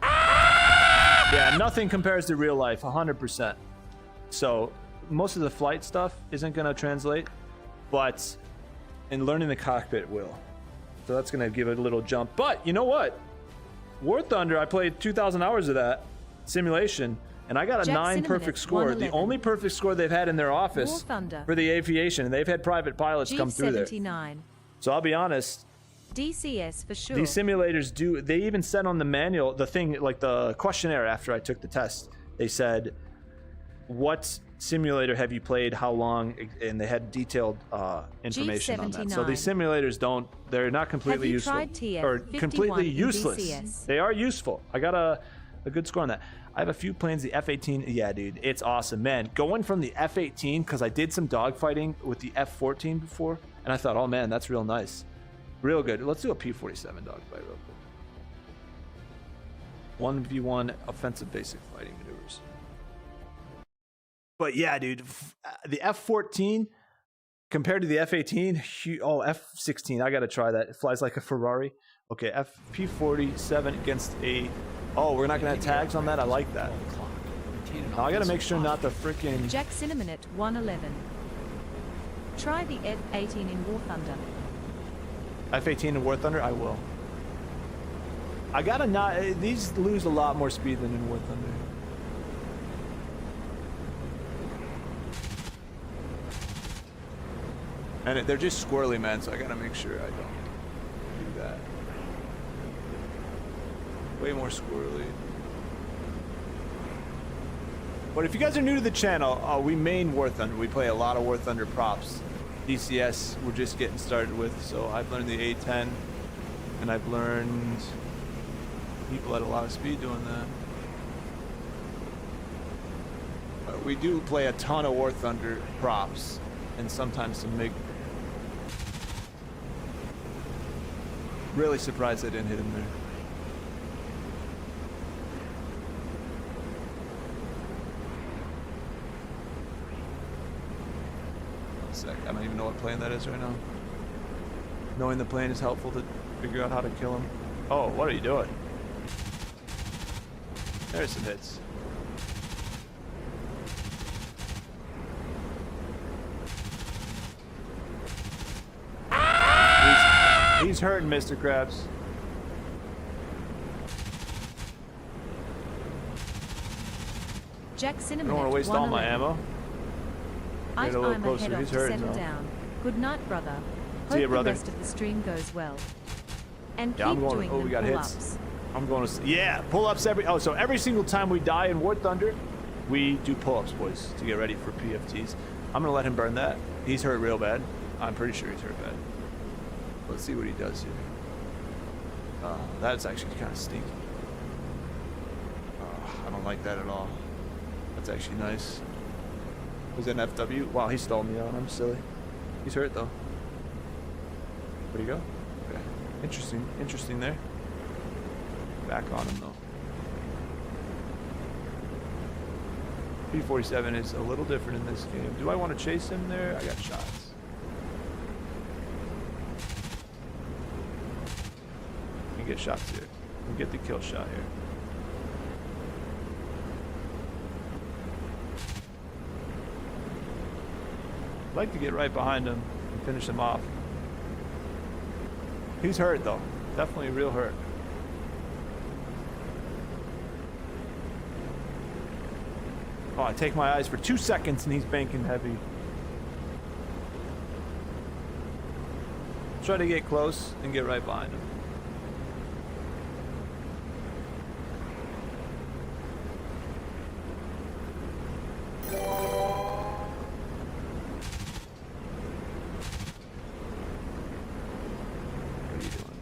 Yeah, nothing compares to real life, 100%. So most of the flight stuff isn't going to translate, but in learning the cockpit will. So that's going to give it a little jump. But you know what? War Thunder, I played 2,000 hours of that simulation, and I got a Jack 9 Cinnamon perfect at score. 111. The only perfect score they've had in their War office Thunder. for the aviation, and they've had private pilots come through there. G79. So I'll be honest, DCS for sure. these simulators do, they even said on the manual, the thing, like the questionnaire after I took the test, they said, what simulator have you played, how long, and they had detailed information on that. So these simulators don't, they're not completely Have you useful. tried TF Or 51 completely in useless. DCS? They are useful. I got a good score on that. I have a few planes, the F-18, yeah, dude, it's awesome. Man, going from the F-18, because I did some dogfighting with the F-14 before, and I thought, oh man, that's real nice. Real good. Let's do a P-47 dogfight real quick. 1v1 offensive basic fighting maneuvers. But yeah, dude, the F-14 compared to the F-18, oh, F-16, I got to try that. It flies like a Ferrari. Okay, P-47 against a... Oh, we're not going to have tags on that? I like that. Now I got to make sure not the freaking... Jack Cinnamon at 111. Try the F-18 in War Thunder. F-18 in War Thunder? I will. I got to not... These lose a lot more speed than in War Thunder. And they're just squirrely, man, so I got to make sure I don't do that. Way more squirrely. But if you guys are new to the channel, we main War Thunder. We play a lot of War Thunder props. DCS we're just getting started with, so I've learned the A-10, and I've learned people at a lot of speed doing that. We do play a ton of War Thunder props, and sometimes some MiG. Really surprised I didn't hit him there. I don't even know what plane that is right now. Knowing the plane is helpful to figure out how to kill him. Oh, what are you doing? There's some hits. He's hurting, Mr. Krabs. Jack I Cinnamon don't want to at waste all my 111. ammo. I'd a little I'm closer. ahead He's off to hurting, settle though. down. Good night, brother. See ya, Hope brother. the rest of the stream goes well. And Yeah, I'm keep going. doing Oh, we them got hits. pull-ups. I'm going to. Yeah, pull-ups every. Oh, so every single time we die in War Thunder, we do pull-ups, boys, to get ready for PFTs. I'm gonna let him burn that. He's hurt real bad. I'm pretty sure he's hurt bad. Let's see what he does here. That's actually kind of stinky. I don't like that at all. That's actually nice. Was it an FW? Wow, he stalled me out. I'm silly. He's hurt though. Where'd he go? Okay. Interesting. Interesting there. Back on him though. P-47 is a little different in this game. Do I want to chase him there? I got shots. You get shots here. We get the kill shot here. I'd like to get right behind him and finish him off. He's hurt though. Definitely real hurt. Oh, I take my eyes for 2 seconds and he's banking heavy. Try to get close and get right behind him. What are you doing?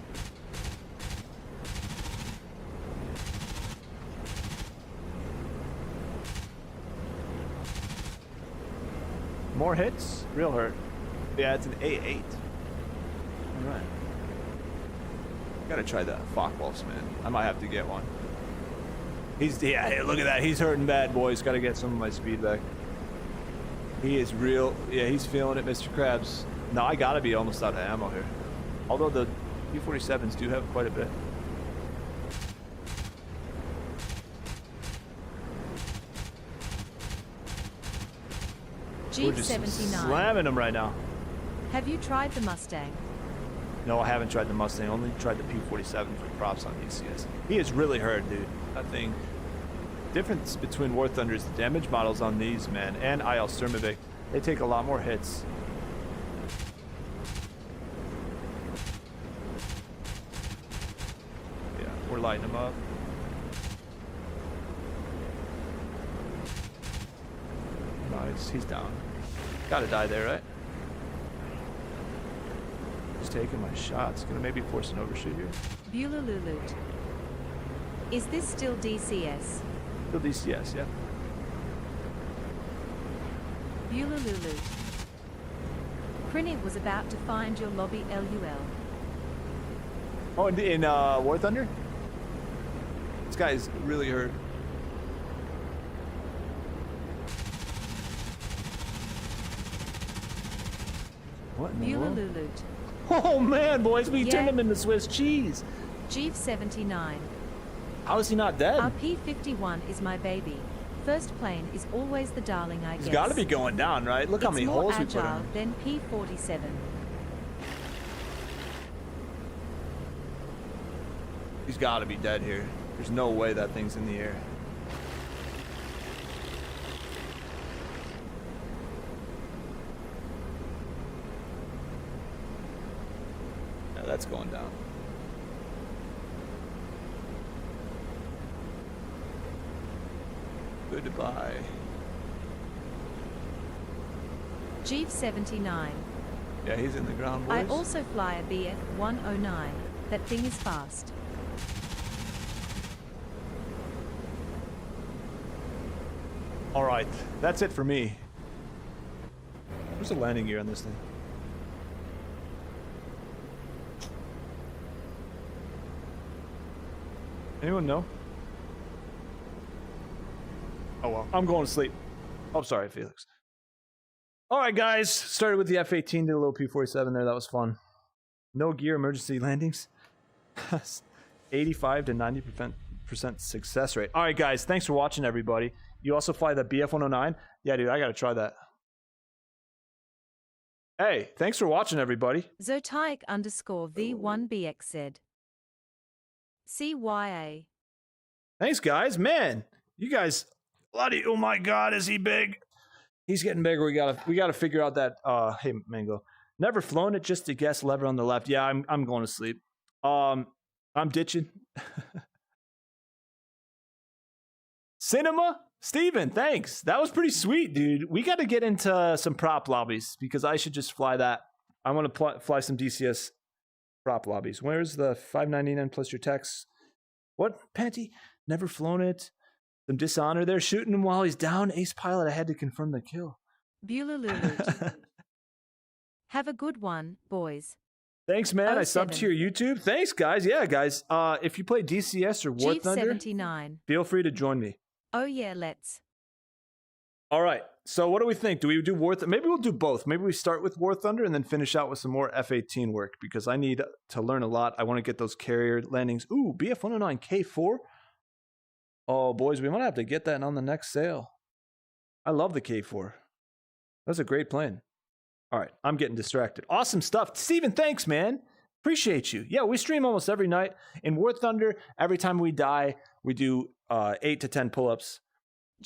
More hits? Real hurt. Yeah, it's an A8. Alright. Gotta try the Focke-Wulfs, man. I might have to get one. Yeah, hey, look at that. He's hurting bad, boys. Gotta get some of my speed back. He is real. Yeah, he's feeling it, Mr. Krabs. No, I gotta be almost out of ammo here. Although the P-47s do have quite a bit. We're just Jeep-79. slamming him right now. Have you tried the Mustang? No, I haven't tried the Mustang. Only tried the P-47 for props on DCS. He is really hurt, dude. That thing. Difference between War Thunder is the damage models on these, man, and IL Sturmovik. They take a lot more hits. Yeah, we're lighting him up. Nice, he's down. Gotta die there, right? Just taking my shots. Gonna maybe force an overshoot here. Bulululut. Is this still DCS? Still DCS, yeah. Bulululut. Crinny was about to find your lobby LUL. Oh, in War Thunder? This guy's really hurt. What in the world? Bulululut. Oh man, boys, we Yeah. turned him into Swiss cheese. Jeep-79. How is he not dead? Our P-51 is my baby. First plane is always the darling, I He's guess. got to be going down, right? Look how It's many more holes we put agile in. than P-47. He's got to be dead here. There's no way that thing's in the air. Yeah, that's going down. Goodbye. Jeep-79. Yeah, he's in the ground, boys. I also fly a BF-109. That thing is fast. All right, that's it for me. Where's the landing gear on this thing? Anyone know? Oh well, I'm going to sleep. Oh, sorry, Felix. All right, guys, started with the F-18, did a little P-47 there. That was fun. No gear emergency landings. 85 to 90% success rate. All right, guys, thanks for watching, everybody. You also fly the BF-109? Yeah, dude, I got to try that. Hey, thanks for watching, everybody. Zotaik_V1BX said. CYA. Thanks, guys. Man, you guys, bloody, oh my God, is he big? He's getting bigger. We gotta figure out that. Hey, Mango, never flown it just to guess lever on the left. Yeah, I'm going to sleep. I'm ditching. Cinema, Steven, thanks. That was pretty sweet, dude. We got to get into some prop lobbies because I should just fly that. I want to fly some DCS prop lobbies. Where's the $5.99 plus your tax? What, Panty? Never flown it. Some dishonor there, shooting him while he's down. Ace pilot, I had to confirm the kill. Bulululut. Have a good one, boys. Thanks, man. I 07. subbed to your YouTube. Thanks, guys. Yeah, guys. If you play DCS or War Thunder, 79. feel free to join me. Oh yeah, let's. All right. So what do we think? Do we do War Thunder? Maybe we'll do both. Maybe we start with War Thunder and then finish out with some more F-18 work because I need to learn a lot. I want to get those carrier landings. Ooh, BF-109 K4. Oh, boys, we might have to get that on the next sale. I love the K4. That's a great plane. All right, I'm getting distracted. Awesome stuff. Steven, thanks, man. Appreciate you. Yeah, we stream almost every night. In War Thunder, every time we die, we do 8 to 10 pull-ups.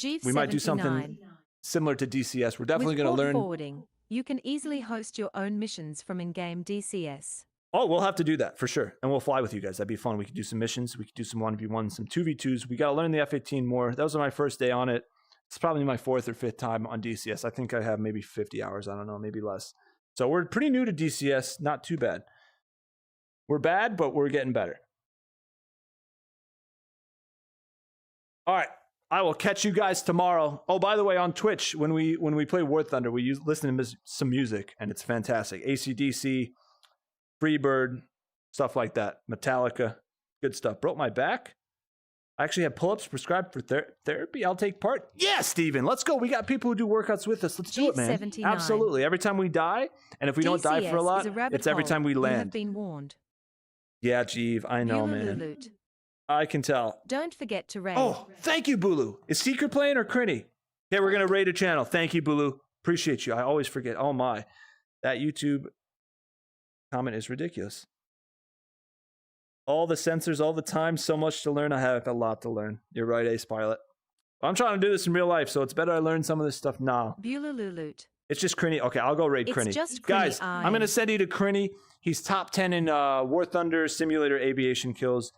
We might do something similar to DCS. We're definitely going to learn. Forwarding, you can easily host your own missions from in-game DCS. Oh, we'll have to do that for sure. And we'll fly with you guys. That'd be fun. We could do some missions. We could do some 1v1s, some 2v2s. We got to learn the F-18 more. That was my first day on it. It's probably my 4th or 5th time on DCS. I think I have maybe 50 hours. I don't know, maybe less. So we're pretty new to DCS. Not too bad. We're bad, but we're getting better. All right. I will catch you guys tomorrow. Oh, by the way, on Twitch, when we play War Thunder, we listen to some music, and it's fantastic. AC/DC, Freebird, stuff like that. Metallica, good stuff. Broke my back. I actually have pull-ups prescribed for therapy. I'll take part. Yeah, Steven, let's go. We got people who do workouts with us. Let's do it, man. 79. Absolutely. Every time we die, and if we don't die for a lot, it's every time we land. You have been warned. Yeah, Jeeve, I know, man. I can tell. Don't forget to raid. Oh, thank you, Bulu. Is Secret playing or Crinny? Okay, we're going to raid a channel. Thank you, Bulu. Appreciate you. I always forget. Oh, my. That YouTube comment is ridiculous. All the sensors, all the time, so much to learn. I have a lot to learn. You're right, Ace Pilot. I'm trying to do this in real life, so it's better I learn some of this stuff now. Bulululut. It's just Crinny. Okay, I'll go raid Crinny. Just Crinny. Guys, I'm going to send you to Crinny. He's top 10 in War Thunder Simulator aviation kills.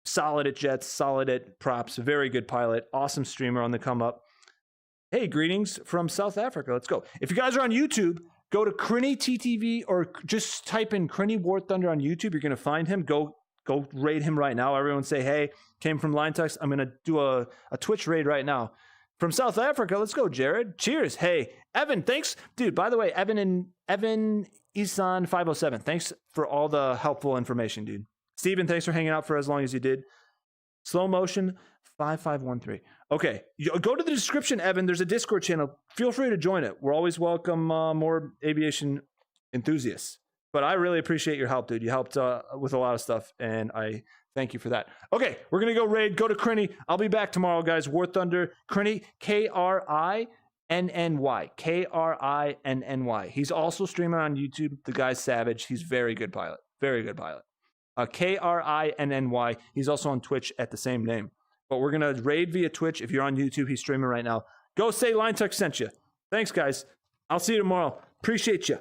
Solid at jets, solid at props. Very good pilot. Awesome streamer on the come up. Hey, greetings from South Africa. Let's go. If you guys are on YouTube, go to Crinny TTV or just type in Crinny War Thunder on YouTube. You're going to find him. Go raid him right now. Everyone say, hey, came from Line Text. I'm going to do a Twitch raid right now. From South Africa, let's go, Jared. Cheers. Hey, Evan, thanks. Dude, by the way, Evan Isan 507, thanks for all the helpful information, dude. Steven, thanks for hanging out for as long as you did. Slow motion 5513. Okay, go to the description, Evan. There's a Discord channel. Feel free to join it. We're always welcome more aviation enthusiasts. But I really appreciate your help, dude. You helped with a lot of stuff, and I thank you for that. Okay, we're going to go raid. Go to Crinny. I'll be back tomorrow, guys. War Thunder. Crinny, K-R-I-N-N-Y. K-R-I-N-N-Y. He's also streaming on YouTube. The guy's savage. He's very good pilot. Very good pilot. K-R-I-N-N-Y. He's also on Twitch at the same name. But we're going to raid via Twitch. If you're on YouTube, he's streaming right now. Go say Line Tech sent you. Thanks, guys. I'll see you tomorrow. Appreciate you.